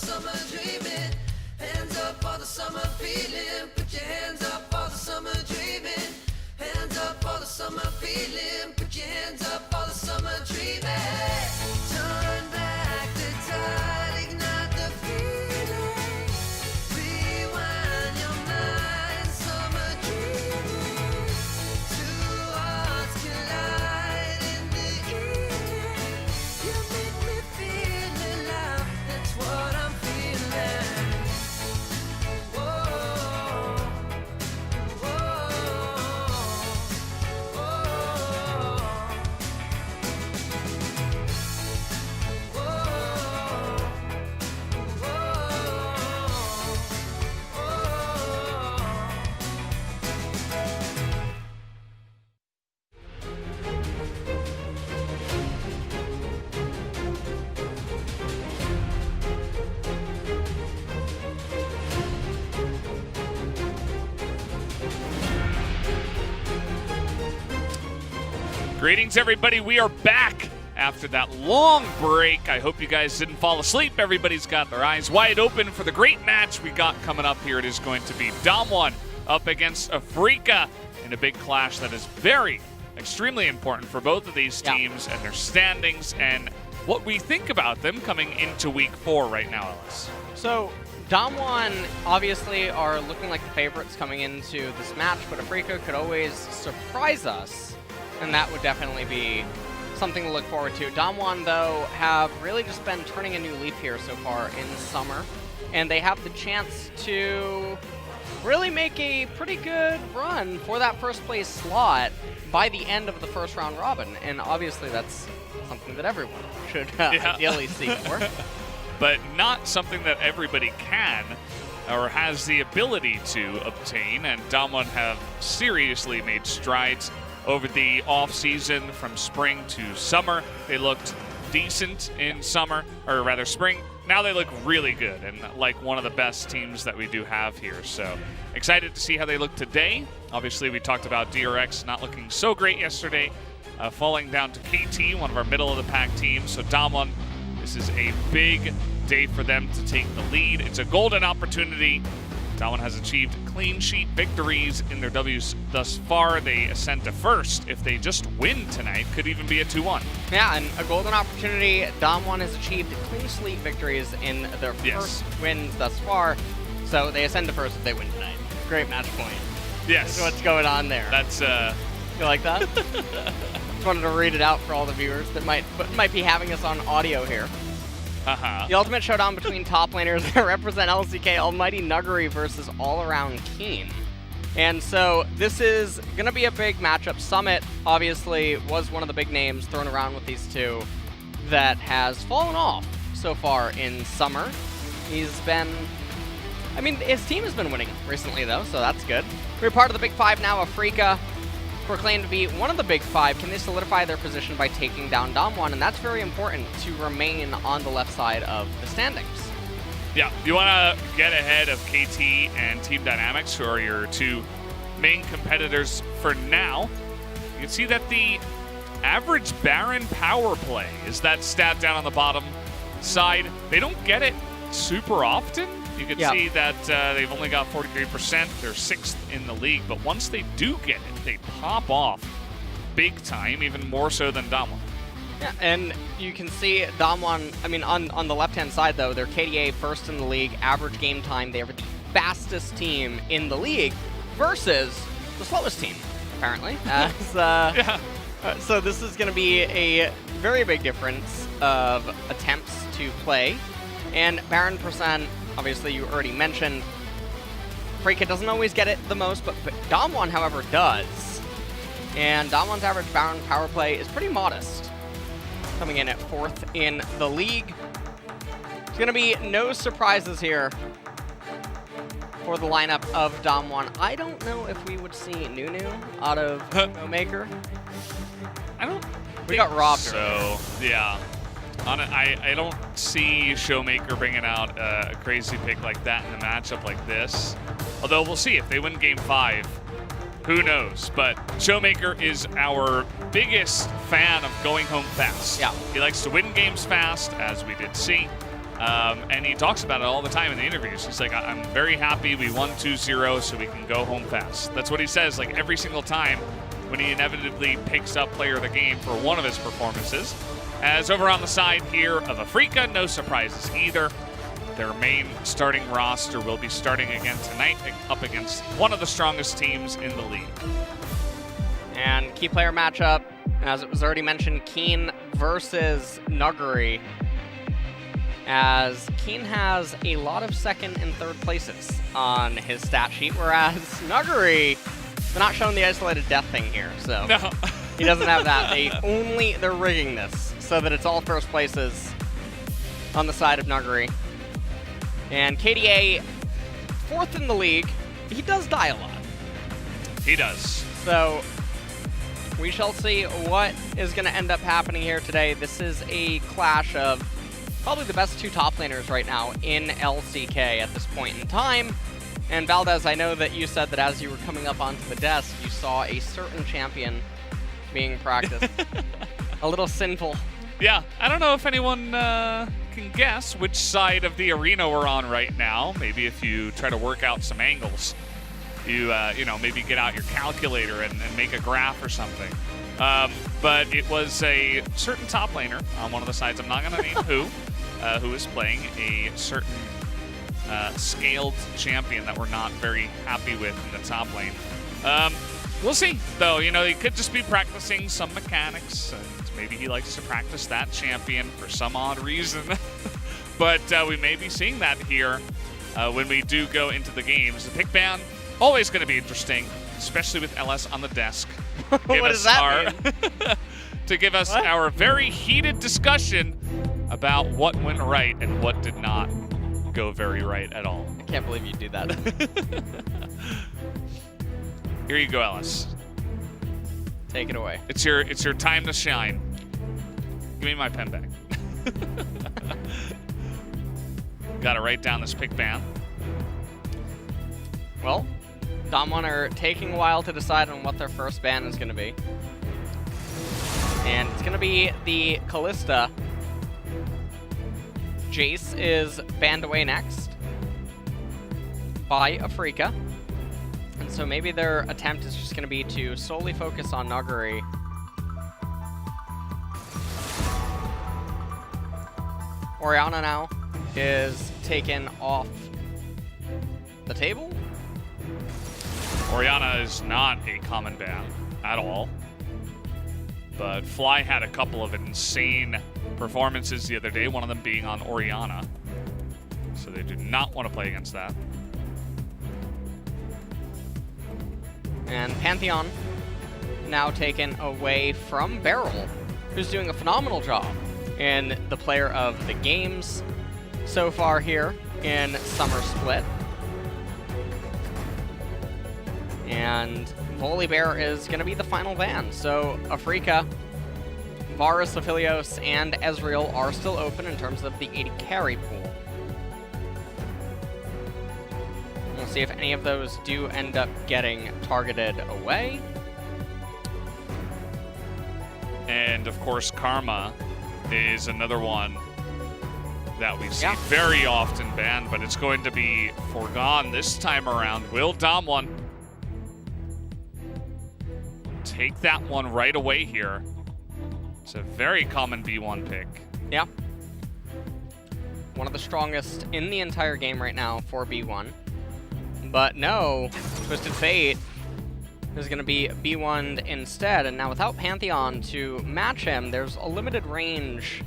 S1: the summer dreaming. Hands up for the summer feeling. Put your hands up for the summer dreaming. Hands up for the summer feeling. Put your hands up for the summer dreaming. Turn back the tide, ignite the feeling. Rewind your mind, summer dreaming. Two hearts collide in the evening. You make me feel alive, that's what I'm feeling. Whoa, whoa,
S2: Greetings, everybody. We are back after that long break. I hope you guys didn't fall asleep. Everybody's got their eyes wide open for the great match we got coming up here. It is going to be Damwon up against Afrika in a big clash that is very, extremely important for both of these teams and their standings and what we think about them coming into week 4 right now, Ellis.
S3: So, Damwon obviously are looking like the favorites coming into this match, but Afrika could always surprise us, and that would definitely be something to look forward to. Damwon, though, have really just been turning a new leaf here so far in summer, and they have the chance to really make a pretty good run for that first place slot by the end of the first round robin, and obviously that's something that everyone should ideally seek for.
S2: But not something that everybody can or has the ability to obtain, and Damwon have seriously made strides over the off-season from spring to summer. They looked decent in summer, or rather spring. Now they look really good and like one of the best teams that we do have here. So excited to see how they look today. Obviously, we talked about DRX not looking so great yesterday, falling down to KT, one of our middle-of-the-pack teams. So Damwon, this is a big day for them to take the lead. It's a golden opportunity. Damwon has achieved clean sheet victories in their Ws thus far. They ascend to first. If they just win tonight, could even be a 2-1.
S3: Yeah, and a golden opportunity. Damwon has achieved clean sleep victories in their first wins thus far, so they ascend to first if they win tonight. Great match point.
S2: Yes.
S3: That's what's going on there.
S2: That's
S3: You like that? Just wanted to read it out for all the viewers that might be having us on audio here. The ultimate showdown between top laners that represent LCK, Almighty Nuggery versus All-Around Keen. And so this is going to be a big matchup. Summit, obviously, was one of the big names thrown around with these two that has fallen off so far in summer. He's been... I mean, his team has been winning recently, though, so that's good. We're part of the Big Five now. Afrika proclaimed to be one of the Big Five. Can they solidify their position by taking down Damwon? And that's very important to remain on the left side of the standings.
S2: Yeah, you want to get ahead of KT and Team Dynamics, who are your two main competitors for now. You can see that the average Baron power play is that stat down on the bottom side. They don't get it super often. You can see that they've only got 43%. They're 6th in the league, but once they do get it, they pop off big time, even more so than Damwon.
S3: Yeah, and you can see Damwon, I mean, on the left-hand side, though, they're KDA first in the league, average game time. They are the fastest team in the league versus the slowest team, apparently. So this is going to be a very big difference of attempts to play. And Baron percent, obviously, you already mentioned. Afrika doesn't always get it the most, but Damwon, however, does. And Damwon's average Baron power play is pretty modest, coming in at 4th in the league. There's going to be no surprises here for the lineup of Damwon. I don't know if we would see Nunu out of Showmaker.
S2: I don't
S3: We got robbed.
S2: So, yeah. I don't see Showmaker bringing out a crazy pick like that in a matchup like this. Although we'll see if they win Game 5. Who knows? But Showmaker is our biggest fan of going home fast.
S3: Yeah.
S2: He likes to win games fast, as we did see. And he talks about it all the time in the interviews. He's like, I'm very happy we won 2-0 so we can go home fast. That's what he says, like, every single time when he inevitably picks up player of the game for one of his performances. As over on the side here of Afrika, no surprises either. Their main starting roster will be starting again tonight up against one of the strongest teams in the league.
S3: And key player matchup, as it was already mentioned, Keen versus Nuggery. As Keen has a lot of second and third places on his stat sheet, whereas Nuggery, they're not showing the isolated death thing here, so
S2: No.
S3: he doesn't have that. They're rigging this so that it's all first places on the side of Nuggery. And KDA, fourth in the league, he does die a lot.
S2: He does.
S3: So we shall see what is going to end up happening here today. This is a clash of probably the best two top laners right now in LCK at this point in time. And Valdez, I know that you said that as you were coming up onto the desk, you saw a certain champion being practiced. A little sinful.
S2: Yeah, I don't know if anyone can guess which side of the arena we're on right now. Maybe if you try to work out some angles, you know, maybe get out your calculator and make a graph or something. But it was a certain top laner on one of the sides. I'm not going to name who is playing a certain scaled champion that we're not very happy with in the top lane. We'll see, though. You know, he could just be practicing some mechanics, and maybe he likes to practice that champion for some odd reason. But we may be seeing that here when we do go into the games. The pick ban, always going to be interesting, especially with LS on the desk.
S3: What does that mean?
S2: To give us our very heated discussion about what went right and what did not go very right at all.
S3: I can't believe you do that.
S2: Here you go, Ellis.
S3: Take it away.
S2: It's your time to shine. Give me my pen back. Got to write down this pick ban.
S3: Well, Damwon are taking a while to decide on what their first ban is going to be. And it's going to be the Kalista. Jace is banned away next by Afrika. And so maybe their attempt is just going to be to solely focus on Nuggery. Orianna now is taken off the table.
S2: Orianna is not a common ban at all. But Fly had a couple of insane performances the other day, one of them being on Orianna. So they do not want to play against that.
S3: And Pantheon now taken away from Beryl, who's doing a phenomenal job in the player of the games so far here in Summer Split. And Volibear is going to be the final ban. So Afrika, Varus, Aphelios, and Ezreal are still open in terms of the 80 carry pool. We'll see if any of those do end up getting targeted away.
S2: And of course, Karma is another one that we see very often banned, but it's going to be foregone this time around. Will Damwon take that one right away here? It's a very common B1 pick.
S3: Yeah. One of the strongest in the entire game right now for B1. But no, Twisted Fate is going to be B1'd instead. And now without Pantheon to match him, there's a limited range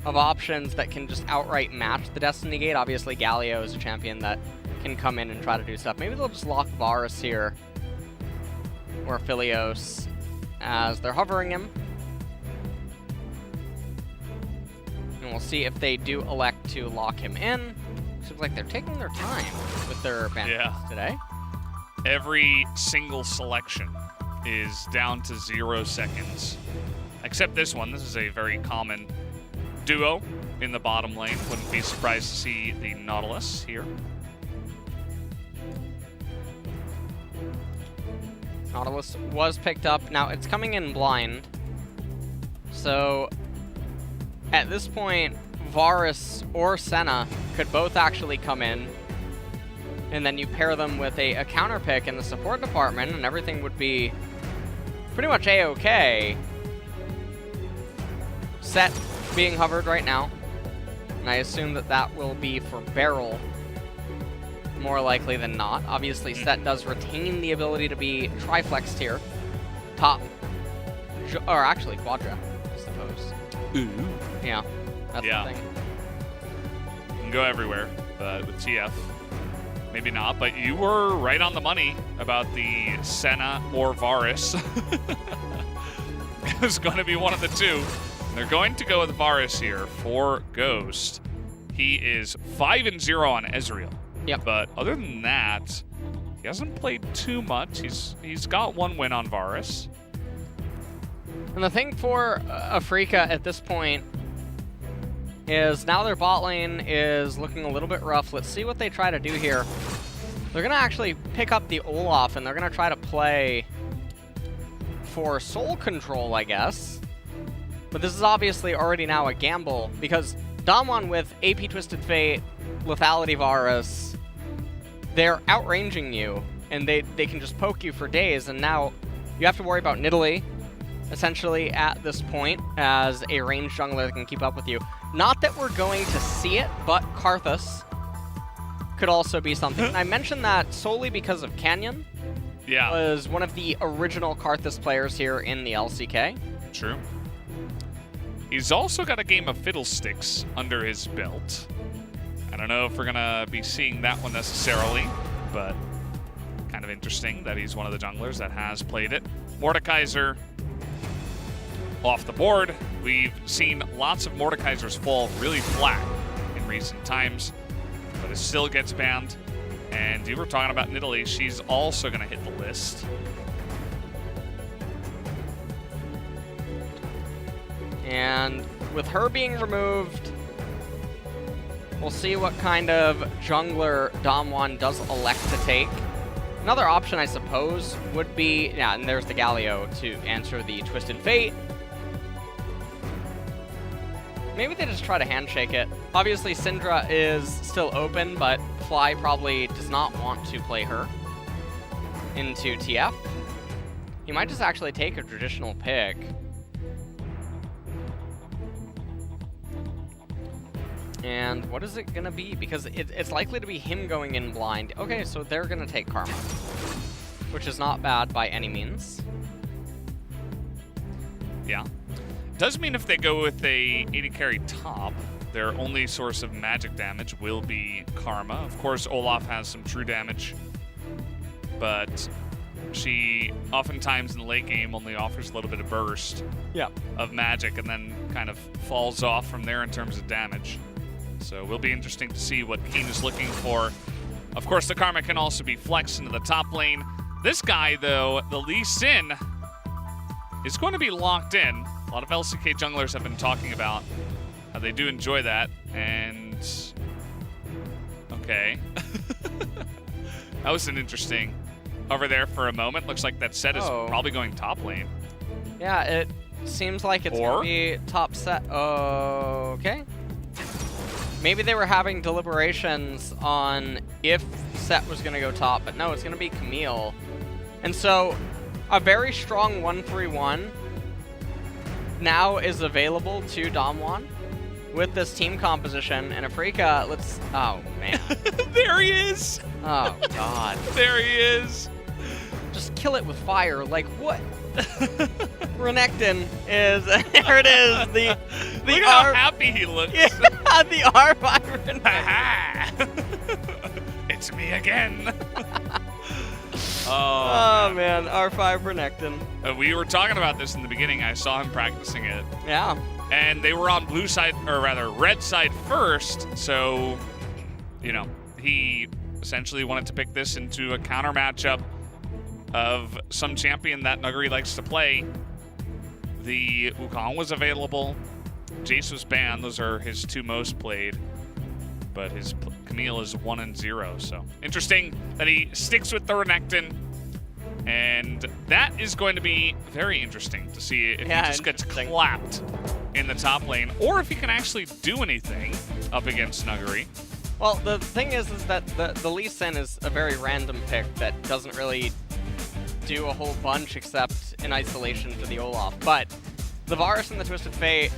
S3: of options that can just outright match the Destiny Gate. Obviously, Galio is a champion that can come in and try to do stuff. Maybe they'll just lock Varus here, or Aphelios, as they're hovering him. And we'll see if they do elect to lock him in. Seems like they're taking their time with their bans today.
S2: Every single selection is down to 0 seconds. Except this one. This is a very common duo in the bottom lane. Wouldn't be surprised to see the Nautilus here.
S3: Nautilus was picked up. Now, it's coming in blind. So, at this point, Varus or Senna could both actually come in, and then you pair them with a counter pick in the support department, and everything would be pretty much A-okay. Set being hovered right now, and I assume that that will be for Barrel, more likely than not. Obviously, Set does retain the ability to be triflexed here. Top, or actually Quadra, I suppose.
S2: Ooh.
S3: Yeah, that's the thing.
S2: You can go everywhere, but with TF, maybe not. But you were right on the money about the Senna or Varus. It was going to be one of the two. They're going to go with Varus here for Ghost. He is 5-0 on Ezreal.
S3: Yep.
S2: But other than that, he hasn't played too much. He's got one win on Varus.
S3: And the thing for Afrika at this point is now their bot lane is looking a little bit rough. Let's see what they try to do here. They're going to actually pick up the Olaf, and they're going to try to play for soul control, I guess. But this is obviously already now a gamble, because Damwon with AP Twisted Fate, Lethality Varus, they're outranging you, and they can just poke you for days, and now you have to worry about Nidalee, essentially, at this point, as a ranged jungler that can keep up with you. Not that we're going to see it, but Karthus could also be something. And I mentioned that solely because of Canyon.
S2: Yeah.
S3: Was one of the original Karthus players here in the LCK.
S2: True. He's also got a game of Fiddlesticks under his belt. I don't know if we're going to be seeing that one necessarily, but kind of interesting that he's one of the junglers that has played it. Mordekaiser off the board. We've seen lots of Mordekaisers fall really flat in recent times, but it still gets banned. And you were talking about Nidalee. She's also going to hit the list.
S3: And with her being removed, we'll see what kind of jungler Damwon does elect to take. Another option, I suppose, would be... Yeah, and there's the Galio to answer the Twisted Fate. Maybe they just try to handshake it. Obviously, Syndra is still open, but Fly probably does not want to play her into TF. He might just actually take a traditional pick. And what is it going to be? Because it's likely to be him going in blind. Okay, so they're going to take Karma, which is not bad by any means.
S2: Yeah. Does mean if they go with a AD carry top, their only source of magic damage will be Karma. Of course, Olaf has some true damage, but she oftentimes in the late game only offers a little bit of burst of magic and then kind of falls off from there in terms of damage. So it will be interesting to see what Keen is looking for. Of course, the Karma can also be flexed into the top lane. This guy, though, the Lee Sin, is going to be locked in. A lot of LCK junglers have been talking about how they do enjoy that, and okay. That was an interesting over there for a moment. Looks like that set is probably going top lane.
S3: Yeah, it seems like it's going to be top set. Okay. Maybe they were having deliberations on if set was going to go top, but no, it's going to be Camille. And so a very strong 1-3-1 now is available to Damwon with this team composition. And Afrika, let's... Oh, man.
S2: There he is!
S3: Oh, God.
S2: There he is!
S3: Just kill it with fire. Like, what? Renekton is... There it is. The
S2: Look at how happy he looks.
S3: Yeah, the R5
S2: Renekton. It's me again.
S3: Oh, man. R5 Renekton.
S2: We were talking about this in the beginning. I saw him practicing it.
S3: Yeah.
S2: And they were on blue side, or rather red side first. So, you know, he essentially wanted to pick this into a counter matchup of some champion that Nuguri likes to play. The Wukong was available. Jace was banned. Those are his two most played. But his Camille is 1-0. So interesting that he sticks with the Renekton. And that is going to be very interesting to see if he just gets clapped in the top lane, or if he can actually do anything up against Nuggery.
S3: Well, the thing is that the Lee Sin is a very random pick that doesn't really do a whole bunch except in isolation to the Olaf. But the Varus and the Twisted Fate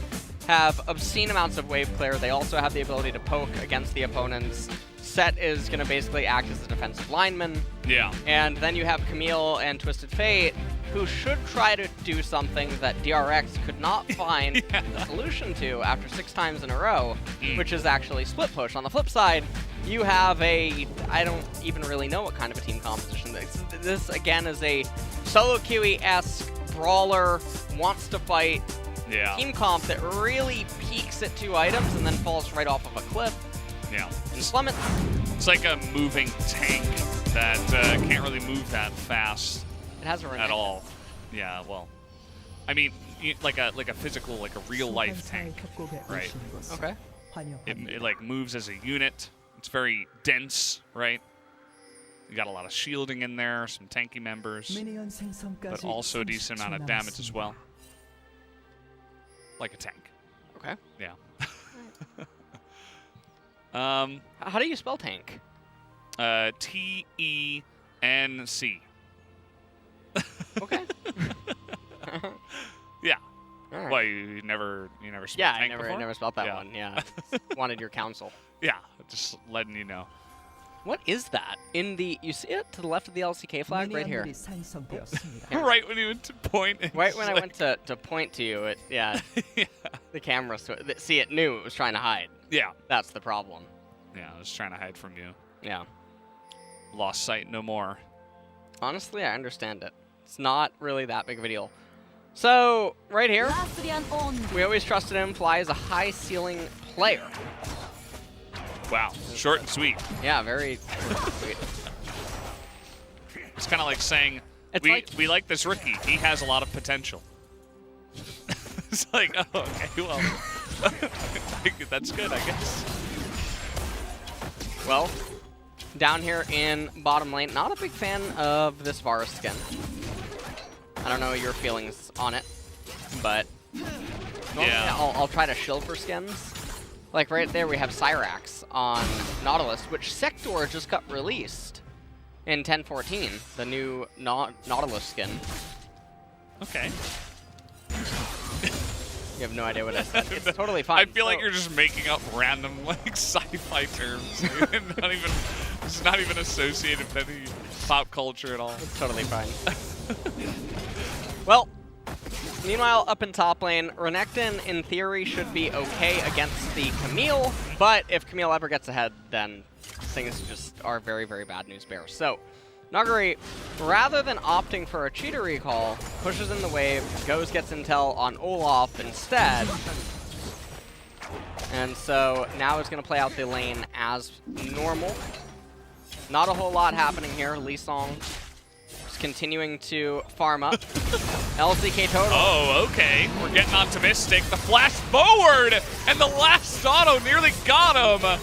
S3: have obscene amounts of wave clear. They also have the ability to poke against the opponents. Set is going to basically act as a defensive lineman.
S2: Yeah.
S3: And then you have Camille and Twisted Fate, who should try to do something that DRX could not find a solution to after 6 times in a row, which is actually split push. On the flip side, you have I don't even really know what kind of a team composition this again is a solo QE-esque brawler, wants to fight team comp that really peaks at 2 items and then falls right off of a cliff.
S2: Yeah.
S3: And plummet.
S2: It's like a moving tank that can't really move that fast.
S3: It has a run
S2: at all. Yeah, well, I mean, like a physical, like a real life tank, right?
S3: Okay.
S2: It like moves as a unit. It's very dense, right? You got a lot of shielding in there, some tanky members, but also a decent amount of damage as well. Like a tank.
S3: Okay.
S2: Yeah.
S3: How do you spell tank?
S2: T-E-N-C.
S3: Okay.
S2: Yeah.
S3: Right.
S2: Well, you never spelled
S3: yeah,
S2: tank
S3: I never spelled that one. Yeah. Wanted your counsel.
S2: Yeah, just letting you know.
S3: What is that? You see it to the left of the LCK flag right here?
S2: Right when you went to point.
S3: Right when I went to point to you, the camera, see, it knew it was trying to hide.
S2: Yeah.
S3: That's the problem.
S2: Yeah, I was trying to hide from you.
S3: Yeah.
S2: Lost sight no more.
S3: Honestly, I understand it. It's not really that big of a deal. So, right here, we always trusted him. Fly is a high ceiling player.
S2: Wow, short and sweet.
S3: Yeah, very sweet.
S2: It's kind of like saying, we like this rookie. He has a lot of potential. It's like, oh, okay, well, that's good, I guess.
S3: Well, down here in bottom lane, not a big fan of this Varus skin. I don't know your feelings on it, but normally I'll try to shield for skins. Like right there, we have Cyrax on Nautilus, which Sector just got released in 1014, the new Nautilus skin.
S2: Okay.
S3: You have no idea what I said. It's totally fine.
S2: I feel like you're just making up random like sci-fi terms. It's not even associated with any pop culture at all.
S3: It's totally fine. Well, meanwhile, up in top lane, Renekton, in theory, should be okay against the Camille, but if Camille ever gets ahead, then things just are very, very bad news bears. So, Nuggery, rather than opting for a cheater recall, pushes in the wave, gets intel on Olaf instead, and so now it's going to play out the lane as normal. Not a whole lot happening here. Lee Song continuing to farm up. LCK total.
S2: Oh, okay. We're getting optimistic. The flash forward, and the last auto nearly got him.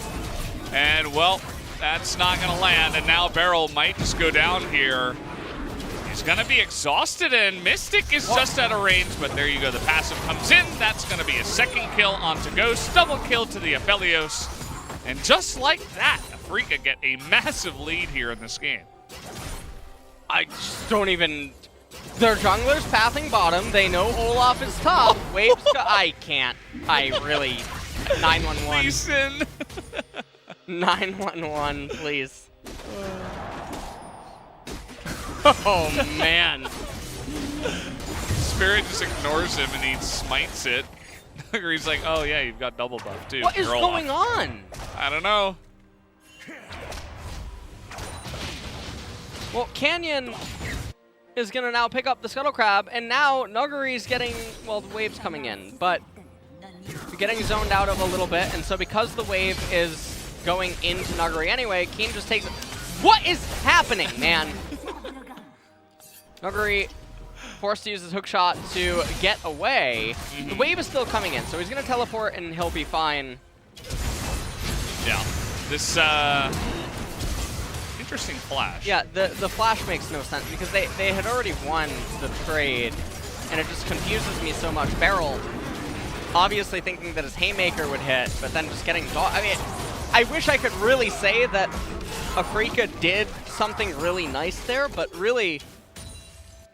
S2: And, well, that's not going to land, and now Beryl might just go down here. He's going to be exhausted, and Mystic is just out of range, but there you go. The passive comes in. That's going to be a second kill onto Ghost. Double kill to the Aphelios. And just like that, Afrika get a massive lead here in this game.
S3: I just don't even... Their jungler's pathing bottom. They know Olaf is top. Waves I can't. I really... 911.
S2: Leeson.
S3: 911, please. Oh, man.
S2: Spirit just ignores him and he smites it. He's like, oh yeah, you've got double buff too.
S3: What is going on?
S2: I don't know.
S3: Well, Canyon is going to now pick up the Scuttle Crab, and now Nuggery's getting, well, the wave's coming in, but you're getting zoned out of a little bit, and so because the wave is going into Nuggery anyway, Keen just takes it. What is happening, man? Nuggery forced to use his hook shot to get away. The wave is still coming in, so he's going to teleport and he'll be fine.
S2: Yeah. This, interesting flash.
S3: Yeah, the flash makes no sense because they had already won the trade, and it just confuses me so much. Beryl obviously thinking that his haymaker would hit, but then just getting I mean, I wish I could really say that Afrika did something really nice there, but really,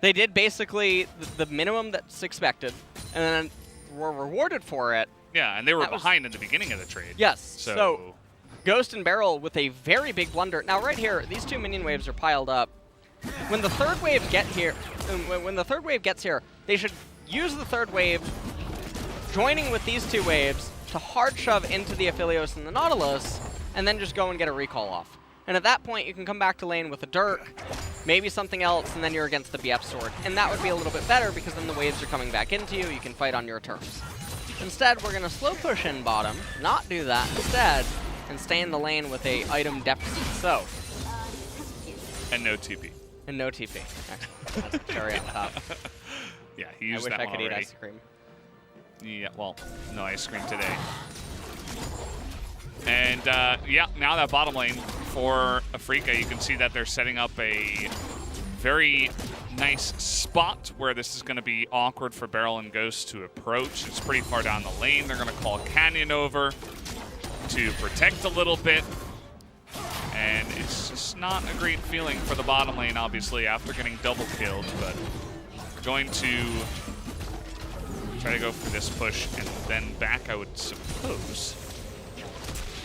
S3: they did basically the minimum that's expected, and then were rewarded for it.
S2: Yeah, and they were behind in the beginning of the trade.
S3: Yes,
S2: So
S3: Ghost and Barrel with a very big blunder. Now right here, these two minion waves are piled up. When the third wave gets here, they should use the third wave, joining with these two waves to hard shove into the Aphelios and the Nautilus, and then just go and get a recall off. And at that point, you can come back to lane with a Dirk, maybe something else, and then you're against the BF sword. And that would be a little bit better because then the waves are coming back into you. You can fight on your terms. Instead, we're going to slow push in bottom, not do that instead, and stay in the lane with a item deficit. So.
S2: And no TP.
S3: And no TP. Excellent. That's a cherry on top.
S2: Yeah, he used that
S3: I wish I could
S2: already.
S3: eat ice cream.
S2: Yeah, well, no ice cream today. And yeah, now that bottom lane for Afrika, you can see that they're setting up a very nice spot where this is going to be awkward for Barrel and Ghost to approach. It's pretty far down the lane. They're going to call Canyon over to protect a little bit. And it's just not a great feeling for the bottom lane, obviously, after getting double killed, but going to try to go for this push and then back, I would suppose.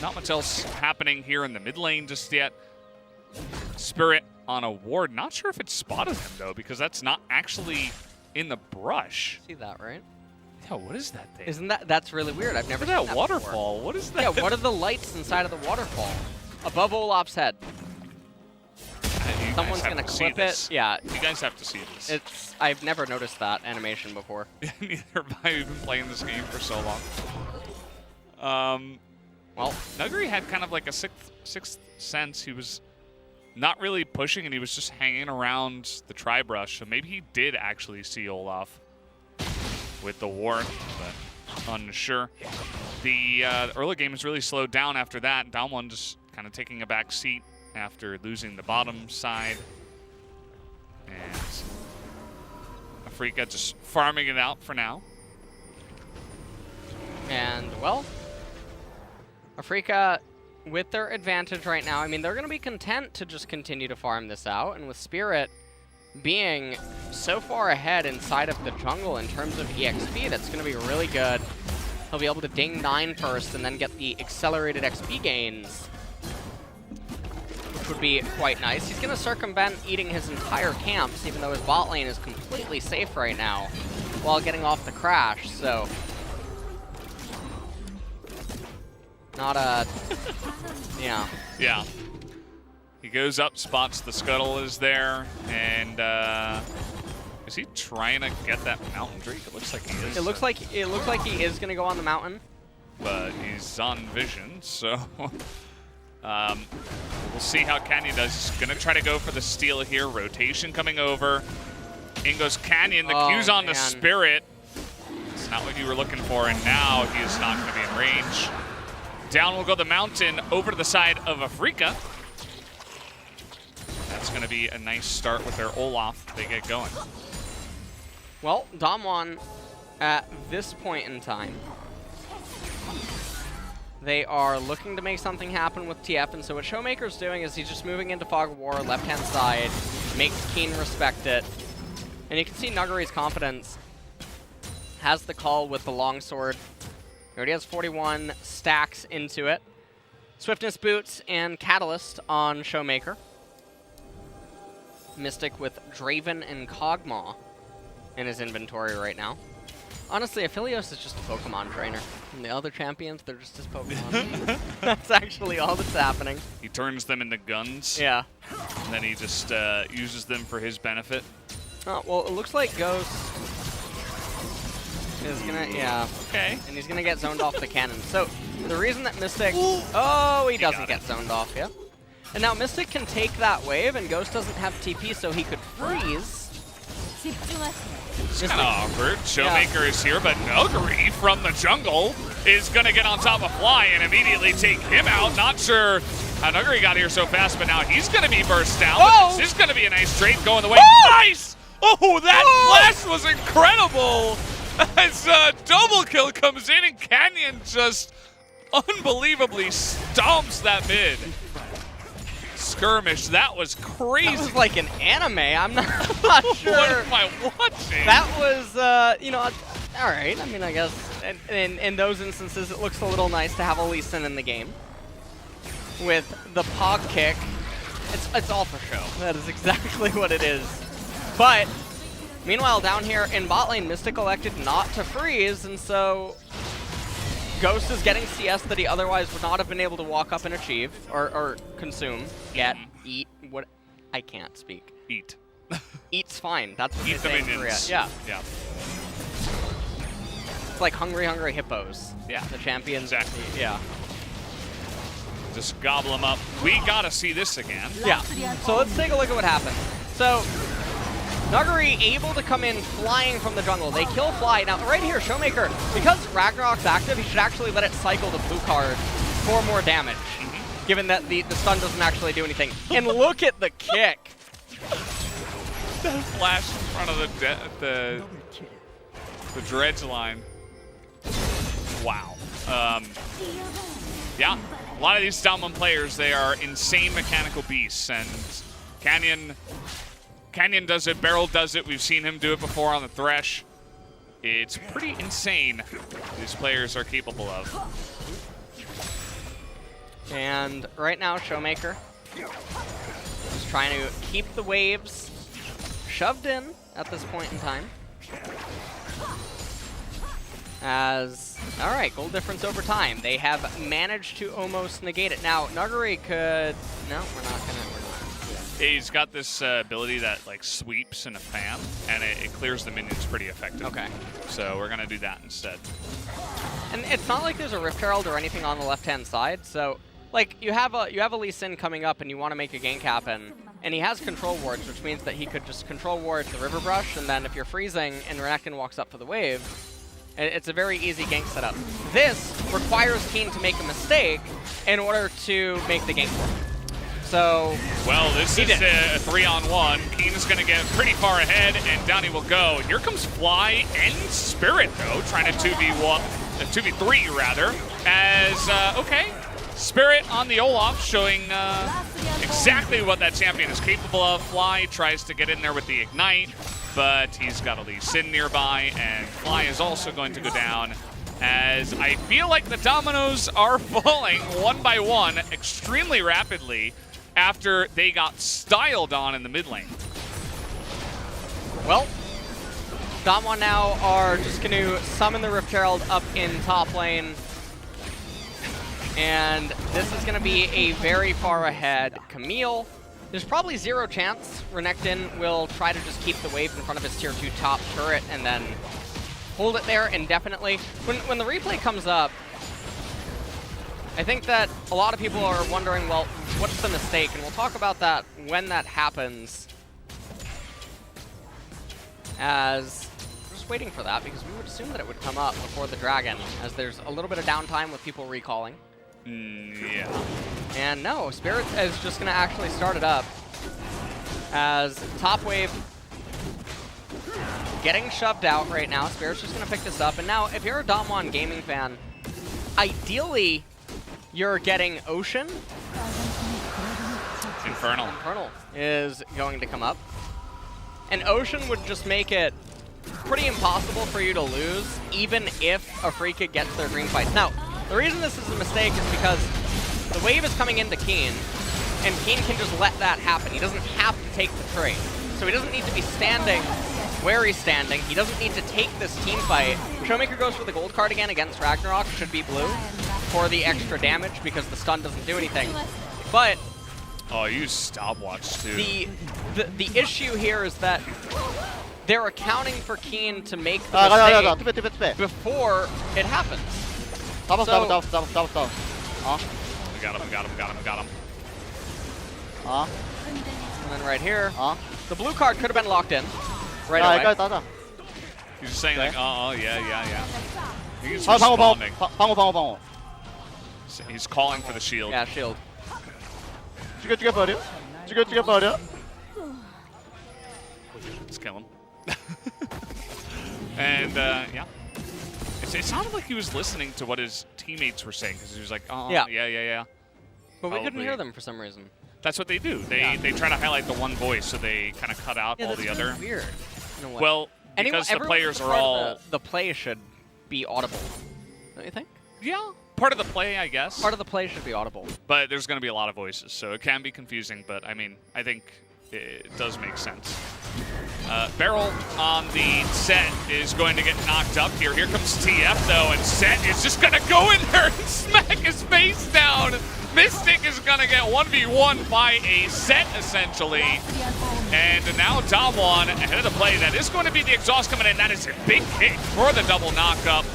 S2: Not much else happening here in the mid lane just yet. Spirit on a ward. Not sure if it spotted him, though, because that's not actually in the brush.
S3: See that, right?
S2: Yeah, what is that thing?
S3: Isn't that's really weird? I've never seen that
S2: waterfall.
S3: Before.
S2: What is that?
S3: Yeah, what are the lights inside of the waterfall? Above Olaf's head. Someone's gonna clip it. Yeah.
S2: You guys have to see this.
S3: I've never noticed that animation before.
S2: Neither have I. We've been playing this game for so long. Well, Nuggery had kind of like a sixth sense. He was not really pushing, and he was just hanging around the tri-brush. So maybe he did actually see Olaf with the ward, but unsure. The early game has really slowed down after that. Damwon just kind of taking a back seat after losing the bottom side. And Afrika just farming it out for now.
S3: And, well, Afrika, with their advantage right now, I mean, they're going to be content to just continue to farm this out. And with Spirit being so far ahead inside of the jungle in terms of EXP, that's going to be really good. He'll be able to ding 9 first and then get the accelerated XP gains, which would be quite nice. He's going to circumvent eating his entire camps, even though his bot lane is completely safe right now, while getting off the crash, so not a, yeah.
S2: Yeah. He goes up, spots the scuttle is there, and is he trying to get that mountain drake? It looks like he is.
S3: It looks like he is going to go on the mountain.
S2: But he's on vision, so we'll see how Canyon does. He's going to try to go for the steal here. Rotation coming over. In goes Canyon. The Q's on the Spirit. It's not what you were looking for, and now he is not going to be in range. Down will go the mountain over to the side of Afrika. That's going to be a nice start with their Olaf. They get going.
S3: Well, Damwon, at this point in time, they are looking to make something happen with TF, and so what Showmaker's doing is he's just moving into Fog of War, left-hand side, makes Keen respect it, and you can see Nuggery's confidence. Has the call with the longsword. He already has 41 stacks into it. Swiftness Boots and Catalyst on Showmaker. Mystic with Draven and Kog'Maw in his inventory right now. Honestly, Aphelios is just a Pokemon trainer. And the other champions, they're just his Pokemon. That's actually all that's happening.
S2: He turns them into guns.
S3: Yeah.
S2: And then he just uses them for his benefit.
S3: Oh, well, it looks like Ghost is gonna, yeah.
S2: Okay.
S3: And he's gonna get zoned off the cannon. So, the reason that Mystic, oh, he doesn't get zoned off, yeah. And now Mystic can take that wave, and Ghost doesn't have TP, so he could freeze.
S2: It's kind of awkward. Showmaker is here, but Nuggery from the jungle is going to get on top of Fly and immediately take him out. Not sure how Nuggery got here so fast, but now he's going to be burst down.
S3: Oh!
S2: This is going to be a nice trade going the way. Nice! Oh, that flash was incredible! As a double kill comes in and Canyon just unbelievably stomps that mid. Skirmish, that was crazy.
S3: That was like an anime. I'm not sure.
S2: What am I watching?
S3: That was, you know, all right. I mean, I guess in those instances, it looks a little nice to have a Lee Sin in the game with the pog kick. It's all for show. That is exactly what it is. But meanwhile, down here in bot lane, Mystic elected not to freeze, and so Ghost is getting CS that he otherwise would not have been able to walk up and achieve or consume, get, eat. What? I can't speak.
S2: Eat.
S3: Eat's fine. That's what
S2: Eat
S3: they say in Korea. Yeah.
S2: Yeah.
S3: It's like hungry, hungry hippos.
S2: Yeah.
S3: The champions.
S2: Exactly.
S3: Yeah.
S2: Just gobble them up. We gotta see this again.
S3: Yeah. So let's take a look at what happened. So Nuguri able to come in flying from the jungle. They kill Fly. Now right here, Showmaker, because Ragnarok's active, he should actually let it cycle the blue card for more damage, given that the stun doesn't actually do anything. And look at the kick.
S2: That flash in front of the dredge line. Wow. Yeah, a lot of these Downwind players, they are insane mechanical beasts, and Canyon does it, Beryl does it. We've seen him do it before on the Thresh. It's pretty insane what these players are capable of.
S3: And right now, Showmaker is trying to keep the waves shoved in at this point in time. As, all right, goal difference over time. They have managed to almost negate it. Now, Nuguri could, no, we're not.
S2: He's got this ability that like sweeps in a fan, and it clears the minions pretty effective.
S3: Okay.
S2: So we're gonna do that instead.
S3: And it's not like there's a Rift Herald or anything on the left-hand side. So, like you have a Lee Sin coming up, and you want to make a gank happen, and he has control wards, which means that he could just control ward the River Brush, and then if you're freezing and Renekton walks up for the wave, it's a very easy gank setup. This requires Keen to make a mistake in order to make the gank work. So,
S2: well, this is a 3-on-1. Keen is going to get pretty far ahead, and down he will go. And here comes Fly and Spirit, though, trying to 2v3 rather. As, okay, Spirit on the Olaf, showing exactly what that champion is capable of. Fly tries to get in there with the Ignite, but he's got a Lee Sin nearby, and Fly is also going to go down. As I feel like the dominoes are falling one by one extremely rapidly after they got styled on in the mid lane.
S3: Well, Damwon now are just going to summon the Rift Herald up in top lane. And this is going to be a very far ahead Camille. There's probably zero chance Renekton will try to just keep the wave in front of his tier 2 top turret and then hold it there indefinitely. When the replay comes up, I think that a lot of people are wondering, well, what's the mistake? And we'll talk about that when that happens. As we're just waiting for that, because we would assume that it would come up before the dragon, as there's a little bit of downtime with people recalling.
S2: Yeah.
S3: And no, Spirit is just going to actually start it up. As top wave getting shoved out right now. Spirit's just going to pick this up. And now, if you're a Damwon gaming fan, ideally, you're getting Ocean.
S2: Infernal.
S3: Infernal is going to come up. And Ocean would just make it pretty impossible for you to lose, even if a free kick gets their green fights. Now, the reason this is a mistake is because the wave is coming into Keen, and Keen can just let that happen. He doesn't have to take the trade. So he doesn't need to be standing where he's standing. He doesn't need to take this team fight. Showmaker goes for the gold card again against Ragnarok. Should be blue for the extra damage because the stun doesn't do anything. But
S2: oh, you stopwatch too.
S3: The issue here is that they're accounting for Keen to make the mistake before it happens.
S2: We got him.
S3: And then right here, the blue card could have been locked in right away.
S2: He's just saying like, yeah. He's responding. He's calling for the shield.
S3: Yeah, shield.
S2: Let's kill him. And yeah, it sounded like he was listening to what his teammates were saying because he was like, oh, yeah.
S3: But we couldn't hear them for some reason.
S2: That's what they do. They try to highlight the one voice, so they kind of cut out all the other.
S3: That's weird. In a way.
S2: Well, because the players are all...
S3: The play should be audible, don't you think?
S2: Yeah, part of the play, I guess.
S3: Part of the play should be audible.
S2: But there's going to be a lot of voices, so it can be confusing, but I mean, I think it does make sense. Beryl on the Set is going to get knocked up here. Here comes TF, though, and Set is just going to go in there and smack his face down. Mystic is going to get 1v1 by a Set, essentially. And now Damwon ahead of the play. That is going to be the exhaust coming in. That is a big hit for the double knockup.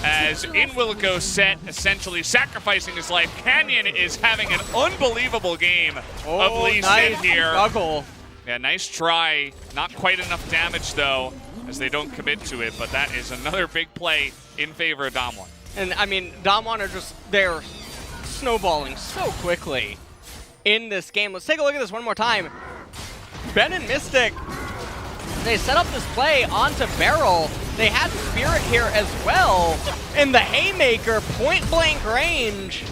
S2: As in will go Set, essentially sacrificing his life. Canyon is having an unbelievable game of Lee Sin here.
S3: Struggle.
S2: Yeah, nice try. Not quite enough damage, though, as they don't commit to it. But that is another big play in favor of Damwon.
S3: And, I mean, Damwon are just, they're snowballing so quickly in this game. Let's take a look at this one more time. Ben and Mystic, they set up this play onto Beryl. They had Spirit here as well. And the Haymaker, point-blank range.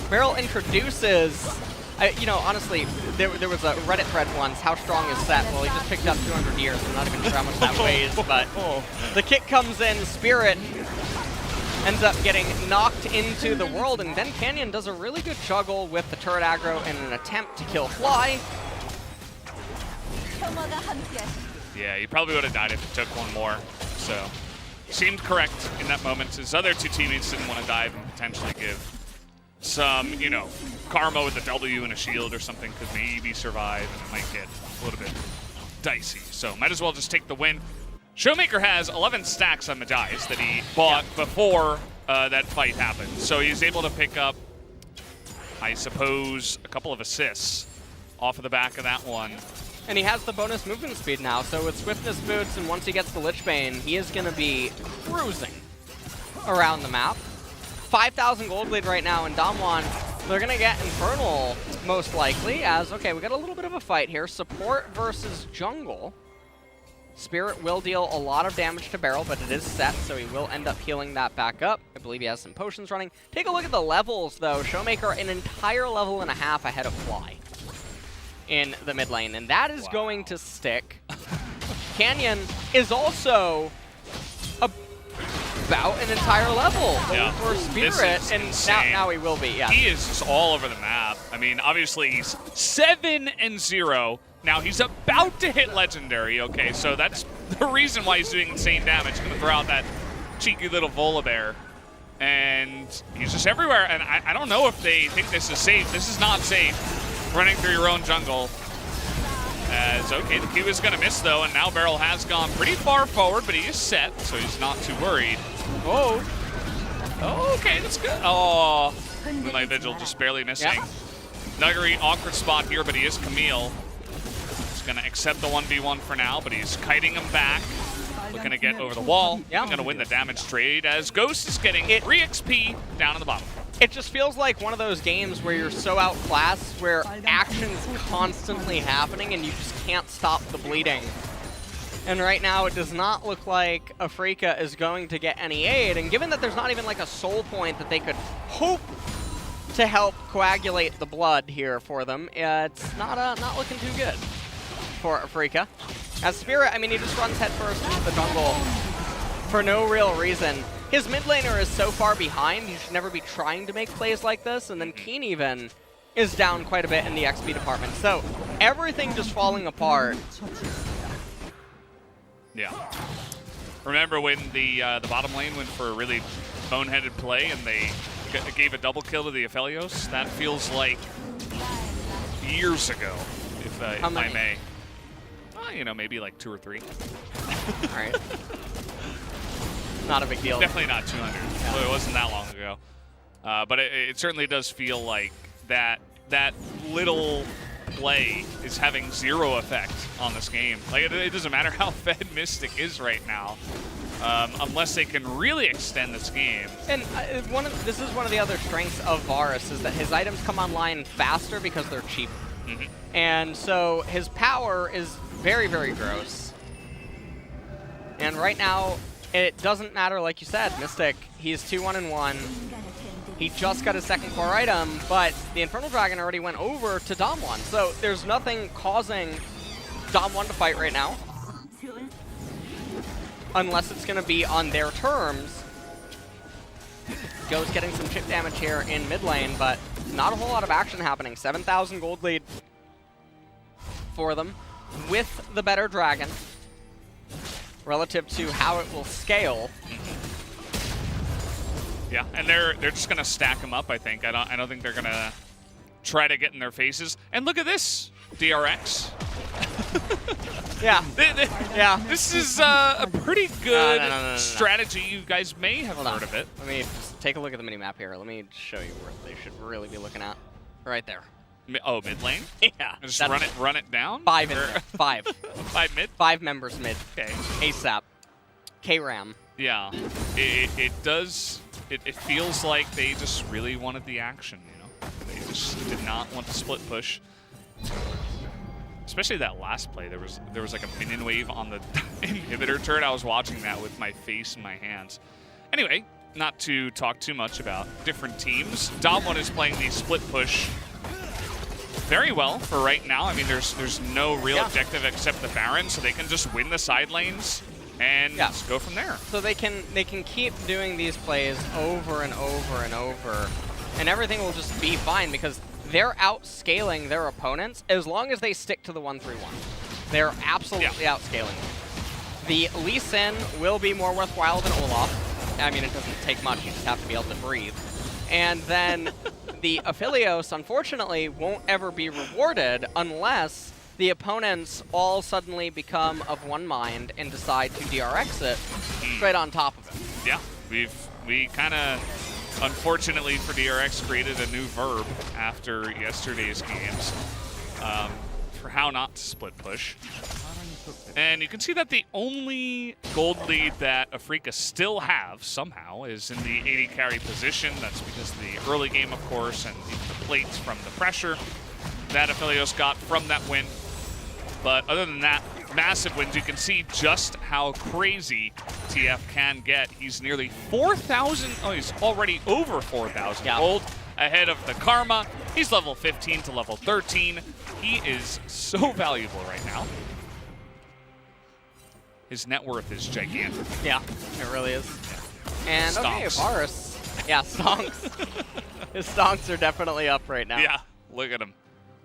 S3: Beryl introduces... you know, honestly, there was a Reddit thread once, how strong is Set? Well, he just picked up 200 years. I'm not even sure how much that weighs, but the kick comes in, Spirit ends up getting knocked into the world, and then Canyon does a really good juggle with the turret aggro in an attempt to kill Fly.
S2: Yeah, he probably would have died if he took one more, so seemed correct in that moment. His other two teammates didn't want to dive and potentially give some, you know, karma with a W and a shield or something could maybe survive, and it might get a little bit dicey. So might as well just take the win. Showmaker has 11 stacks on Medais that he bought before that fight happened. So he's able to pick up, I suppose, a couple of assists off of the back of that one.
S3: And he has the bonus movement speed now, so with Swiftness boots, and once he gets the Lich Bane, he is going to be cruising around the map. 5,000 gold lead right now in Damwon. They're going to get Infernal, most likely, as, okay, we got a little bit of a fight here. Support versus jungle. Spirit will deal a lot of damage to Beryl, but it is Set, so he will end up healing that back up. I believe he has some potions running. Take a look at the levels, though. Showmaker an entire level and a half ahead of Fly in the mid lane, and that is going to stick. Canyon is also about an entire level for Spirit, and now he will be. Yeah,
S2: he is just all over the map. I mean, obviously he's 7-0. Now he's about to hit Legendary. Okay, so that's the reason why he's doing insane damage. Gonna throw out that cheeky little Volibear, and he's just everywhere. And I don't know if they think this is safe. This is not safe. Running through your own jungle. As, okay, the Q is going to miss, though, and now Beryl has gone pretty far forward, but he is Set, so he's not too worried. Oh, okay, that's good. Oh, Moonlight Vigil just barely missing.
S3: Yeah.
S2: Nuggery, awkward spot here, but he is Camille. He's going to accept the 1v1 for now, but he's kiting him back. Looking to get over the wall. Yeah. Going to win the damage trade, as Ghost is getting 3 XP down in the bottom.
S3: It just feels like one of those games where you're so outclassed, where action's constantly happening and you just can't stop the bleeding. And right now it does not look like Afrika is going to get any aid, and given that there's not even like a soul point that they could hope to help coagulate the blood here for them, it's not looking too good for Afrika. As Spirit, I mean, he just runs headfirst into the jungle for no real reason. His mid laner is so far behind, he should never be trying to make plays like this, and then Keen even is down quite a bit in the XP department. So everything just falling apart.
S2: Yeah. Remember when the bottom lane went for a really boneheaded play and they gave a double kill to the Aphelios? That feels like years ago, if I may. You know, maybe like 2 or 3.
S3: All right. Not a big deal.
S2: Definitely not 200. Yeah. Well, it wasn't that long ago. But it certainly does feel like that little play is having 0 effect on this game. Like, it doesn't matter how fed Mystic is right now, unless they can really extend this game.
S3: And this is one of the other strengths of Varus, is that his items come online faster because they're cheap.
S2: Mm-hmm.
S3: And so his power is very, very gross. And right now, it doesn't matter, like you said, Mystic, he's 2-1-1. He just got his second core item, but the Infernal Dragon already went over to Dom1. So there's nothing causing Dom1 to fight right now. Unless it's going to be on their terms. Go's getting some chip damage here in mid lane, but not a whole lot of action happening. 7,000 gold lead for them with the better dragon relative to how it will scale.
S2: Yeah, and they're just gonna stack them up. I think. I don't think they're gonna try to get in their faces. And look at this, DRX.
S3: Yeah. Yeah.
S2: This is a pretty good strategy. You guys may have heard of it.
S3: Let me just take a look at the mini map here. Let me show you where they should really be looking at. Right there.
S2: Oh, mid lane?
S3: Yeah.
S2: Just run it down?
S3: 5 in there. 5.
S2: 5 mid?
S3: 5 members mid.
S2: Okay.
S3: ASAP. K-Ram.
S2: Yeah. It does. It feels like they just really wanted the action, you know? They just did not want to split push. Especially that last play. There was like a minion wave on the inhibitor turret. I was watching that with my face in my hands. Anyway, not to talk too much about different teams. Dom1 is playing the split push very well for right now. I mean, there's no real objective except the Baron, so they can just win the side lanes and just go from there.
S3: So they can keep doing these plays over and over and over, and everything will just be fine because they're outscaling their opponents as long as they stick to the 1-3-1. They're absolutely outscaling them. The Lee Sin will be more worthwhile than Olaf. I mean, it doesn't take much. You just have to be able to breathe. And then the Aphelios, unfortunately, won't ever be rewarded unless the opponents all suddenly become of one mind and decide to DRX it straight on top of it.
S2: Yeah, we kind of, unfortunately for DRX, created a new verb after yesterday's games for how not to split push. And you can see that the only gold lead that Afrika still have, somehow, is in the 80 carry position. That's because of the early game, of course, and the plates from the pressure that Aphelios got from that win. But other than that, massive wins. You can see just how crazy TF can get. He's nearly 4,000. Oh, he's already over 4,000 gold ahead of the Karma. He's level 15 to level 13. He is so valuable right now. His net worth is gigantic.
S3: Yeah, it really is. And okay, Varus. Yeah, stonks. His stonks are definitely up right now.
S2: Yeah, look at him.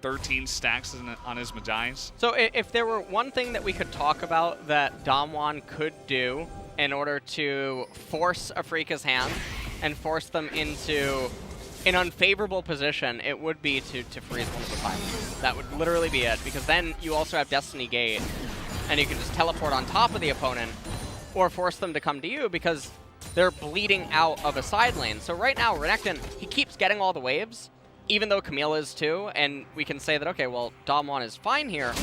S2: 13 stacks on his Magi's.
S3: So if there were one thing that we could talk about that Dom1 could do in order to force Afrika's hand and force them into an unfavorable position, it would be to freeze one of the pilots. That would literally be it, because then you also have Destiny Gate, and you can just teleport on top of the opponent or force them to come to you because they're bleeding out of a side lane. So right now, Renekton, he keeps getting all the waves, even though Camille is too, and we can say that, okay, well, Dom1 is fine here.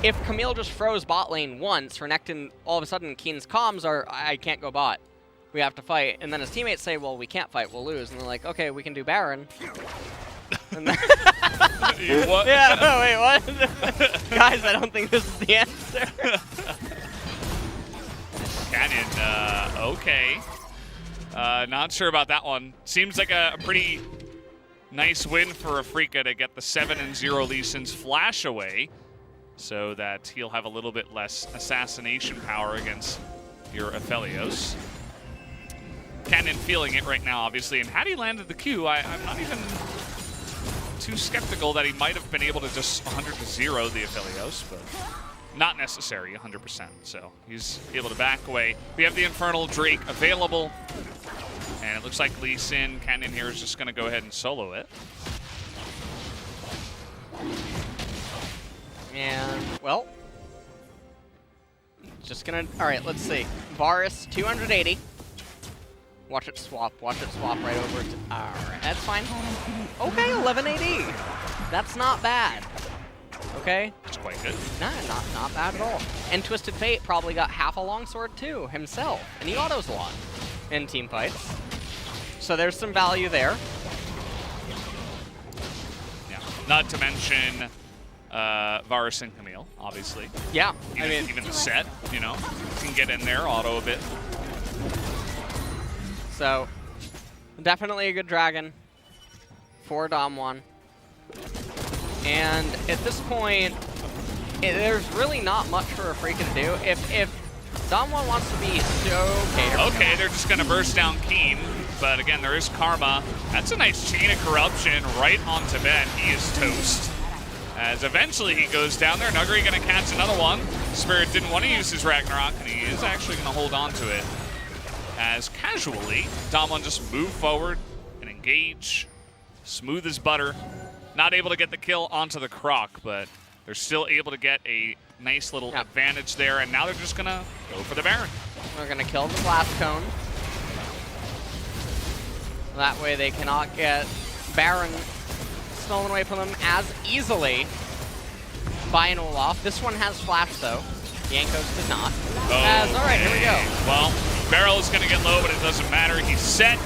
S3: If Camille just froze bot lane once, Renekton, all of a sudden, Keen's comms are, I can't go bot. We have to fight. And then his teammates say, well, we can't fight, we'll lose. And they're like, okay, we can do Baron. And then
S2: what?
S3: Yeah, no, wait, what? Guys, I don't think this is the answer.
S2: Canyon, okay. Not sure about that one. Seems like a pretty nice win for Afrika to get the 7-0 Lee Sin's flash away so that he'll have a little bit less assassination power against your Aphelios. Canyon feeling it right now, obviously, and had he landed the Q, I'm not even too skeptical that he might have been able to just 100-0 the Aphelios, but not necessary, 100%. So he's able to back away. We have the Infernal Drake available, and it looks like Lee Sin, Canyon here, is just going to go ahead and solo it.
S3: And, well, just gonna, all right, let's see. Varus, 280. Watch it swap right over to, all right, that's fine. Okay, 1180. That's not bad. Okay?
S2: It's quite good.
S3: Nah, not bad at all. And Twisted Fate probably got half a longsword too, himself. And he autos a lot in team fights. So there's some value there.
S2: Yeah, not to mention Varus and Camille, obviously.
S3: Yeah,
S2: Even the set, you know, can get in there, auto a bit.
S3: So definitely a good dragon for Damwon. And at this point, there's really not much for Afrika to do. If Damwon wants to be so
S2: okay, they're just gonna burst down Keen, but again, there is Karma. That's a nice chain of corruption right onto Ben. He is toast. As eventually he goes down there, Nuggery gonna catch another one. Spirit didn't want to use his Ragnarok, and he is actually gonna hold on to it. As casually, Damwon just move forward and engage. Smooth as butter. Not able to get the kill onto the Croc, but they're still able to get a nice little advantage there, and now they're just gonna go for the Baron.
S3: They're gonna kill the Blast Cone. That way they cannot get Baron stolen away from them as easily by an Olaf. This one has Flash though. Yankos did not. All right, here we go.
S2: Well, Barrel is gonna get low, but it doesn't matter. He's set.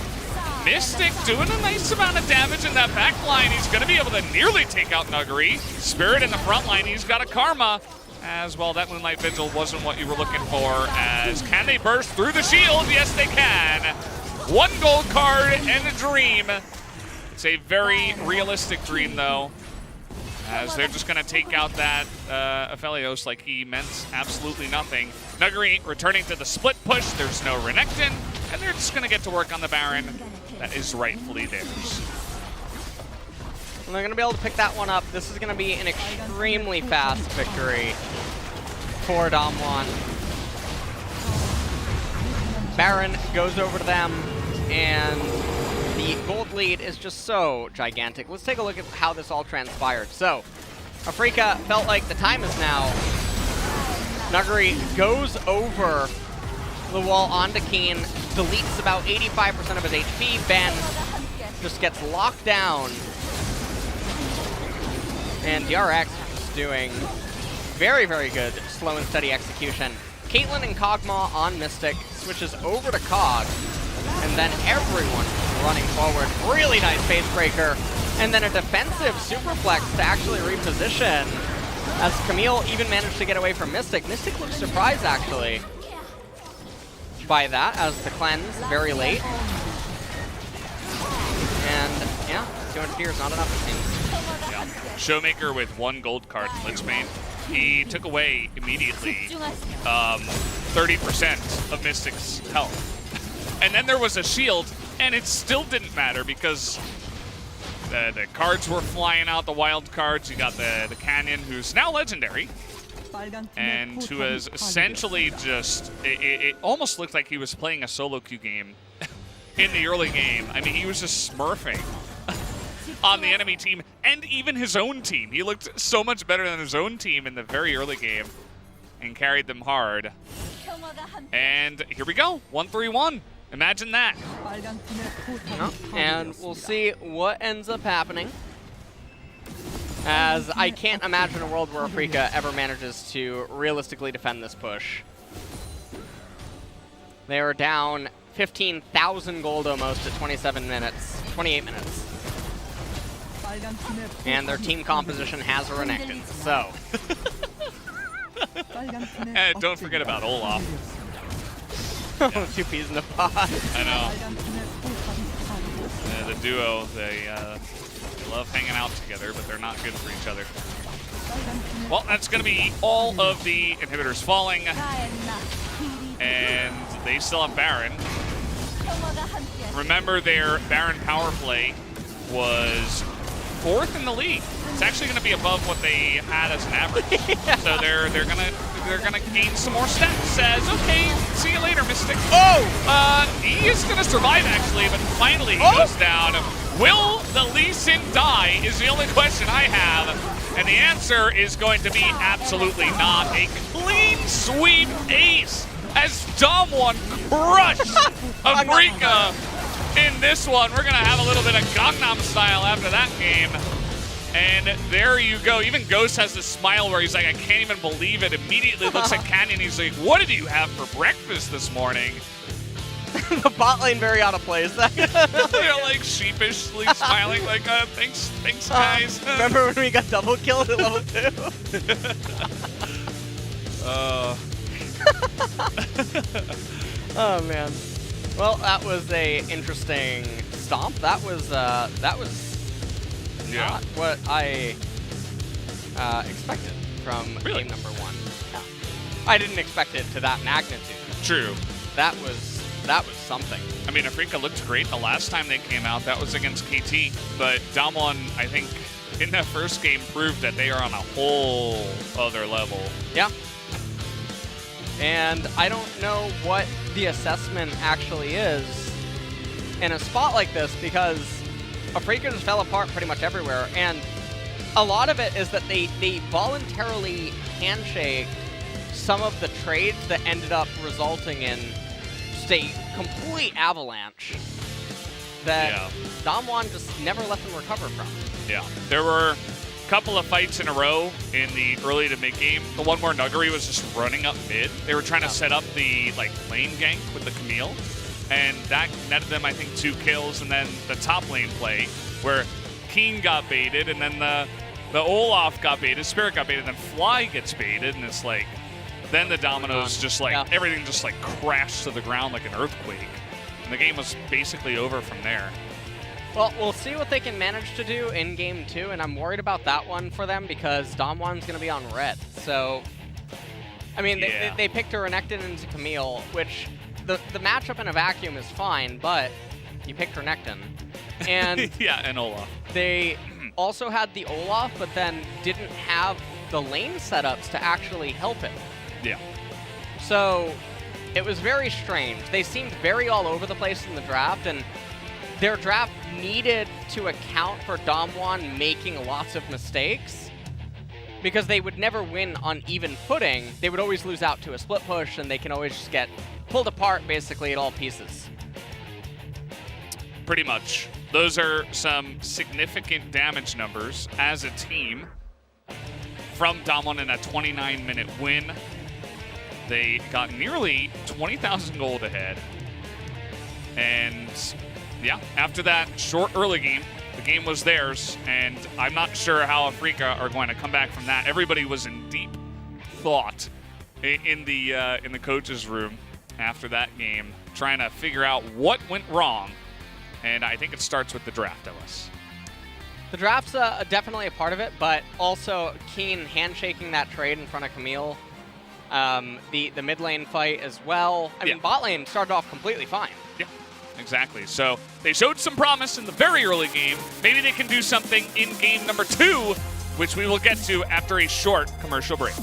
S2: Mystic doing a nice amount of damage in that back line. He's going to be able to nearly take out Nuggery. Spirit in the front line. He's got a Karma. As well, that Moonlight Vigil wasn't what you were looking for. As can they burst through the shield? Yes, they can. 1 gold card and a dream. It's a very realistic dream, though. As they're just going to take out that Aphelios like he meant absolutely nothing. Nuggery returning to the split push. There's no Renekton. And they're just going to get to work on the Baron. That is rightfully theirs.
S3: And they're going to be able to pick that one up. This is going to be an extremely fast victory for Damwon. Baron goes over to them, and the gold lead is just so gigantic. Let's take a look at how this all transpired. So, Afrika felt like the time is now. Nuggery goes over the wall onto Keen, deletes about 85% of his HP. Ben just gets locked down. And DRX is just doing very, very good slow and steady execution. Caitlyn and Kog'Maw on Mystic, switches over to Cog, and then everyone running forward. Really nice face breaker. And then a defensive superplex to actually reposition, as Camille even managed to get away from Mystic. Mystic looks surprised, actually, by that, as the cleanse very late. And yeah, 200 tears, not enough it seems.
S2: Yeah. Showmaker with 1 gold card in Lichbane. He took away immediately 30% of Mystic's health. And then there was a shield, and it still didn't matter because the cards were flying out, the wild cards. You got the Canyon, who's now legendary, and who has essentially just, it almost looked like he was playing a solo queue game in the early game. I mean, he was just smurfing on the enemy team and even his own team. He looked so much better than his own team in the very early game and carried them hard. And here we go, 1-3-1. Imagine that.
S3: And we'll see what ends up happening, as I can't imagine a world where Afrika ever manages to realistically defend this push. They are down 15,000 gold almost at 28 minutes. And their team composition has a Renekton, so.
S2: And don't forget about Olaf.
S3: Yeah. 2 peas in a pod.
S2: I know. The duo, they love hanging out together, but they're not good for each other. Well, that's going to be all of the inhibitors falling. And they still have Baron. Remember, their Baron power play was 4th in the league. It's actually going to be above what they had as an average. Yeah. So they're gonna gain some more stats. Says, okay, see you later, Mystic. Oh, he is gonna survive actually, but finally he goes down. Will the Lee Sin die? Is the only question I have, and the answer is going to be absolutely not. A clean sweep ace as Damwon crushed Afrika in this one. We're gonna have a little bit of Gangnam Style after that game. And there you go. Even Ghost has this smile where he's like, I can't even believe it. Immediately looks at Canyon. He's like, what did you have for breakfast this morning?
S3: The bot lane very out of place.
S2: They're like sheepishly smiling, like, thanks guys.
S3: Remember when we got double killed at level 2? Oh man. Well, that was a interesting stomp. That was not what I expected from game number 1. No. I didn't expect it to that magnitude.
S2: True.
S3: That was something.
S2: I mean, Afrika looked great the last time they came out. That was against KT. But Damwon, I think, in that first game proved that they are on a whole other level.
S3: Yeah. And I don't know what the assessment actually is in a spot like this, because Afrika just fell apart pretty much everywhere. And a lot of it is that they voluntarily handshake some of the trades that ended up resulting in just a complete avalanche that Damwon just never let them recover from.
S2: Yeah, there were a couple of fights in a row in the early to mid game. The one where Nuggery was just running up mid. They were trying to set up the lane gank with the Camille, and that netted them, I think, 2 kills. And then the top lane play where Keen got baited, and then the Olaf got baited, Spirit got baited, and then Fly gets baited, and it's like, then the dominoes just everything just crashed to the ground like an earthquake. And the game was basically over from there.
S3: Well, we'll see what they can manage to do in game 2, and I'm worried about that one for them because Damwon's going to be on red. So, I mean, they picked a Renekton into Camille, which the matchup in a vacuum is fine, but you picked Renekton. And
S2: yeah, and Olaf.
S3: They also had the Olaf, but then didn't have the lane setups to actually help it.
S2: Yeah.
S3: So it was very strange. They seemed very all over the place in the draft, and their draft needed to account for Damwon making lots of mistakes because they would never win on even footing. They would always lose out to a split push, and they can always just get pulled apart basically at all pieces.
S2: Pretty much. Those are some significant damage numbers as a team from Damwon in a 29-minute win. They got nearly 20,000 gold ahead. And yeah, after that short early game, the game was theirs, and I'm not sure how Afrika are going to come back from that. Everybody was in deep thought in the coach's room after that game, trying to figure out what went wrong. And I think it starts with the draft, Ellis.
S3: The draft's definitely a part of it, but also Keen handshaking that trade in front of Camille. The mid lane fight as well. I mean, bot lane started off completely fine.
S2: Yeah, exactly. So they showed some promise in the very early game. Maybe they can do something in game number 2, which we will get to after a short commercial break.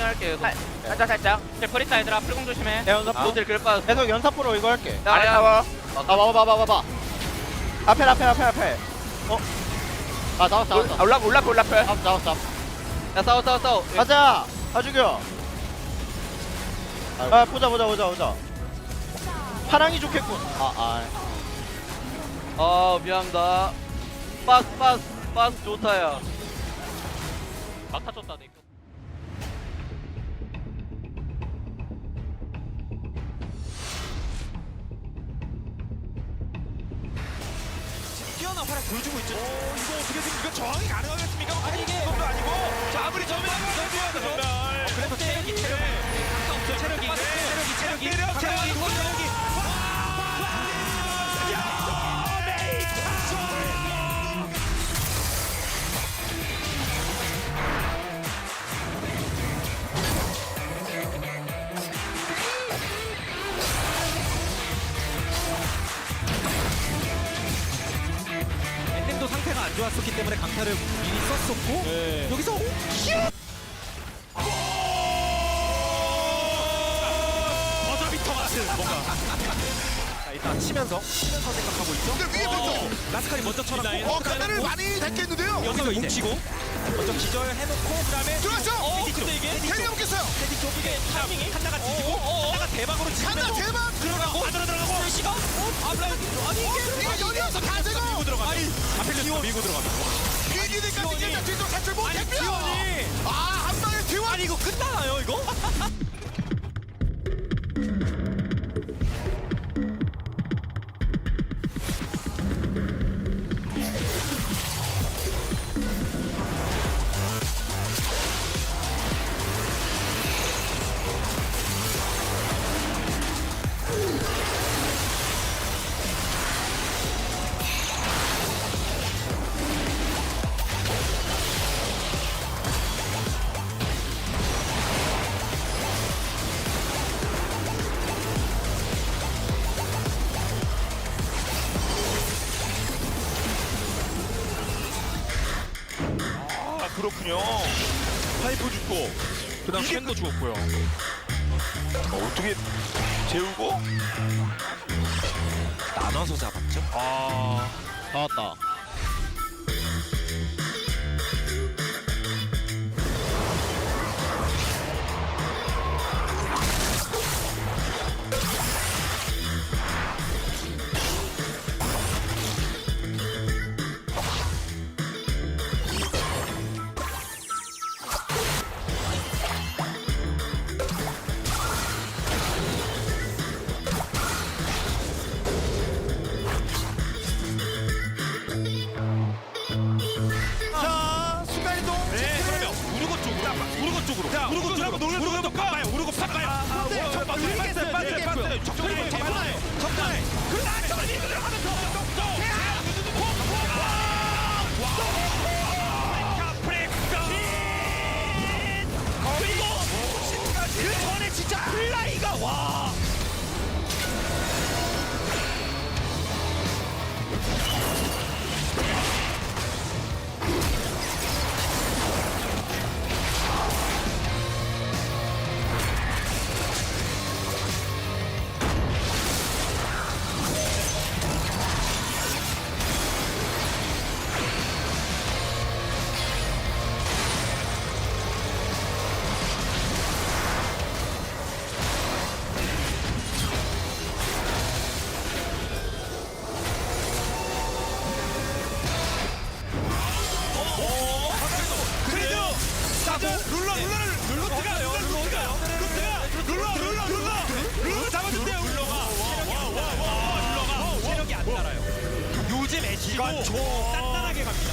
S5: 할게 계속. 살짝. 제 브리타 얘들아 풀공 조심해.
S3: 연사
S5: 노들 글 빠져.
S3: 계속 연사포로 이거 할게.
S5: 아래
S3: 봐봐. 봐봐. 앞에.
S5: 잡았어. 올라프. 잡았어. 야 싸워.
S3: 가자. 다 죽여. 보자. 파랑이 좋겠군.
S5: 미안합니다. 빠스 좋다야. 막타 줬다 내.
S6: 뛰어난 활약 보여주고 있죠. 이거 어떻게 이거 저항이 가능하겠습니까? 아니 이게 그것도 아니고. 자 아무리 저면 전멸. 그래도 체력이 없어. 체력이. 엔딩도 상태가 안 좋았었기 때문에 강타를 미리 썼었고 여기서 버저비터 같은 뭔가 자 일단 치면서 생각하고 있죠.
S11: 근데 위에 먼저
S6: 라스칼이 먼저 쳐놨고
S11: 카메라를 많이 댔겠는데요.
S6: 여기서 뭉치고 먼저 기절해놓고 그다음에
S11: 들어왔죠.
S6: 근데 이게
S11: 캐리 먹겠어요.
S6: 테디 쪽 이게 타이밍이 하나가 뒤지고 하나가 대박으로
S11: 하나 대박
S6: 들어가고 안으로 들어가고 시가 아니
S11: 이게 여기서 다 되고
S6: 밀고 들어가 밀고 들어가
S11: 비기니까 이제 뒤쪽 탈출 못했고요.
S6: 기원이
S11: 한 방에 T1.
S6: 아니 이거 끝나나요 이거? 그렇군요. 파이프 죽고 그다음 캔도 죽었고요. 어떻게 재우고 나눠서 잡았죠?
S3: 다 왔다.
S6: 룰러 잡아주세요. 룰러가 체력이 안 달아요. 요즘 애쉬도 단단하게 갑니다.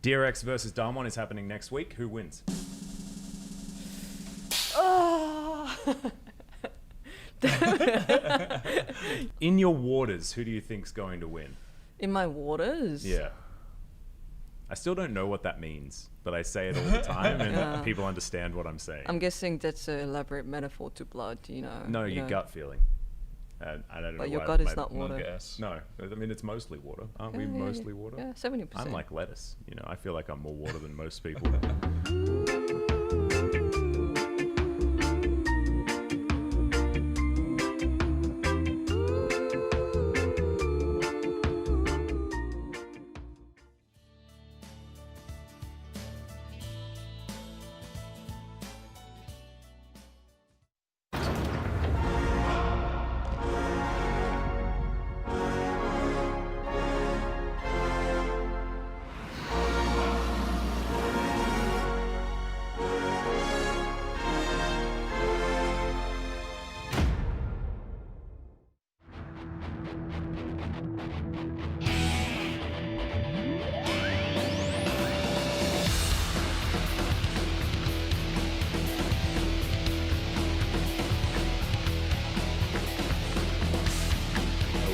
S7: DRX versus Damwon is happening next week. Who wins? In your waters, who do you think's going to win?
S8: In my waters?
S7: Yeah. I still don't know what that means, but I say it all the time, and people understand what I'm saying.
S8: I'm guessing that's an elaborate metaphor to blood, you know.
S7: No,
S8: you
S7: your
S8: know.
S7: gut feeling. I don't know.
S8: But your
S7: why
S8: gut is
S7: my
S8: not water.
S7: guess. No, I mean it's mostly water. Aren't we
S8: Yeah,
S7: mostly water?
S8: Yeah, 70%.
S7: I'm like lettuce. You know, I feel like I'm more water than most people.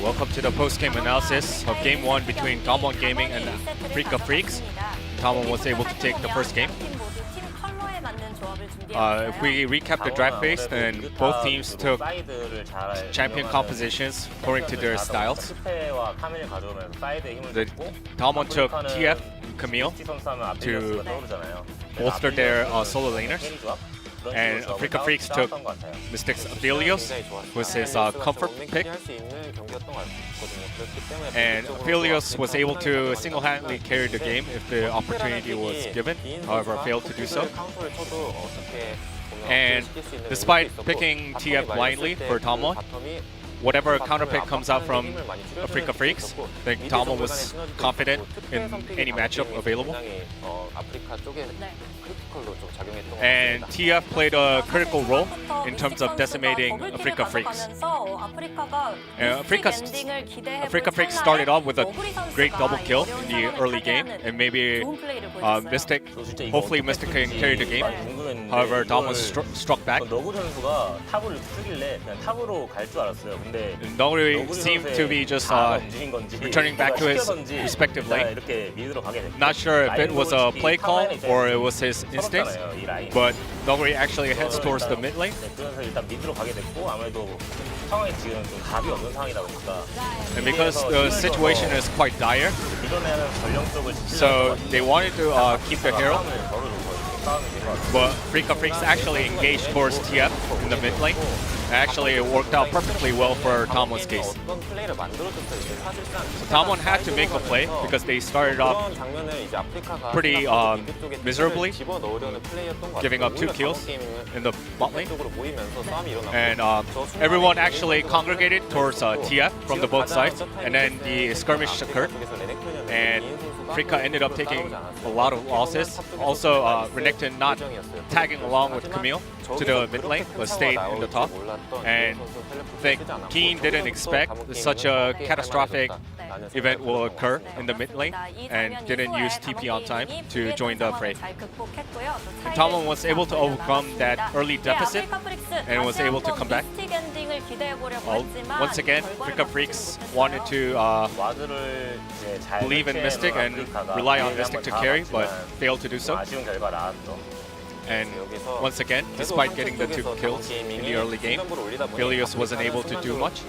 S9: Welcome to the post-game analysis of Game 1 between Damwon Gaming and Africa Freaks. Damwon was able to take the first game. If we recap the draft phase, then both teams took champion compositions according to their styles. The Damwon took TF Camille to bolster their solo laners. And Africa Freaks took Mystics Aphelios, was his comfort pick. And Aphelios was able to single-handedly carry the game if the opportunity was given, however failed to do so. And despite picking TF blindly for Damwon, whatever counter pick comes out from Africa Freaks, I think Damwon was confident in any matchup available. And TF played a critical role in terms of decimating Africa Freaks. Africa Freaks started off with a great double kill in the early game, and maybe Mystic, hopefully Mystic can carry the game. However, Damwon struck back. Noguri seemed to be just returning back to his respective lane. Not sure if it was a play call or it was his instinct, but Noguri actually heads towards the mid lane. And because the situation is quite dire, so they wanted to keep the hero, but Africa Freaks actually engaged towards TF in the mid lane. Actually, it worked out perfectly well for Damwon's case. Damwon had to make a play because they started off pretty miserably, giving up 2 kills in the bot lane. And everyone actually congregated towards TF from the both sides, and then the skirmish occurred. And Africa ended up taking a lot of losses. Also, Renekton not tagging along with Camille to the mid lane, but stayed in the top. And I think Keen didn't expect such a catastrophic event will occur in the mid lane and didn't use TP on time to join the fray. And Damwon was able to overcome that early deficit and was able to come back. Once again, Africa Freaks wanted to believe in Mystic and rely on Mystic to carry, but failed to do so. And once again, despite getting the 2 kills in the early game, Aphelios wasn't able to do much.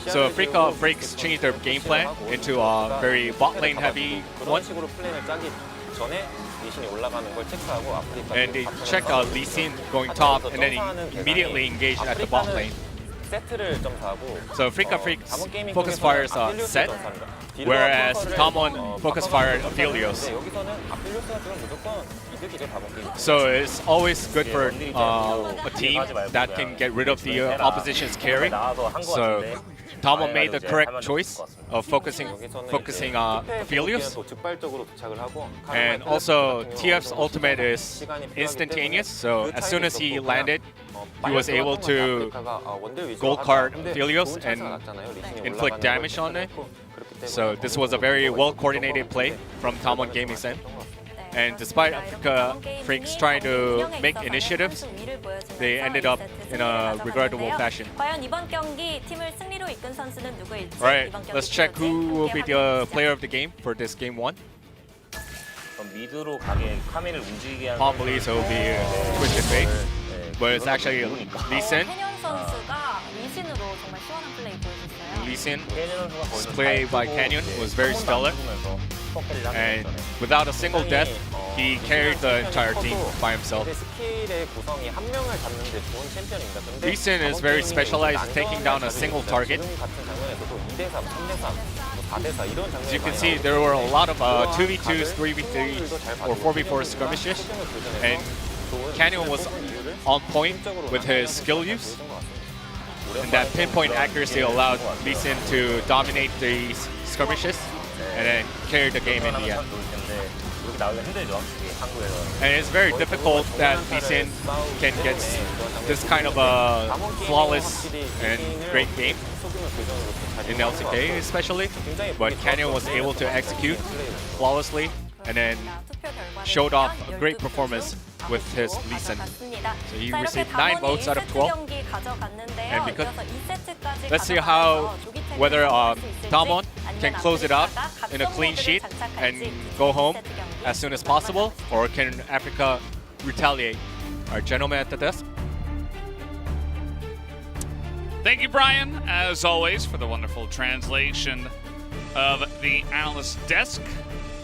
S9: So Africa Freaks changed their game plan into a very bot lane heavy one. And they checked Lee Sin going top and then immediately engaged at the bot lane. So Africa Freaks focus fires set, whereas Damwon focus fired Aphelios. So it's always good for a team that can get rid of the opposition's carry. So Damwon made the correct choice of focusing on Aphelios. And also, TF's ultimate is instantaneous, so as soon as he landed, he was able to gold card Aphelios and inflict damage on it. So this was a very well-coordinated play from Damwon Gaming's end. And despite Africa Freaks trying to make initiatives, they ended up in a regrettable fashion. Alright, let's check who will be the player of the game for this game 1. Probably it will be Twisted Fate, but it's actually Lee Sin. Lee Sin's play by Canyon was very stellar. And without a single death, he carried the entire team by himself. Lee Sin is very specialized at taking down a single target. As you can see, there were a lot of 2v2s, 3v3s, or 4v4 skirmishes, and Canyon was on point with his skill use. And that pinpoint accuracy allowed Lee Sin to dominate these skirmishes and then carry the game in the end. And it's very difficult that Lee Sin can get this kind of a flawless and great game in LCK especially, but Canyon was able to execute flawlessly and then showed off a great performance with his Lee Sin. So he received 9 votes out of 12. And because, let's see whether Damwon can close it out in a clean sheet and go home as soon as possible, or can Africa retaliate? Our gentleman at the desk.
S2: Thank you, Brian, as always, for the wonderful translation of the analyst desk.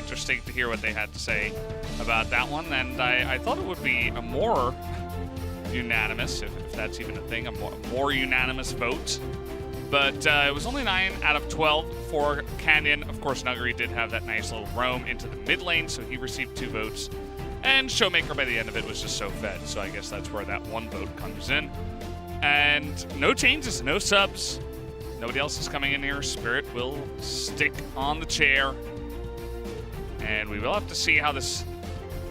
S2: Interesting to hear what they had to say about that one, and I thought it would be a more unanimous, if that's even a thing, a more unanimous vote. But it was only 9 out of 12 for Canyon. Of course, Nuggery did have that nice little roam into the mid lane, so he received 2 votes. And Showmaker, by the end of it, was just so fed, so I guess that's where that 1 vote comes in. And no changes, no subs. Nobody else is coming in here. Spirit will stick on the chair. And we will have to see how this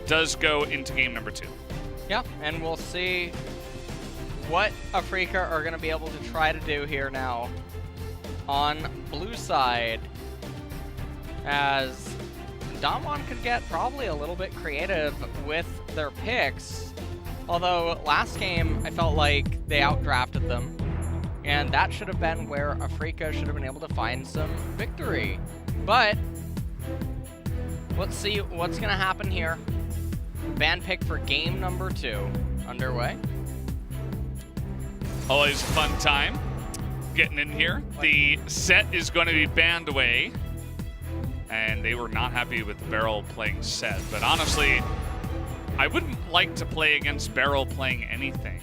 S2: does go into game number 2.
S3: Yeah, and we'll see what Africa are going to be able to try to do here now on blue side, as Damwon could get probably a little bit creative with their picks. Although last game, I felt like they outdrafted them, and that should have been where Africa should have been able to find some victory. But let's see what's going to happen here. Ban pick for game number 2 underway.
S2: Always a fun time getting in here. The set is going to be banned away, and they were not happy with Beryl playing set. But honestly, I wouldn't like to play against Beryl playing anything.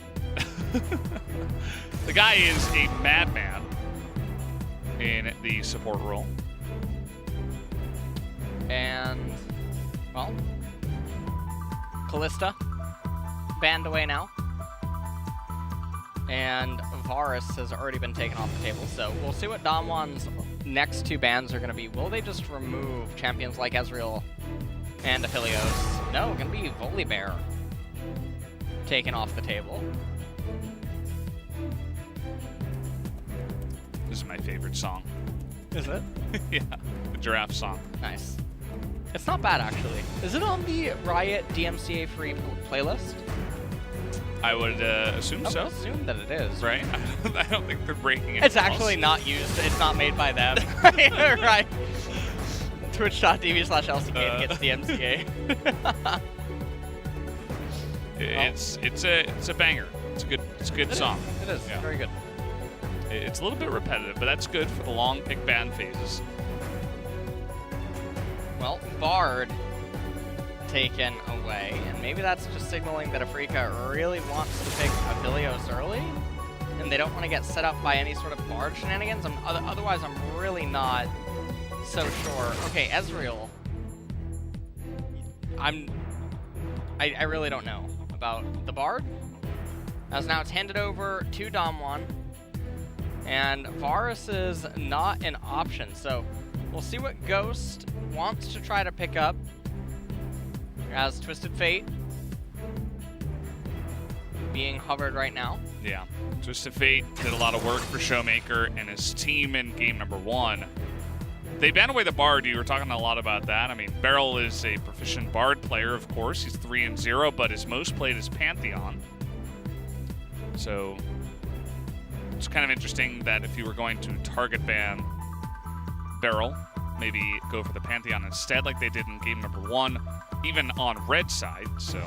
S2: The guy is a madman in the support role.
S3: And, well, Callista banned away now. And Varus has already been taken off the table, so we'll see what Damwon's next 2 bans are going to be. Will they just remove champions like Ezreal and Aphelios? No, going to be Volibear taken off the table.
S2: This is my favorite song.
S3: Is it?
S2: Yeah, the giraffe song.
S3: Nice. It's not bad, actually. Is it on the Riot DMCA free playlist?
S2: I would assume so.
S3: I would assume that it is.
S2: Right? I don't think they're breaking it.
S3: It's actually not used. It's not made by them. Right. Twitch.tv/LCK gets DMCA.
S2: It's a banger. It's a good song.
S3: It is. Yeah. Very good.
S2: It's a little bit repetitive, but that's good for the long pick ban phases.
S3: Well, Bard taken away, and maybe that's just signaling that Africa really wants to pick Aphelios early, and they don't want to get set up by any sort of Bard shenanigans. Otherwise, I'm really not so sure. Okay, Ezreal. I really don't know about the Bard, as now it's handed over to Damwon. And Varus is not an option, so we'll see what Ghost wants to try to pick up as Twisted Fate being hovered right now.
S2: Yeah, Twisted Fate did a lot of work for Showmaker and his team in game number 1. They banned away the Bard. You were talking a lot about that. I mean, Beryl is a proficient Bard player, of course. He's 3-0, but his most played is Pantheon. So it's kind of interesting that if you were going to target ban Beryl, maybe go for the Pantheon instead like they did in game number 1, even on red side. So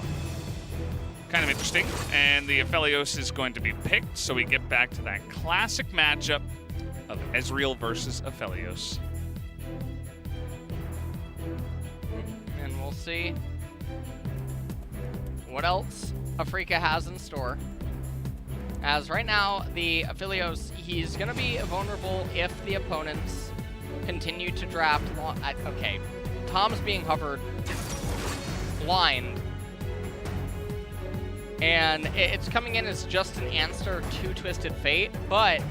S2: kind of interesting. And the Aphelios is going to be picked, so we get back to that classic matchup of Ezreal versus Aphelios.
S3: And we'll see what else Afrika has in store. As right now, the Aphelios, he's going to be vulnerable if the opponents continue to draft okay, Tom's being hovered blind. And it's coming in as just an answer to Twisted Fate, but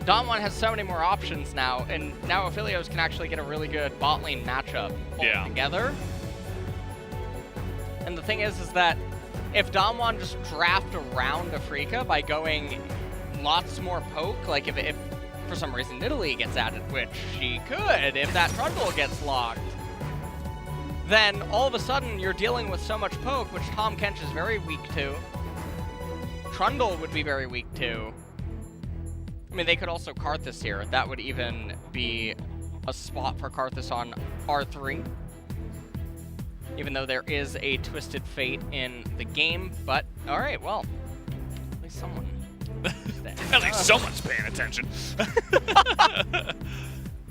S3: Damwon has so many more options now, and now Aphelios can actually get a really good bot lane matchup altogether. And the thing is that if Damwon just draft around Afrika by going lots more poke, like if for some reason Nidalee gets added, which she could if that Trundle gets locked, then all of a sudden you're dealing with so much poke, which Tahm Kench is very weak to. Trundle would be very weak to. I mean, they could also Karthus here. That would even be a spot for Karthus on R3. Even though there is a Twisted Fate in the game. But, alright, well, at least someone.
S2: At least someone's paying attention.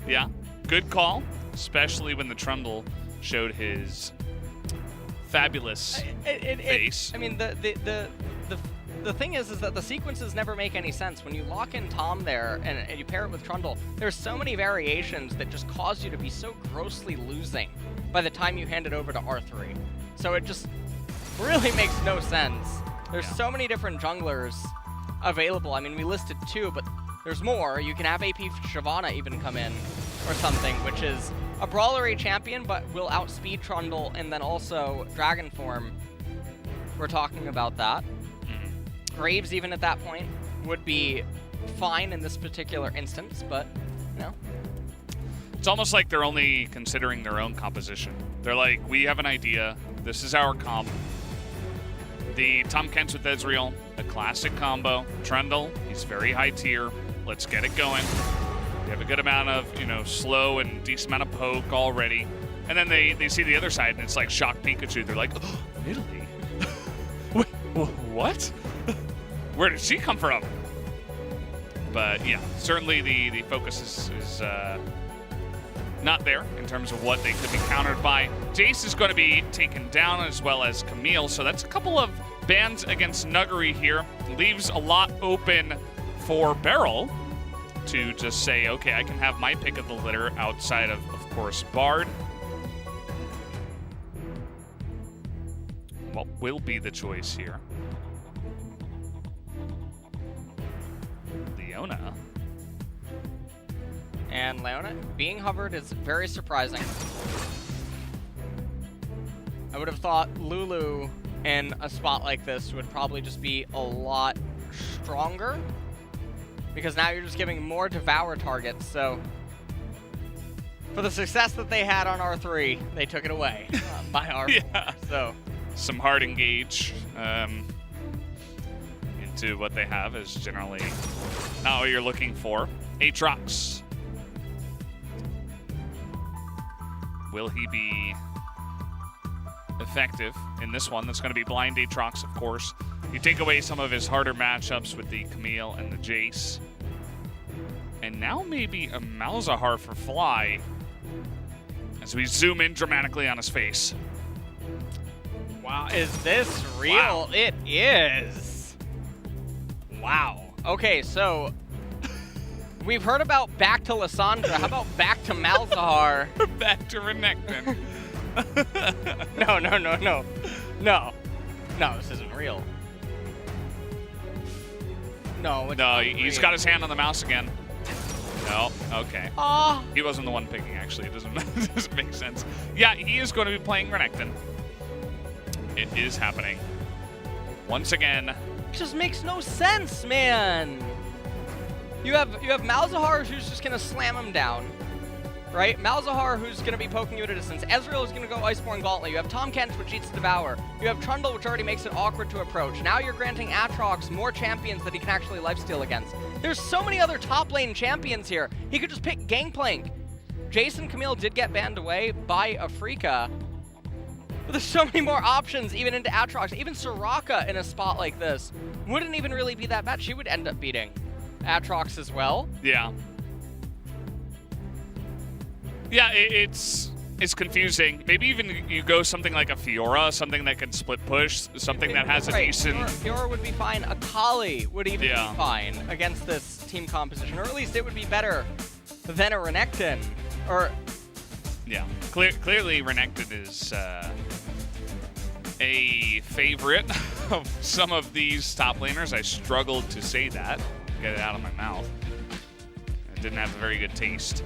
S2: Yeah, good call, especially when the Trundle showed his fabulous face.
S3: I mean, the thing is that the sequences never make any sense. When you lock in Tom there and you pair it with Trundle, there's so many variations that just cause you to be so grossly losing by the time you hand it over to R3. So it just really makes no sense. There's so many different junglers available. I mean, we listed 2, but there's more. You can have AP Shyvana even come in or something, which is a brawlery champion, but will outspeed Trundle, and then also Dragon Form. We're talking about that. Graves, even at that point, would be fine in this particular instance, but, you know.
S2: It's almost like they're only considering their own composition. They're like, we have an idea. This is our comp. The Tahm Kench with Ezreal, a classic combo. Trundle, he's very high tier. Let's get it going. We have a good amount of, you know, slow and decent amount of poke already. And then they see the other side, and it's like Shock Pikachu. They're like, oh, Nidalee? Wait, what? Where did she come from? But yeah, certainly the focus is not there in terms of what they could be countered by. Jace is going to be taken down, as well as Camille. So that's a couple of bans against Nuggery here. Leaves a lot open for Beryl to just say, okay, I can have my pick of the litter outside of course, Bard. What will be the choice here? Leona.
S3: And Leona being hovered is very surprising. I would have thought Lulu in a spot like this would probably just be a lot stronger, because now you're just giving more Devour targets, so for the success that they had on R3, they took it away by R4.
S2: Yeah.
S3: So
S2: some hard engage into what they have is generally not what you're looking for. Aatrox. Will he be effective in this one? That's going to be blind Aatrox, of course. You take away some of his harder matchups with the Camille and the Jace. And now maybe a Malzahar for Fly as we zoom in dramatically on his face.
S3: wow, is this real?
S2: Wow.
S3: It is. Wow. Okay, so we've heard about back to Lysandra. How about back to Malzahar?
S2: Back to Renekton.
S3: No, this isn't real. No, it's
S2: No,
S3: not
S2: he's
S3: green.
S2: got his hand on the mouse again. No, okay.
S3: Ah.
S2: He wasn't the one picking, actually. It doesn't make sense. Yeah, he is going to be playing Renekton. It is happening. Once again.
S3: It just makes no sense, man. You have Malzahar who's just gonna slam him down, right? Malzahar who's gonna be poking you at a distance. Ezreal is gonna go Iceborne Gauntlet. You have Tahm Kench, which eats Devour. You have Trundle, which already makes it awkward to approach. Now you're granting Aatrox more champions that he can actually lifesteal against. There's so many other top lane champions here. He could just pick Gangplank. Jason Camille did get banned away by Afrika. But there's so many more options, even into Aatrox. Even Soraka in a spot like this wouldn't even really be that bad. She would end up beating Aatrox as well.
S2: Yeah. Yeah, it's confusing. Maybe even you go something like a Fiora, something that can split push, something that has a decent...
S3: Fiora would be fine. Akali would even be fine against this team composition, or at least it would be better than a Renekton. Or...
S2: Yeah, clearly Renekton is a favorite of some of these top laners. I struggled to say that, get it out of my mouth. It didn't have a very good taste.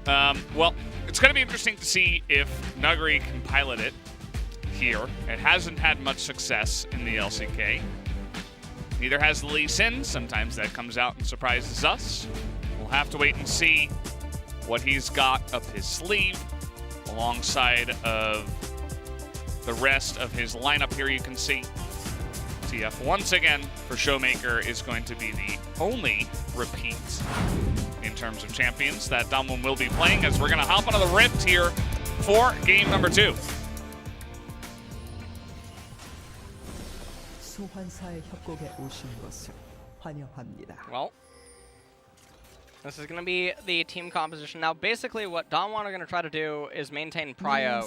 S2: Well, it's going to be interesting to see if Nuguri can pilot it here. It hasn't had much success in the LCK. Neither has Lee Sin. Sometimes that comes out and surprises us. We'll have to wait and see what he's got up his sleeve alongside of the rest of his lineup here. You can see TF once again for Showmaker is going to be the only repeat in terms of champions that Damwon will be playing, as we're going to hop onto the Rift here for game number 2.
S3: Well, this is going to be the team composition. Now, basically, what Damwon are going to try to do is maintain Prio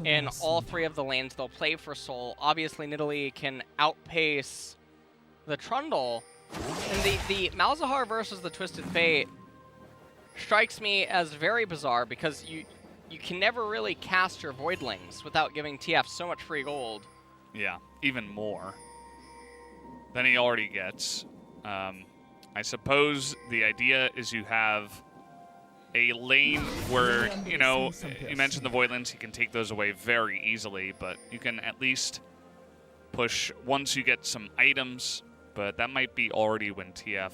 S3: in all 3 of the lanes. They'll play for Soul. Obviously, Nidalee can outpace the Trundle. And the Malzahar versus the Twisted Fate strikes me as very bizarre, because you can never really cast your Voidlings without giving TF so much free gold.
S2: Yeah, even more than he already gets. I suppose the idea is you have a lane where, you know, you mentioned the Voidlands, he can take those away very easily, but you can at least push once you get some items, but that might be already when TF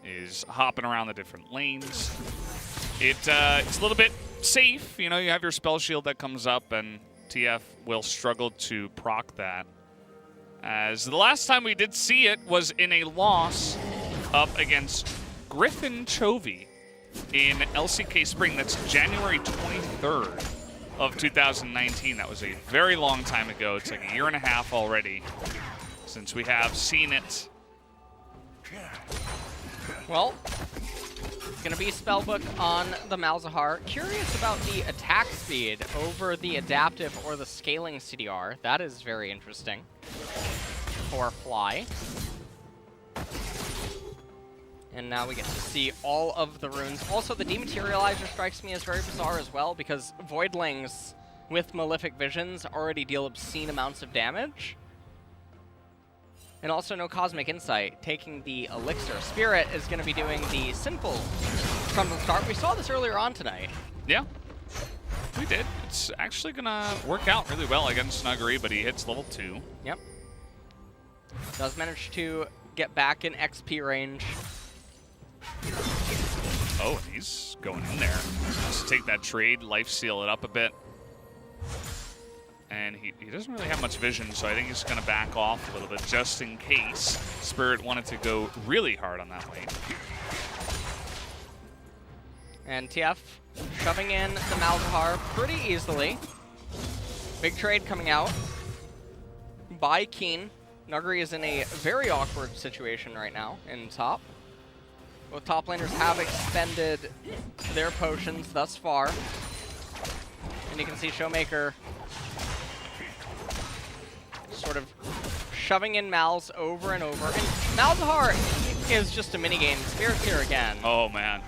S2: is hopping around the different lanes. It's a little bit safe, you know, you have your spell shield that comes up, and TF will struggle to proc that. As the last time we did see it was in a loss up against Griffin Chovy in LCK Spring. That's January 23rd of 2019. That was a very long time ago. It's like a year and a half already since we have seen it.
S3: Well, gonna be Spellbook on the Malzahar. Curious about the attack speed over the adaptive or the scaling CDR. That is very interesting for Fly. And now we get to see all of the runes. Also, the Dematerializer strikes me as very bizarre as well, because Voidlings with Malefic Visions already deal obscene amounts of damage. And also no Cosmic Insight, taking the Elixir. Spirit is going to be doing the Sinful Trundle start. We saw this earlier on tonight.
S2: Yeah, we did. It's actually going to work out really well against Nuguri, but he hits level 2.
S3: Yep. Does manage to get back in XP range.
S2: Oh, and he's going in there. Just take that trade, life seal it up a bit. And he doesn't really have much vision, so I think he's going to back off a little bit just in case Spirit wanted to go really hard on that lane.
S3: And TF shoving in the Malzahar pretty easily. Big trade coming out by Keen. Nuguri is in a very awkward situation right now in top. Both top laners have expended their potions thus far. And you can see Showmaker sort of shoving in Malz over and over. And Malzahar is just a minigame. Spirit's here again.
S2: Oh, man.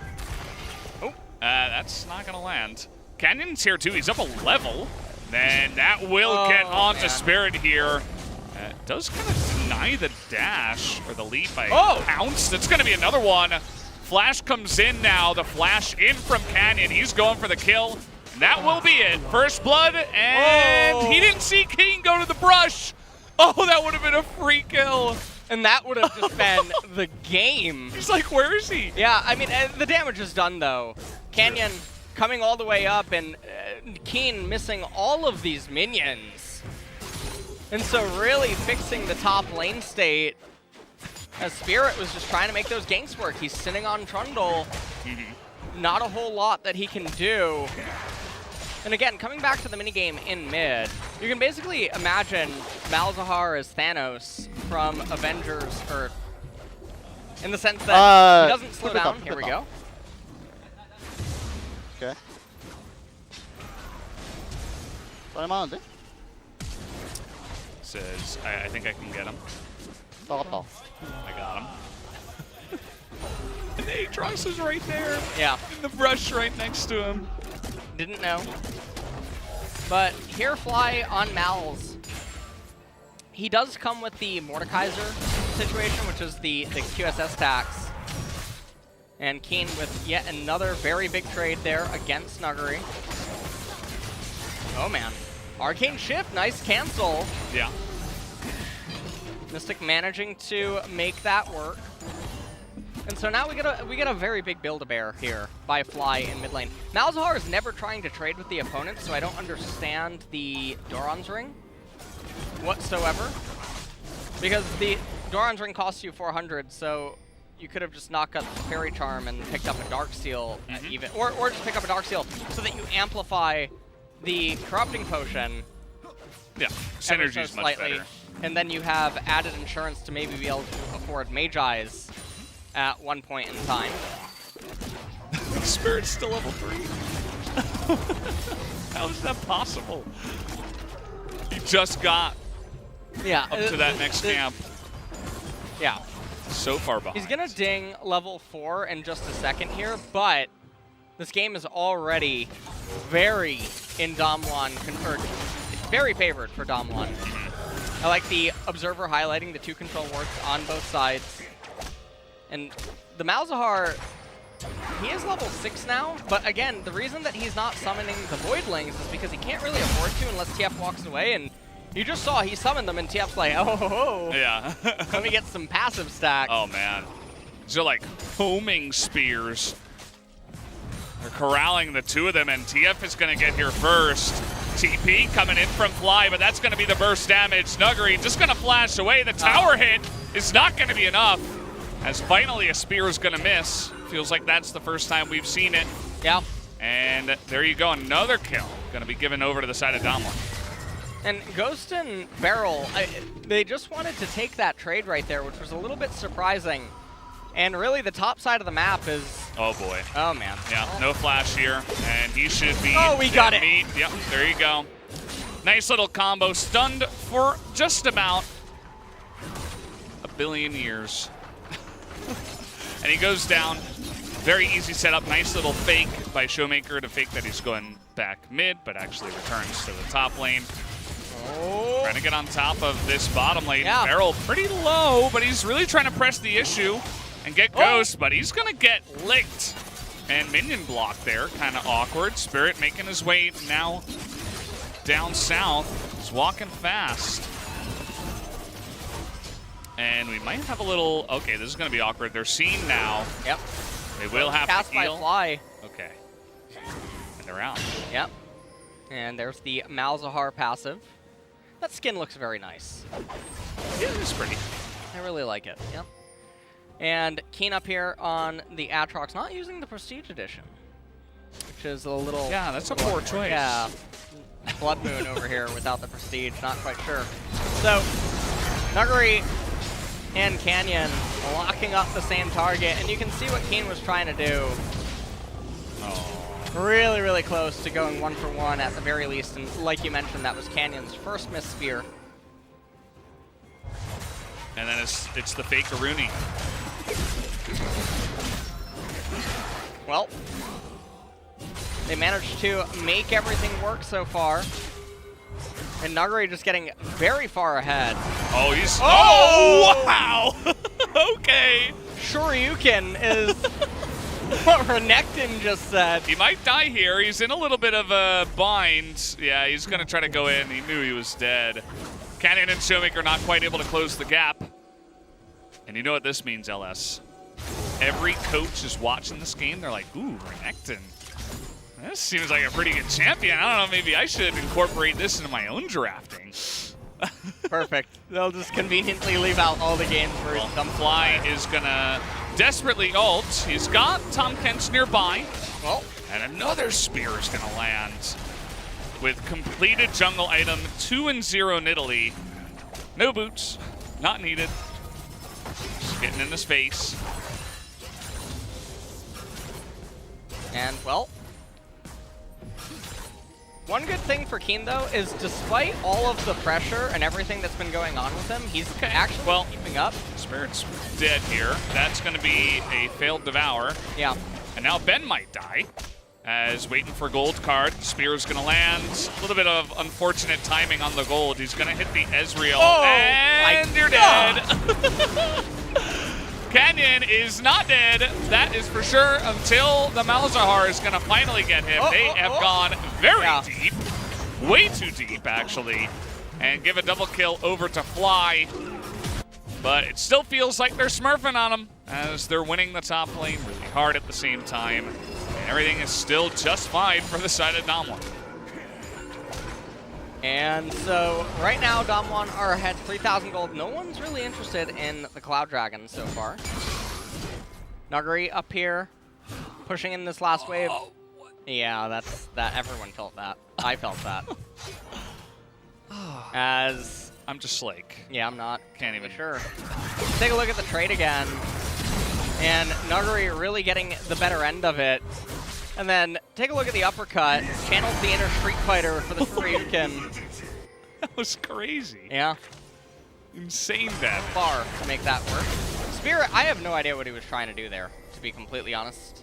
S2: Oh, that's not going to land. Canyon's here, too. He's up a level. Then that will get onto Spirit here. Does kind of deny deny the dash or the lead by
S3: Oh!
S2: Pounce. That's going to be another one. Flash comes in now. The flash in from Canyon. He's going for the kill. And that will be it. First blood, and he didn't see King go to the brush. Oh, that would have been a free kill.
S3: And that would have just been the game.
S2: He's like, where is he?
S3: Yeah, I mean, the damage is done, though. Canyon coming all the way up, and Keen missing all of these minions. And so really fixing the top lane state, as Spirit was just trying to make those ganks work. He's sitting on Trundle. Not a whole lot that he can do. And again, coming back to the minigame in mid, you can basically imagine Malzahar as Thanos from Avengers, or in the sense that he doesn't slow down. Here we go.
S13: Okay. 얼마인데?
S2: Says, I think I can get him. I got him. And Aatrox is right there.
S3: Yeah.
S2: In the brush right next to him.
S3: Didn't know. But here Fly on Malz. He does come with the Mordekaiser situation, which is the QSS tax. And Keen with yet another very big trade there against Nuggery. Oh man. Arcane Shift, nice cancel.
S2: Yeah.
S3: Mystic managing to make that work. And so now we get a very big Build-A-Bear here by Fly in mid lane. Malzahar is never trying to trade with the opponent, so I don't understand the Doran's Ring whatsoever. Because the Doran's Ring costs you 400, so you could have just knocked up the Fairy Charm and picked up a Darksteel even, or just pick up a Darksteel so that you amplify the Corrupting Potion.
S2: Yeah, synergy is much better.
S3: And then you have added insurance to maybe be able to afford Magi's at one point in time.
S2: Spirit's still level 3. How is that possible? He just got up to that next camp.
S3: Yeah.
S2: So far behind.
S3: He's gonna ding level 4 in just a second here, but this game is already very in Damwon, very favored for Damwon. I like the Observer highlighting the 2 control wards on both sides. And the Malzahar, he is level 6 now, but again, the reason that he's not summoning the Voidlings is because he can't really afford to unless TF walks away, and you just saw he summoned them and TF's like, oh,
S2: yeah.
S3: Let me get some passive stacks.
S2: Oh man. These are like homing spears. They're corralling the 2 of them, and TF is gonna get here first. TP coming in from Fly, but that's gonna be the burst damage. Nuggery just gonna flash away. The tower hit is not gonna be enough. As finally a spear is gonna miss. Feels like that's the first time we've seen it.
S3: Yeah.
S2: And there you go, another kill. Gonna be given over to the side of Damwon.
S3: And Ghost and Barrel, they just wanted to take that trade right there, which was a little bit surprising. And really the top side of the map is...
S2: Oh boy.
S3: Oh man.
S2: Yeah, no flash here. And he should be...
S3: Oh, we got it.
S2: Yep, there you go. Nice little combo. Stunned for just about a billion years. And he goes down. Very easy setup. Nice little fake by Showmaker to fake that he's going back mid, but actually returns to the top lane.
S3: Oh.
S2: Trying to get on top of this bottom lane.
S3: Yeah.
S2: Barrel pretty low, but he's really trying to press the issue and get Ghost, but he's going to get licked. And minion block there, kind of awkward. Spirit making his way now down south. He's walking fast. And we might have a little... Okay, this is going to be awkward. They're seen now.
S3: Yep.
S2: They will have
S3: Cast
S2: to heal.
S3: by Fly.
S2: Okay. And they're out.
S3: Yep. And there's the Malzahar passive. That skin looks very nice.
S2: Yeah, it's pretty.
S3: I really like it. Yep. And Keen up here on the Aatrox, not using the Prestige Edition, which is a little...
S2: Yeah, that's a poor choice.
S3: Yeah. Blood Moon over here without the Prestige, not quite sure. So, Nuggery and Canyon locking up the same target, and you can see what Keen was trying to do.
S2: Oh.
S3: Really, really close to going 1-for-1 at the very least, and like you mentioned, that was Canyon's first missed spear.
S2: And then it's the fake Aruni.
S3: Well, they managed to make everything work so far. And Nagari just getting very far ahead.
S2: Oh, he's... Oh, wow! Okay.
S3: Shoryuken is what Renekton just said.
S2: He might die here. He's in a little bit of a bind. Yeah, he's going to try to go in. He knew he was dead. Canyon and Showmaker not quite able to close the gap. And you know what this means, LS. Every coach is watching this game. They're like, ooh, Renekton. This seems like a pretty good champion. I don't know, maybe I should incorporate this into my own drafting.
S3: Perfect. They'll just conveniently leave out all the games where he's dumb.
S2: Fly is going to desperately ult. He's got Tom Kent's nearby.
S3: Well,
S2: and another spear is going to land with completed jungle item, 2-0 Nidalee. No boots, not needed. Just getting in his face.
S3: And, well, one good thing for Keen, though, is despite all of the pressure and everything that's been going on with him, he's actually keeping up.
S2: Spirit's dead here. That's going to be a failed devour.
S3: Yeah.
S2: And now Ben might die. As waiting for gold card. Spear's going to land. A little bit of unfortunate timing on the gold. He's going to hit the Ezreal.
S3: Oh,
S2: and you're dead. Canyon is not dead. That is for sure until the Malzahar is going to finally get him. They have gone very deep. Way too deep, actually. And give a double kill over to Fly. But it still feels like they're smurfing on him as they're winning the top lane really hard at the same time. And everything is still just fine for the side of Damwon.
S3: And so right now, Damwon are ahead 3,000 gold. No one's really interested in the Cloud Dragon so far. Nagari up here, pushing in this last wave. Yeah, that. Everyone felt that. I felt that. As
S2: I'm just like,
S3: yeah, I'm not.
S2: Can't even.
S3: Sure. Take a look at the trade again. And Nagari really getting the better end of it. And then take a look at the uppercut. Channels the inner Street Fighter for the Shoryuken.
S2: That was crazy.
S3: Yeah.
S2: Insane damage.
S3: Far to make that work. Spirit, I have no idea what he was trying to do there, to be completely honest.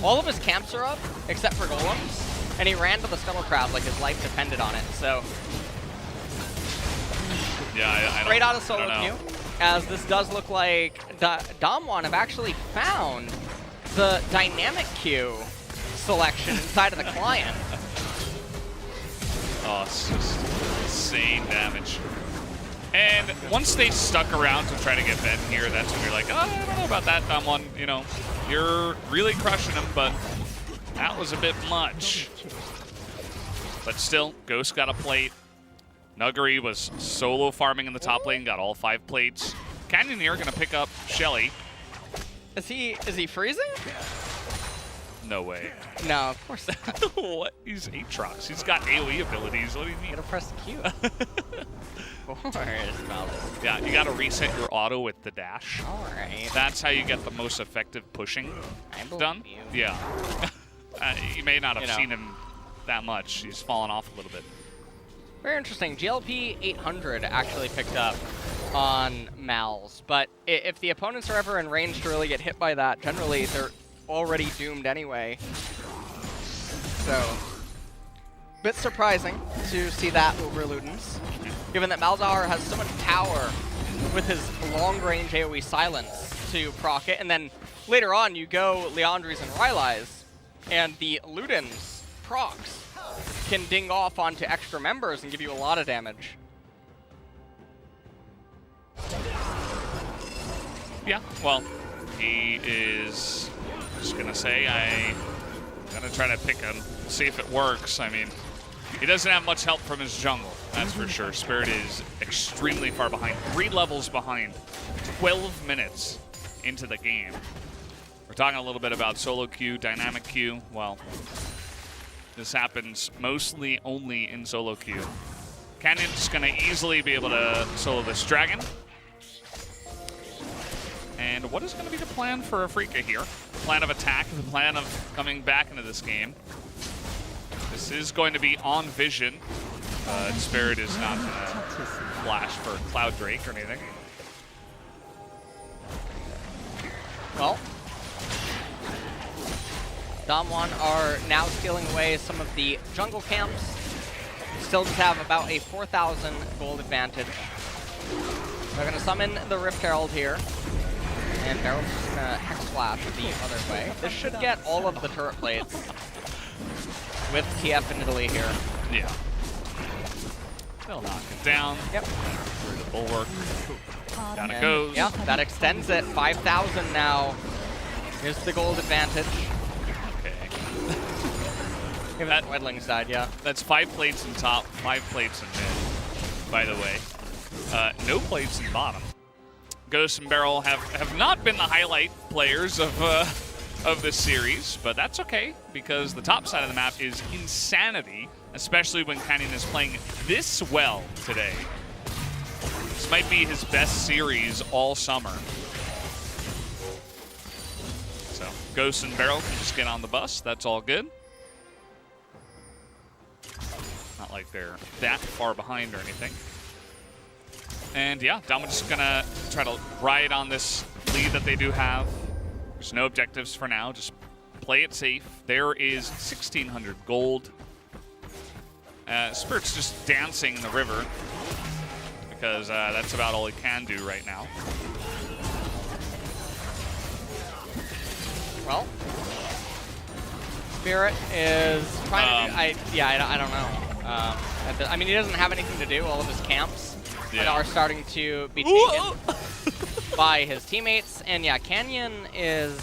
S3: All of his camps are up, except for golems. And he ran to the Scuttle Crab like his life depended on it, so.
S2: Yeah, I
S3: straight out of solo queue, as this does look like Damwon have actually found the dynamic queue selection inside of the client.
S2: Oh, it's just insane damage. And once they stuck around to try to get Ben here, that's when you're like, oh, I don't know about that, Damwon. You know, you're really crushing him, but that was a bit much. But still, Ghost got a plate. Nuggery was solo farming in the top lane, got all 5 plates. Canyoneer gonna pick up Shelly.
S3: Is he freezing?
S2: No way.
S3: No, of course not.
S2: What? He's Aatrox. He's got AoE abilities. What do you mean?
S3: You gotta press the Q.
S2: Yeah, you gotta reset your auto with the dash.
S3: Alright.
S2: That's how you get the most effective pushing done.
S3: You.
S2: Yeah. You may not have seen him that much. He's fallen off a little bit.
S3: Very interesting. GLP 800 actually picked up on Mal's, but if the opponents are ever in range to really get hit by that, generally they're already doomed anyway. So, bit surprising to see that over Ludens, given that Malzahar has so much power with his long-range AoE silence to proc it, and then later on you go Leandri's and Rylai's, and the Ludens procs can ding off onto extra members and give you a lot of damage.
S2: Yeah, well, he is just gonna say, I'm gonna try to pick him, see if it works. I mean, he doesn't have much help from his jungle, that's for sure. Spirit is extremely far behind, 3 levels behind, 12 minutes into the game. We're talking a little bit about solo queue, dynamic queue. Well, this happens mostly only in solo queue. Canyon's gonna easily be able to solo this dragon. And what is gonna be the plan for Afrika here? The plan of attack, the plan of coming back into this game. This is going to be on Vision. Spirit is not gonna flash for Cloud Drake or anything.
S3: Well, Damwon are now stealing away some of the jungle camps. still just have about a 4,000 gold advantage. They're going to summon the Rift Herald here. And Barrel's just going to Hex Flash the other way. This should get all of the turret plates with TF in Italy here.
S2: Yeah. They'll knock it down.
S3: Yep.
S2: Through the bulwark. Down it
S3: And
S2: goes.
S3: Yeah, that extends it. 5,000 now. Here's the gold advantage.
S2: Okay.
S3: Give it Wedling side, yeah.
S2: That's 5 plates in top, 5 plates in mid, by the way. No plates in bottom. Ghost and Barrel have not been the highlight players of this series, but that's okay, because the top side of the map is insanity, especially when Canyon is playing this well today. This might be his best series all summer. So, Ghost and Barrel can just get on the bus, that's all good. Not like they're that far behind or anything. And yeah, Dama just gonna try to ride on this lead that they do have. There's no objectives for now, just play it safe. There is 1,600 gold. Spirit's just dancing in the river because that's about all he can do right now.
S3: Well, Spirit is trying to I don't know. I mean, he doesn't have anything to do. All of his camps are starting to be taken by his teammates. And yeah, Canyon is...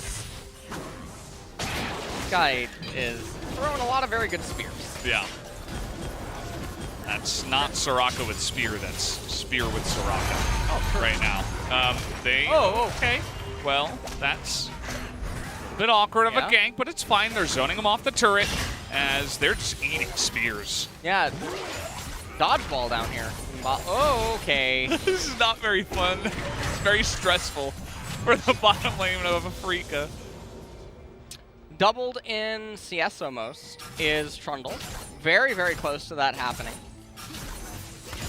S3: This guy is throwing a lot of very good spears.
S2: Yeah. That's not Soraka with Spear, that's Spear with Soraka right now. Okay. Well, that's a bit awkward of a gank, but it's fine. They're zoning him off the turret as they're just eating spears.
S3: Yeah. Dodgeball down here. Oh, okay.
S2: This is not very fun. It's very stressful for the bottom lane of Afrika.
S3: Doubled in CS almost is Trundle. Very, very close to that happening.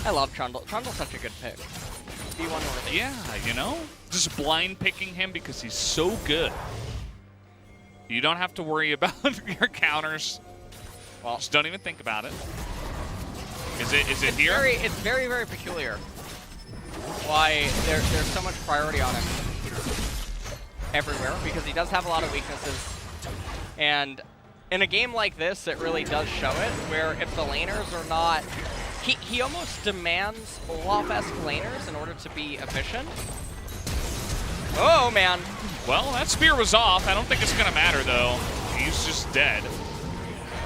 S3: I love Trundle. Trundle's such a good pick. B1 worthy.
S2: Yeah, you know, just blind picking him because he's so good. You don't have to worry about your counters. Well, just don't even think about it. Is it here?
S3: It's very, very peculiar why there's so much priority on him everywhere, because he does have a lot of weaknesses. And in a game like this, it really does show it, where if the laners are not... He almost demands Olaf-esque laners in order to be efficient. Oh, man.
S2: Well, that spear was off. I don't think it's going to matter, though. He's just dead.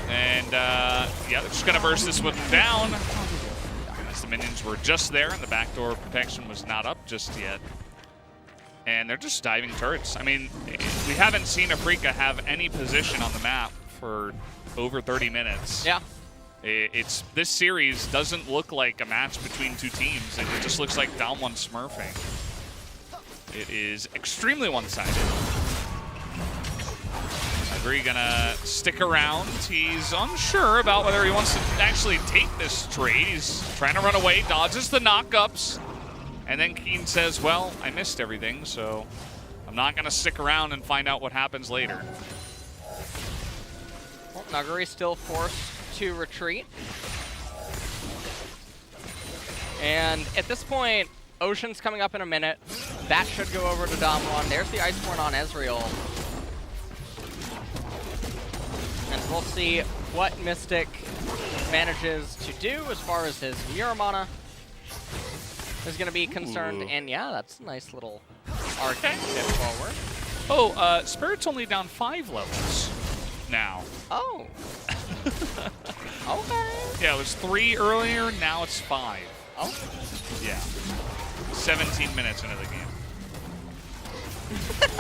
S2: And, yeah, they're just going to burst this one down. As the minions were just there, and the backdoor protection was not up just yet. And they're just diving turrets. I mean, we haven't seen Afrika have any position on the map for over 30 minutes.
S3: Yeah.
S2: This series doesn't look like a match between two teams. It just looks like Dom 1 smurfing. It is extremely one-sided. Agree gonna stick around. He's unsure about whether he wants to actually take this trade. He's trying to run away, dodges the knockups, and then Keen says, well, I missed everything, so I'm not gonna stick around and find out what happens later.
S3: Well, Naguri still forced to retreat. And at this point, Ocean's coming up in a minute. That should go over to Dom 1. There's the Iceborne on Ezreal. And we'll see what Mystic manages to do as far as his Mirror mana is going to be concerned. And yeah, that's a nice little arc tip forward.
S2: Oh, Spirit's only down 5 levels now.
S3: Oh. Okay.
S2: Yeah, it was 3 earlier, now it's 5.
S3: Oh.
S2: Yeah. 17 minutes into the game.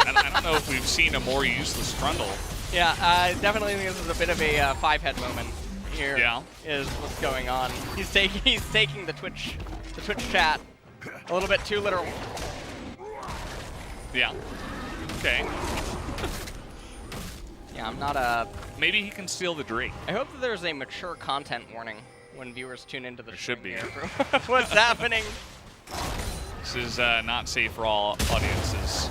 S2: I don't know if we've seen a more useless Trundle.
S3: Yeah, I definitely think this is a bit of a 5-head moment here.
S2: Yeah.
S3: Is what's going on. He's taking the Twitch chat a little bit too literal.
S2: Yeah. Okay.
S3: Yeah, I'm not a...
S2: Maybe he can steal the Drake.
S3: I hope that there's a mature content warning when viewers tune into the
S2: should be.
S3: What's happening?
S2: This is not safe for all audiences.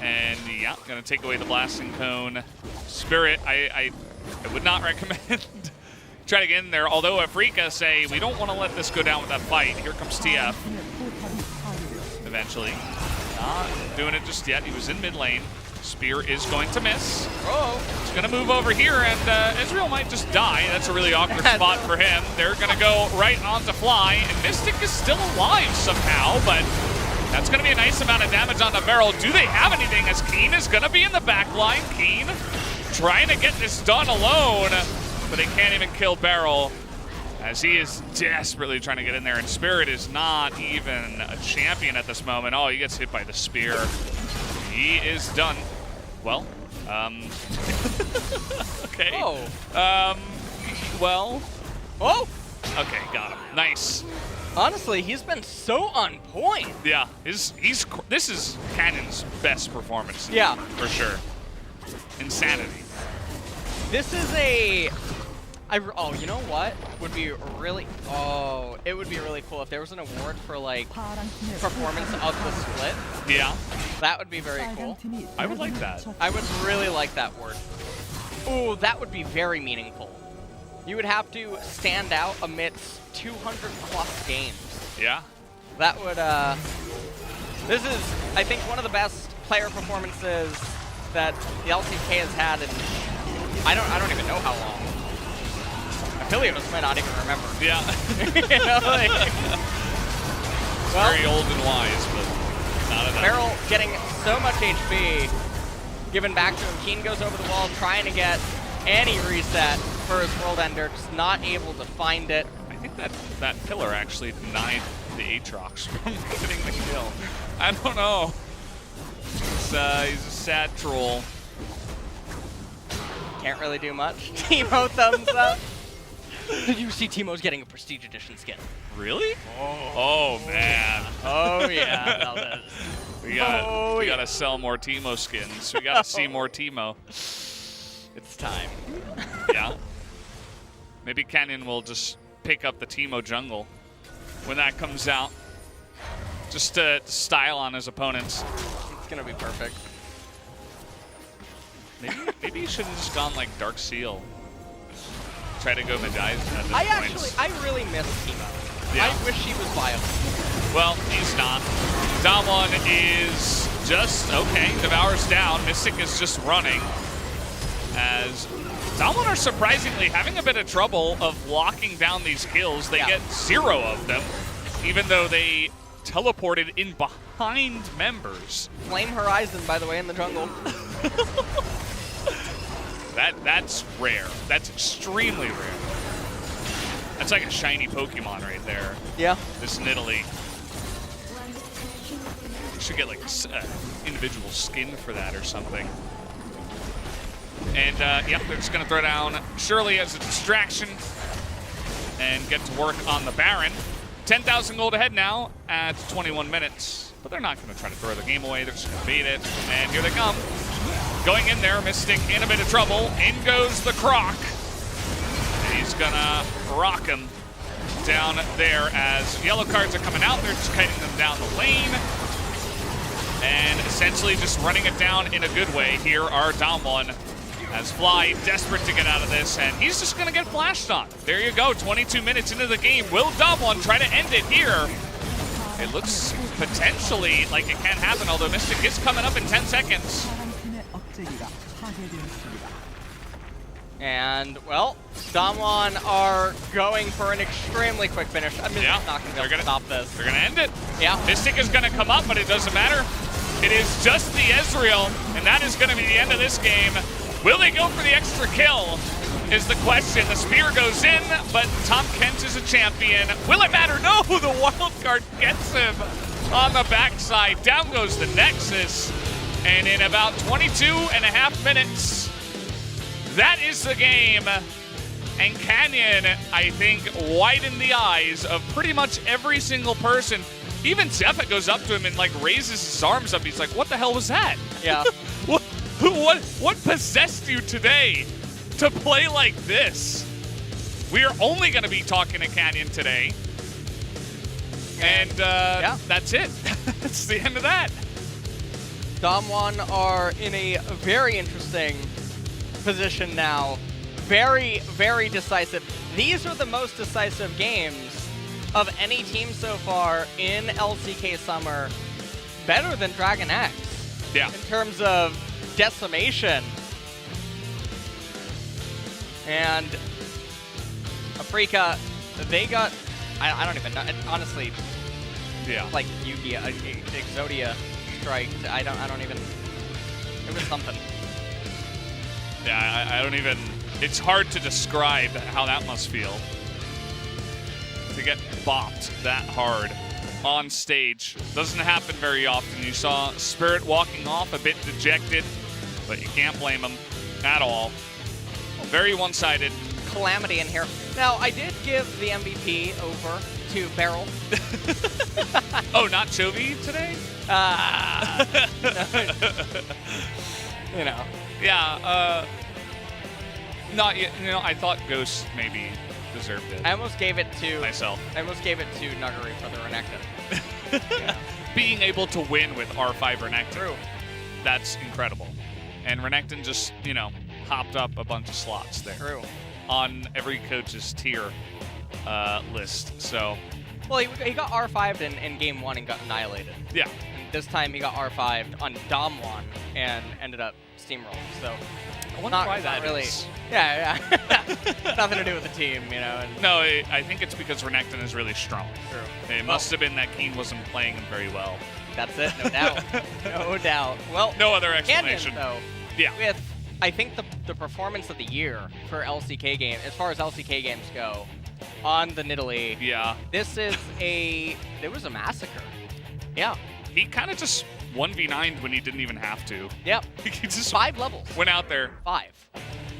S2: And yeah, gonna take away the blasting cone. Spirit, I would not recommend try to get in there. Although Afrika say, we don't want to let this go down with that fight. Here comes TF. Eventually. Not doing it just yet. He was in mid lane. Spear is going to miss.
S3: Oh.
S2: He's going to move over here, and Israel might just die. That's a really awkward spot for him. They're going to go right onto Fly, and Mystic is still alive somehow, but that's going to be a nice amount of damage on the barrel. Do they have anything, as Keen is going to be in the back line? Keen trying to get this done alone, but they can't even kill Barrel, as he is desperately trying to get in there, and Spirit is not even a champion at this moment. Oh, he gets hit by the spear. He is done. Well, okay.
S3: Oh.
S2: Well.
S3: Oh.
S2: Okay, got him. Nice.
S3: Honestly, he's been so on point.
S2: Yeah, this is Cannon's best performance.
S3: Yeah,
S2: for sure. Insanity.
S3: This is a. Oh, you know what would be really? Oh, it would be really cool if there was an award for like performance of the split.
S2: Yeah.
S3: That would be very cool.
S2: I would like that.
S3: I would really like that word. Ooh, that would be very meaningful. You would have to stand out amidst 200 plus games.
S2: Yeah.
S3: That would, this is, I think, one of the best player performances that the LCK has had in, I don't even know how long. Affiliates might not even remember.
S2: Yeah.
S3: You know, like, well,
S2: very old and wise, but not enough.
S3: Barrel getting so much HP given back to him. Keen goes over the wall trying to get any reset for his World Ender, just not able to find it.
S2: I think that pillar actually denied the Aatrox from getting the kill. I don't know. He's a sad troll.
S3: Can't really do much. Teemo thumbs up. Did you see Teemo's getting a Prestige Edition skin?
S2: Really? Oh man.
S3: Oh yeah.
S2: We gotta sell more Teemo skins. We gotta see more Teemo.
S3: It's time.
S2: Yeah. Maybe Canyon will just pick up the Teemo jungle when that comes out, just to style on his opponents.
S3: It's gonna be perfect.
S2: Maybe he should have just gone like Dark Seal. Try to go Medai's at this point.
S3: I really miss Teemo.
S2: Yeah.
S3: I wish he was viable.
S2: Well, he's not. Damwon is just, okay, Devour's down. Mystic is just running. As Damwon are surprisingly having a bit of trouble of locking down these kills. They get 0 of them, even though they teleported in behind members.
S3: Flame Horizon, by the way, in the jungle.
S2: That's rare. That's extremely rare. That's like a shiny Pokemon right there.
S3: Yeah.
S2: This Nidalee. You should get like an individual skin for that or something. And yeah, they're just gonna throw down Shirley as a distraction and get to work on the Baron. 10,000 gold ahead now at 21 minutes. But they're not gonna try to throw the game away. They're just gonna beat it. And here they come. Going in there, Mystic in a bit of trouble. In goes the Croc. And he's gonna rock him down there as yellow cards are coming out. They're just kiting them down the lane. And essentially just running it down in a good way. Here are Damwon as Fly desperate to get out of this, and he's just gonna get flashed on. There you go, 22 minutes into the game. Will Damwon try to end it here? It looks potentially like it can happen, although Mystic is coming up in 10 seconds.
S3: And, well, Damwon are going for an extremely quick finish. I mean, not going to be able to stop this.
S2: They're going to end it.
S3: Yeah.
S2: Mystic is going to come up, but it doesn't matter. It is just the Ezreal, and that is going to be the end of this game. Will they go for the extra kill is the question. The spear goes in, but Tom Kent is a champion. Will it matter? No, the wild card gets him on the backside. Down goes the Nexus, and in about 22.5 minutes, that is the game. And Canyon, I think, widened the eyes of pretty much every single person. Even Zephyr goes up to him and like raises his arms up. He's like, what the hell was that?
S3: Yeah.
S2: What possessed you today to play like this? We are only going to be talking to Canyon today. And yeah, that's it. That's the end of that.
S3: Damwon are in a very interesting position now. very, very decisive. These are the most decisive games of any team so far in LCK Summer. Better than Dragon X.
S2: Yeah.
S3: In terms of decimation. And Afrika, they got, I don't even know, honestly,
S2: yeah,
S3: like Yugi, Exodia strike. I don't even, it was something.
S2: Yeah, I don't even, it's hard to describe how that must feel. To get bopped that hard on stage. Doesn't happen very often. You saw Spirit walking off a bit dejected, but you can't blame him at all. Very one-sided.
S3: Calamity in here. Now, I did give the MVP over to Beryl.
S2: Oh, not Chovy today?
S3: You know.
S2: Yeah, not yet. You know, I thought Ghost maybe deserved it.
S3: I almost gave it to
S2: myself.
S3: I almost gave it to Nuggery for the Renekton. Yeah.
S2: Being able to win with R5 Renekton.
S3: True.
S2: That's incredible. And Renekton just, you know, hopped up a bunch of slots there.
S3: True.
S2: On every coach's tier list. So.
S3: Well, he got R5'd in game 1 and got annihilated.
S2: Yeah.
S3: And this time he got R5'd on Dom 1 and ended up steamrolling. So.
S2: I wonder why that
S3: really
S2: is.
S3: Yeah. Nothing to do with the team, you know. And
S2: no, I think it's because Renekton is really strong.
S3: True.
S2: It must have been that Keen wasn't playing him very well.
S3: That's it, no doubt. No doubt. Well,
S2: no other explanation.
S3: Canyon, though,
S2: yeah.
S3: With, I think, the performance of the year for LCK game, as far as LCK games go, on the Nidalee.
S2: Yeah.
S3: This is there was a massacre. Yeah.
S2: He kind of just 1v9'd when he didn't even have to.
S3: Yep.
S2: He just
S3: 5 levels.
S2: went out there.
S3: 5.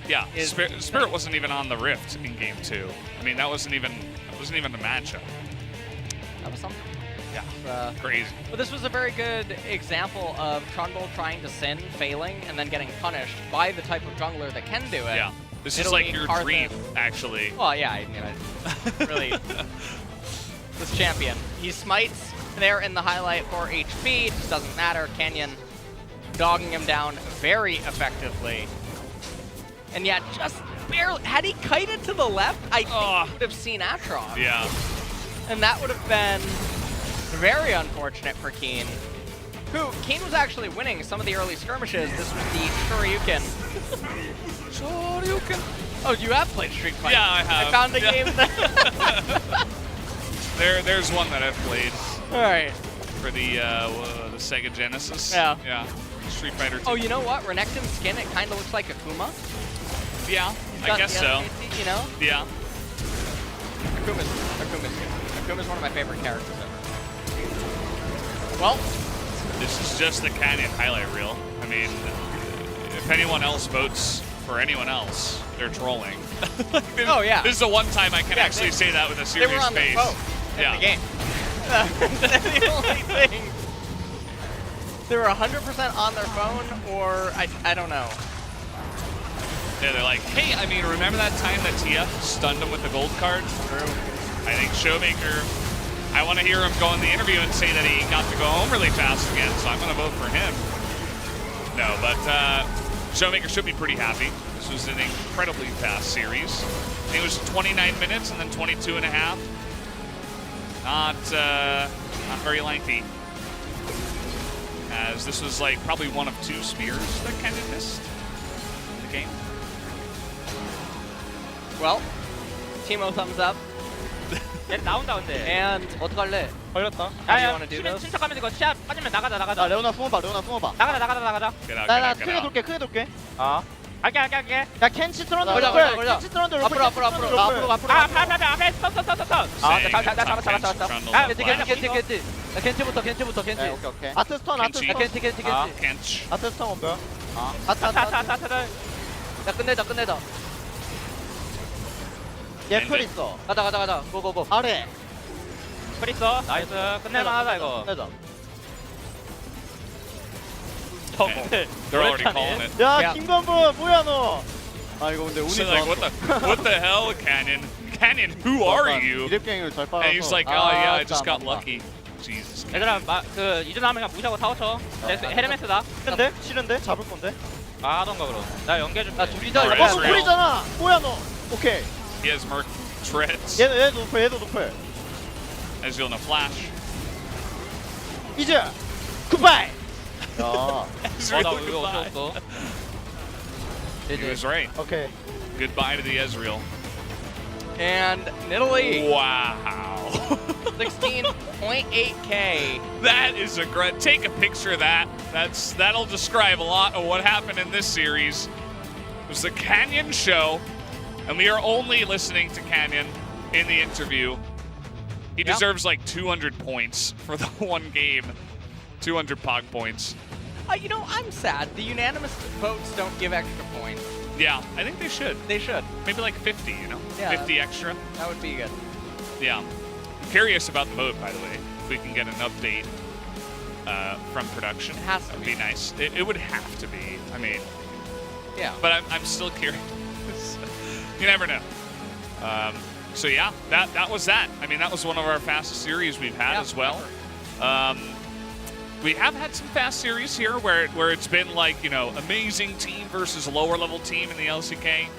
S2: Yeah. Spirit wasn't even on the Rift in game 2. I mean, that wasn't even the matchup.
S3: That was something.
S2: Yeah. Crazy.
S3: Well, this was a very good example of Trundle trying to sin, failing, and then getting punished by the type of jungler that can do it.
S2: Yeah. This is like your dream, actually.
S3: Well, yeah, I mean, really. This champion. He smites there in the highlight for HP. It just doesn't matter. Canyon dogging him down very effectively. And yet, just barely. Had he kited to the left, I think he would have seen Atrox.
S2: Yeah.
S3: And that would have been very unfortunate for Keen. Keen was actually winning some of the early skirmishes. This was the Shoryuken. Shoryuken. Oh, you have played Street Fighter.
S2: Yeah, I have.
S3: I found a game that
S2: There's one that I've played.
S3: All right.
S2: For the Sega Genesis.
S3: Yeah.
S2: Yeah. Street Fighter 2.
S3: Oh, you know what? Renekton's skin, it kind of looks like Akuma.
S2: Yeah, I guess so.
S3: You know?
S2: Yeah.
S3: Akuma's skin. Akuma's one of my favorite characters ever. Well,
S2: this is just the Canyon highlight reel. I mean, if anyone else votes for anyone else, they're trolling.
S3: Oh, yeah.
S2: This is the one time I can actually say that with a serious
S3: face. They were on
S2: face.
S3: their phone in the game. That's the only thing. They were 100% on their phone, or I don't know.
S2: Yeah, they're like, hey, I mean, remember that time that Tia stunned him with the gold card?
S3: True.
S2: I think Showmaker, I want to hear him go in the interview and say that he got to go home really fast again, so I'm going to vote for him. No, but Showmaker should be pretty happy. This was an incredibly fast series. I think it was 29 minutes and then 22 and a half. Not very lengthy. As this was like probably one of 2 spears that Canyon missed in the game.
S3: Well, Timo thumbs up.
S5: 나온다 근데.
S3: And
S5: 어떡할래?
S13: 걸렸다.
S3: how do you want to do this?
S5: 침착하면 이거 시합 빠지면 나가자.
S13: 나 레오나 숨어봐. 레오나 숨어봐.
S5: 나가자.
S13: 나 크게 돌게. 크게 돌게.
S5: 갈게.
S13: 야 켄치 트런드
S3: 걸려.
S13: 켄치 트런드
S3: 앞으로.
S13: 나 앞으로
S5: 앞에 스톱. 잡았어.
S3: 켄치부터.
S13: 오케이. 아트 스턴.
S3: 켄치.
S13: 아트 스턴 뭐야?
S3: 야, 끝내자.
S13: 얘풀 있어.
S3: 가자. 고고고.
S13: 아래.
S5: 풀 있어. 나이스. 끝낼만하다 이거.
S13: 끝내자.
S2: They're already calling it.
S13: 야 김건부 뭐야 너? 아 이거 근데 운이
S2: So like, what the hell, Canyon? Canyon, who are you?
S13: 이랩갱을 잘 빨아서.
S2: And he's like, oh yeah, I just got lucky. Jesus.
S5: 얘들아 그 이전하면 그냥 무시하고 타워 쳐. 헤르메스다.
S13: 싫은데? 잡을 건데?
S5: 하던가 그럼. 나 연계 좀. 나 둘이다.
S2: Or
S5: 이거.
S2: Ezreal.
S13: 노플이잖아. 뭐야 너? 오케이.
S2: He has Merc treads.
S13: 얘 노플, 얘도 노플.
S2: Ezreal no flash.
S13: 이제 굿바이. 야.
S2: Ezreal
S5: 나 이거
S2: goodbye.
S5: 없었어.
S2: He was right.
S13: 오케이.
S2: Goodbye to the Ezreal.
S3: And Nidalee,
S2: Wow.
S3: 16.8K.
S2: That is a great. Take a picture of that. That'll describe a lot of what happened in this series. It was the Canyon show, and we are only listening to Canyon in the interview. He deserves like 200 points for the one game. 200 POG points.
S3: You know, I'm sad. The unanimous votes don't give extra points.
S2: Yeah, I think they should.
S3: They should.
S2: Maybe like 50, you know?
S3: Yeah.
S2: 50 extra.
S3: That would be good.
S2: Yeah. I'm curious about the vote, by the way. If we can get an update from production.
S3: It has to
S2: that would
S3: be.
S2: be nice. It would have to be. I mean,
S3: Yeah.
S2: but I'm still curious. You never know. So yeah, that was that. I mean, that was one of our fastest series we've had as well. We have had some fast series here where it's been like, you know, amazing team versus lower level team in the LCK.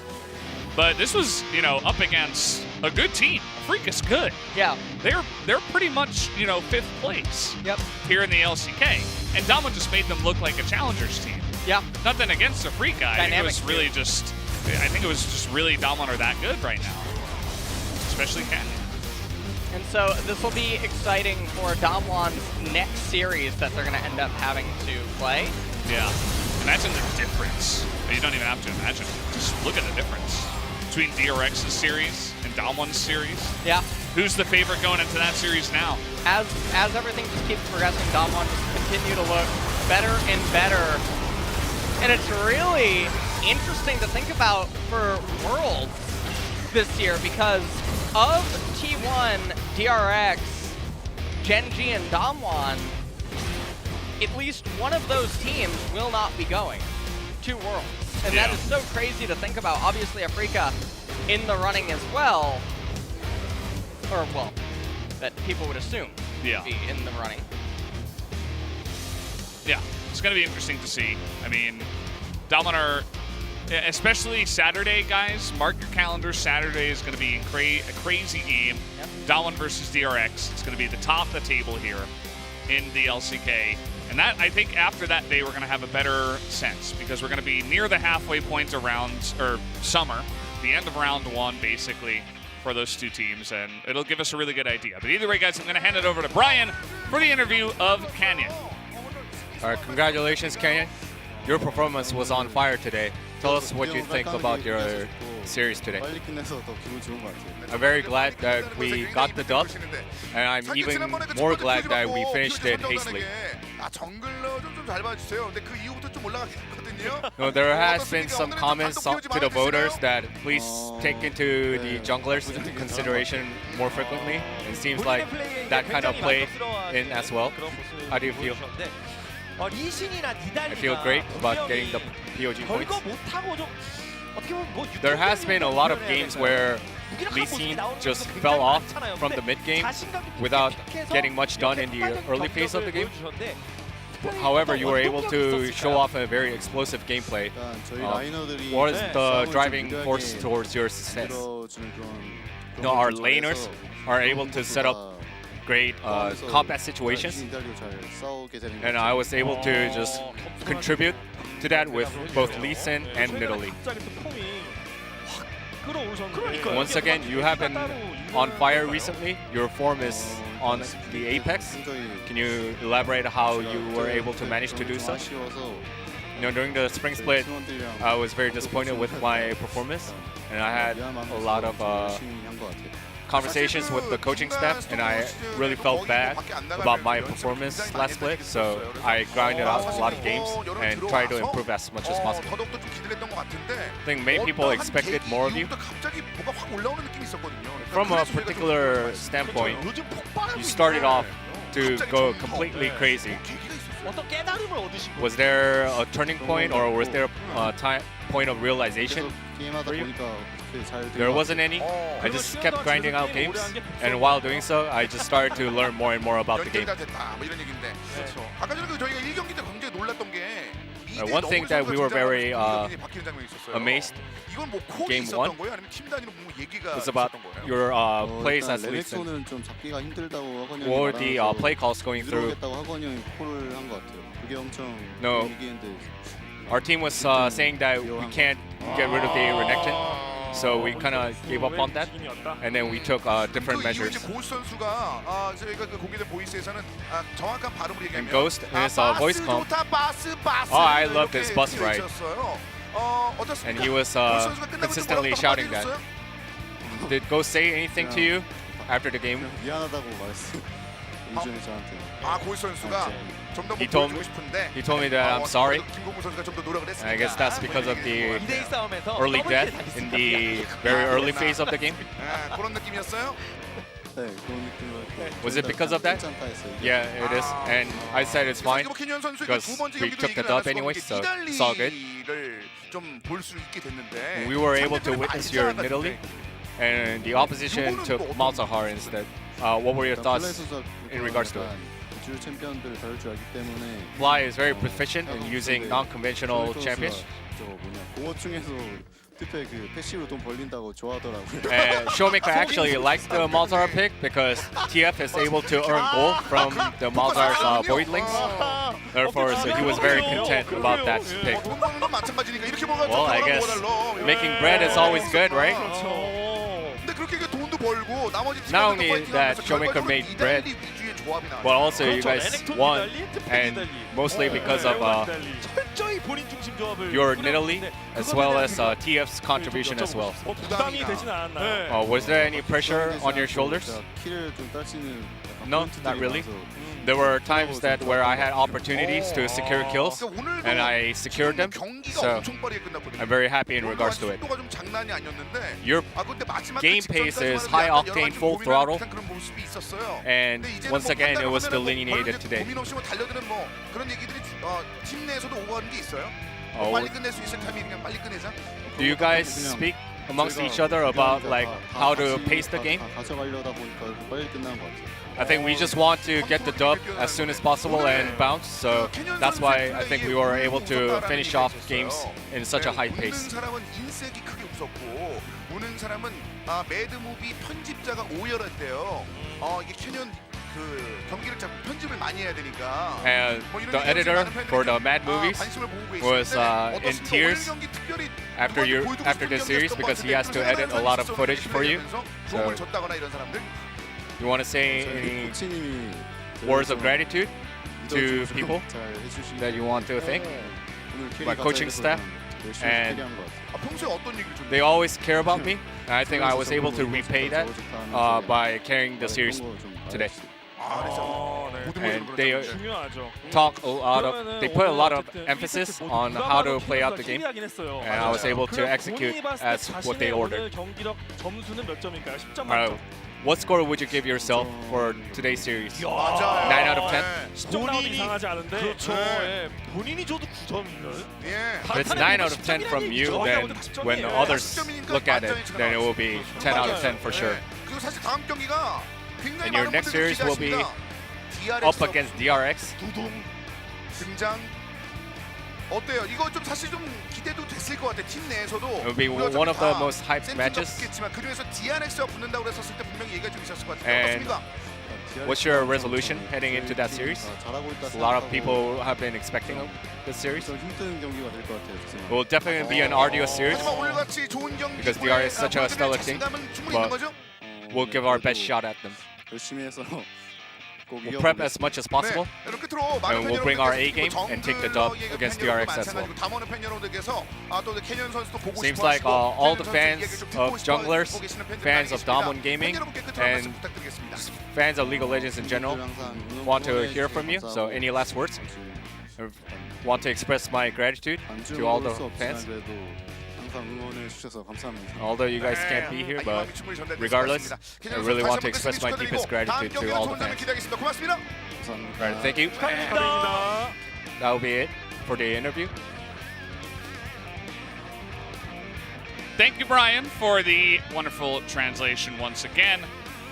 S2: But this was, you know, up against a good team. Freak is good.
S3: Yeah.
S2: They're pretty much, you know, 5th place.
S3: Yep.
S2: Here in the LCK. And Dama just made them look like a challengers team.
S3: Yeah.
S2: Nothing against the Freak guy.
S3: Dynamic
S2: it was really just, I think it was just really Dama are that good right now. Especially Canyon.
S3: And so this will be exciting for Damwon's next series that they're going to end up having to play.
S2: Yeah. Imagine the difference. You don't even have to imagine. Just look at the difference between DRX's series and Damwon's series.
S3: Yeah.
S2: Who's the favorite going into that series now?
S3: As everything just keeps progressing, Damwon just continue to look better and better. And it's really interesting to think about for Worlds this year because of T1, DRX, Gen.G, and Damwon, at least one of those teams will not be going to Worlds. And that is so crazy to think about. Obviously, Afrika in the running as well. Or, well, that people would assume would be in the running.
S2: Yeah, it's going to be interesting to see. I mean, Damwon are, especially Saturday, guys, mark your calendars. Saturday is going to be a crazy game.
S3: Yep.
S2: Damwon versus DRX. It's going to be the top of the table here in the LCK. And that, I think after that day, we're going to have a better sense because we're going to be near the halfway point around, or summer, the end of round 1, basically, for those two teams. And it'll give us a really good idea. But either way, guys, I'm going to hand it over to Brian for the interview of Canyon.
S9: All right, congratulations, Canyon. Your performance was on fire today. Tell us what you think about your series today. I'm very glad that we got the dub, and I'm even more glad that we finished it hastily. No, there has been some comments to the voters that please take into the junglers into consideration more frequently. It seems like that kind of played in as well. How do you feel? I feel great about getting the POG points. There has been a lot of games where Lee Sin just fell off from the mid game without getting much done in the early phase of the game. However, you were able to show off a very explosive gameplay. What is the driving force towards your success? No, our laners are able to set up great combat situations, and I was able to just contribute to that with both Lee Sin and Nidalee. Once again, you have been on fire recently. Your form is on the apex. Can you elaborate how you were able to manage to do so? You know, during the spring split, I was very disappointed with my performance, and I had a lot of conversations with the coaching staff, and I really felt bad about my performance last split, so I grinded out a lot of games and tried to improve as much as possible. I think many people expected more of you. From a particular standpoint, you started off to go completely crazy. Was there a turning point, or was there a point of realization for you? There wasn't any. I just kept grinding out games, and while doing so, I just started to learn more and more about the game. One thing that we were very amazed
S11: 이건 뭐 콜이
S9: game
S11: 있었던
S9: one
S11: 거예요? 아니면 팀 단위로 뭐 얘기가
S9: was about
S11: 있었던 거예요?
S9: your plays as leads
S14: 레넥톤은 좀 잡기가 힘들다고 하거니
S9: or the play calls going through.
S14: 들어오겠다고 하거니 콜을 한 것 같아요. 그게 엄청
S9: No.
S14: 얘기했는데
S9: Our team was saying that we can't get rid of the Renekton, so we kind of gave up on that, and then we took different
S11: 그 이후
S9: measures.
S11: 이제 고스 선수가 저희가 그 공개된 보이스에서는 정확한 발음을 얘기하면
S9: And Ghost in his voice
S11: 바스
S9: comp.
S11: 좋다, 바스
S9: Oh, I loved his bus ride.
S11: 어떻습니까?
S9: And he was
S11: 고스 선수가 끝나고
S9: consistently
S11: 뭐라고
S9: shouting that.
S11: 한마디 해줬어요?
S9: Did Ghost say anything to you after the game?
S14: 미안하다고 말했어. 윤준이 저한테.
S11: 고스 선수가 좀 더
S9: He told
S11: 보여주고 싶은데
S9: He told me that I'm sorry.
S11: 김공무 선수가 좀 더 노력을 했으니까.
S9: I guess that's because of the
S6: 2대1 싸움에서
S9: early death in the very early phase of the game.
S11: 그런 느낌이었어요?
S14: 네, 그런 느낌으로.
S9: Was it because of that?
S14: 괜찮다 했어요.
S9: Yeah, it is. And I said it's fine
S11: 캐년 선수의
S9: because
S11: 두 번째
S9: we
S11: 경기도
S9: took the
S11: 얘기를
S9: dub
S11: 안
S9: anyway,
S11: 했었는데
S9: so it's all good.
S11: 니달리를 좀 볼 수 있게 됐는데
S9: We were able to witness your Nidalee, and the opposition took Malzahar instead. What were your thoughts in regards to it?
S14: 주 챔피언들을 다룰 줄 알기 때문에.
S9: Fly is very proficient in using non-conventional champions.
S14: 저 뭐냐 공허충에서 특히 그 패시브로 돈 벌린다고 좋아하더라고요.
S9: And Showmaker actually liked the Malzahar pick because TF is able to earn gold from the Malzahar's Voidlings. Therefore, so he was very content about that pick. Well, I guess making bread is always good, right? Not only that Showmaker made bread, but also you guys won, and mostly because of
S6: 철저히 본인 중심 조합을
S9: your Nidalee as well as TF's contribution as well.
S6: 부담이 되진 않았나요?
S9: Was there any pressure on your shoulders?
S14: 키를 좀 딸 수 있는.
S9: No, not really. There were times that where I had opportunities to secure kills, and I secured them. So I'm very happy in regards to it. Your game pace is high octane, full throttle, and once again it was delineated today. Do you guys speak amongst each other about like how to pace the game? I think we just want to get the dub as soon as possible and bounce, so that's why I think we were able to finish off games in such a high pace.
S11: 보는 사람은 매드무비 편집자가 오열했대요. 이게 캐년 그 경기를 잡고 편집을 많이 해야 되니까.
S9: And the editor for the Mad movies was in tears after this series because he has to edit a lot of footage for you. So, you want to say any words of gratitude to people that you want to thank? My coaching staff, and they always care about me. And I think I was able to repay that by carrying the series today. And they talk a lot of, they put a lot of emphasis on how to play out the game, and I was able to execute as what they ordered. What score would you give yourself for today's series? 9 out of 10?
S6: 본인이 이상하지 않은데 그렇죠. 본인이 줘도 9점이면
S9: If it's 9 out of 10 from you, then when others look at it, then it will be 10 out of 10 for sure.
S11: 그리고 사실 다음 경기가 굉장히
S9: And your
S11: 많은
S9: next
S11: 분들이
S9: series will be
S11: 기대하십니다.
S9: up against DRX.
S11: 두둥 등장. 어때요? 이거 좀 사실 좀 기대도 됐을 것 같아. 팀 내에서도.
S9: It will be one of the most hyped matches.
S11: 그중에서 DRX와 붙는다고 그랬었을 때 분명히 얘기가 좀 있었을 것 같아요.
S9: And
S11: 어떻습니까?
S9: what's your resolution heading into that series? A lot of people have been expecting this series. It will definitely be an arduous series
S11: 하지만 오늘같이 좋은 경기
S9: because DRX is such a stellar team, but we'll give our best shot at them.
S14: 열심히 해서
S9: We'll prep as much as possible, and we'll bring our A game and take the dub against DRX as well. Seems like all the fans of junglers, fans of Damwon Gaming, and fans of League of Legends in general want to hear from you. So any last words? I want to express my gratitude to all the fans. Although you guys can't be here, but regardless, I really want to express my deepest gratitude to all the fans. Right, thank you. That will be it for the interview.
S2: Thank you, Brian, for the wonderful translation once again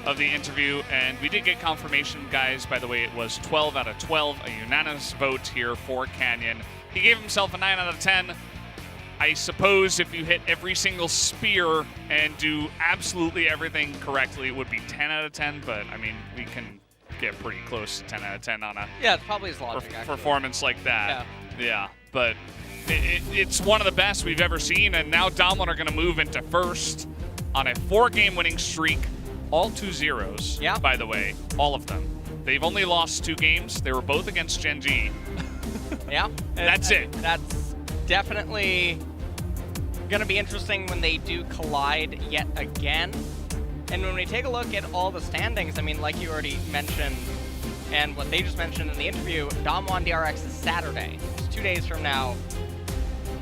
S2: of the interview. And we did get confirmation, guys. By the way, it was 12 out of 12, a unanimous vote here for Canyon. He gave himself a 9 out of 10. I suppose if you hit every single spear and do absolutely everything correctly, it would be 10 out of 10, but I mean, we can get pretty close to 10 out of 10 on a
S3: Yeah, it's probably his logic, actually.
S2: performance like that. Yeah, but it's one of the best we've ever seen, and now Damwon are going to move into first on a 4-game winning streak, all 2-0s, by the way, all of them. They've only lost 2 games. They were both against Gen G.
S3: Yeah.
S2: That's it.
S3: That's definitely going to be interesting when they do collide yet again. And when we take a look at all the standings, I mean, like you already mentioned, and what they just mentioned in the interview, Damwon DRX is Saturday. It's 2 days from now.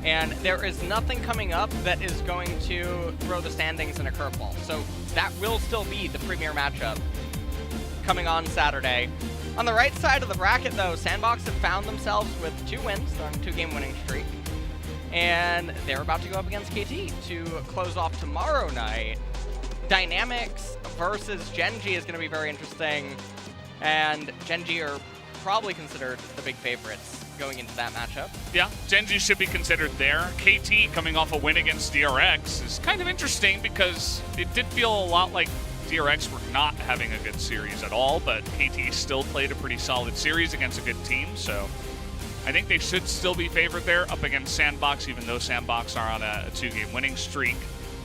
S3: And there is nothing coming up that is going to throw the standings in a curveball. So that will still be the premier matchup coming on Saturday. On the right side of the bracket, though, Sandbox have found themselves with 2 wins. They're on a 2-game winning streak. And they're about to go up against KT to close off tomorrow night. Dynamics versus Gen G is going to be very interesting. And Gen G are probably considered the big favorites going into that matchup.
S2: Yeah, Gen G should be considered there. KT coming off a win against DRX is kind of interesting because it did feel a lot like DRX were not having a good series at all, but KT still played a pretty solid series against a good team, so I think they should still be favored there up against Sandbox, even though Sandbox are on a 2-game winning streak.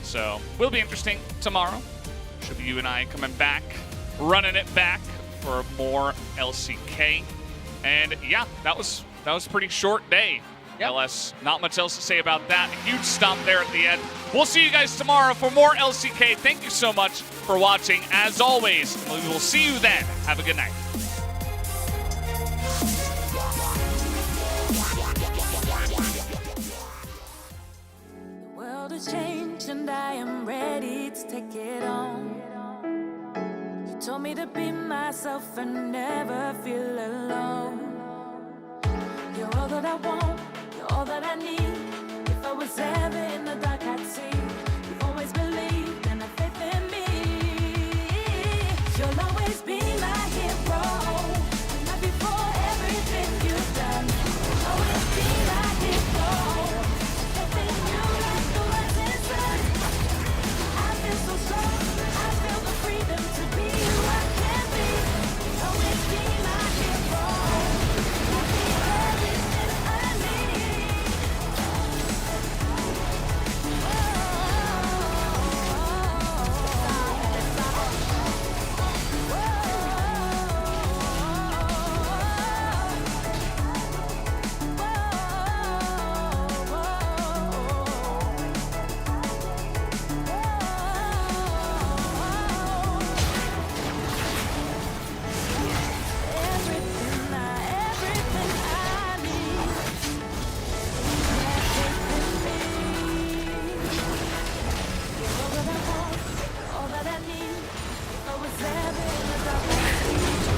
S2: So will be interesting tomorrow. Should be you and I coming back, running it back for more LCK. And yeah, that was a pretty short day. LS, not much else to say about that. Huge stop there at the end. We'll see you guys tomorrow for more LCK. Thank you so much for watching. As always, we will see you then. Have a good night.
S1: The world has changed and I am ready to take it on. You told me to be myself and never feel alone. You're all that I want, you're all that I need. If I was ever in the dark, I'd see. You've always believed and have faith in me. You'll always be my hero. And love you for everything you've done. You'll always be my hero. Faith in you like the rising sun. I feel so strong, I feel the freedom to be who I can be. You'll always be my hero. Love me everything I need. All that I need, if I was ever in the dark,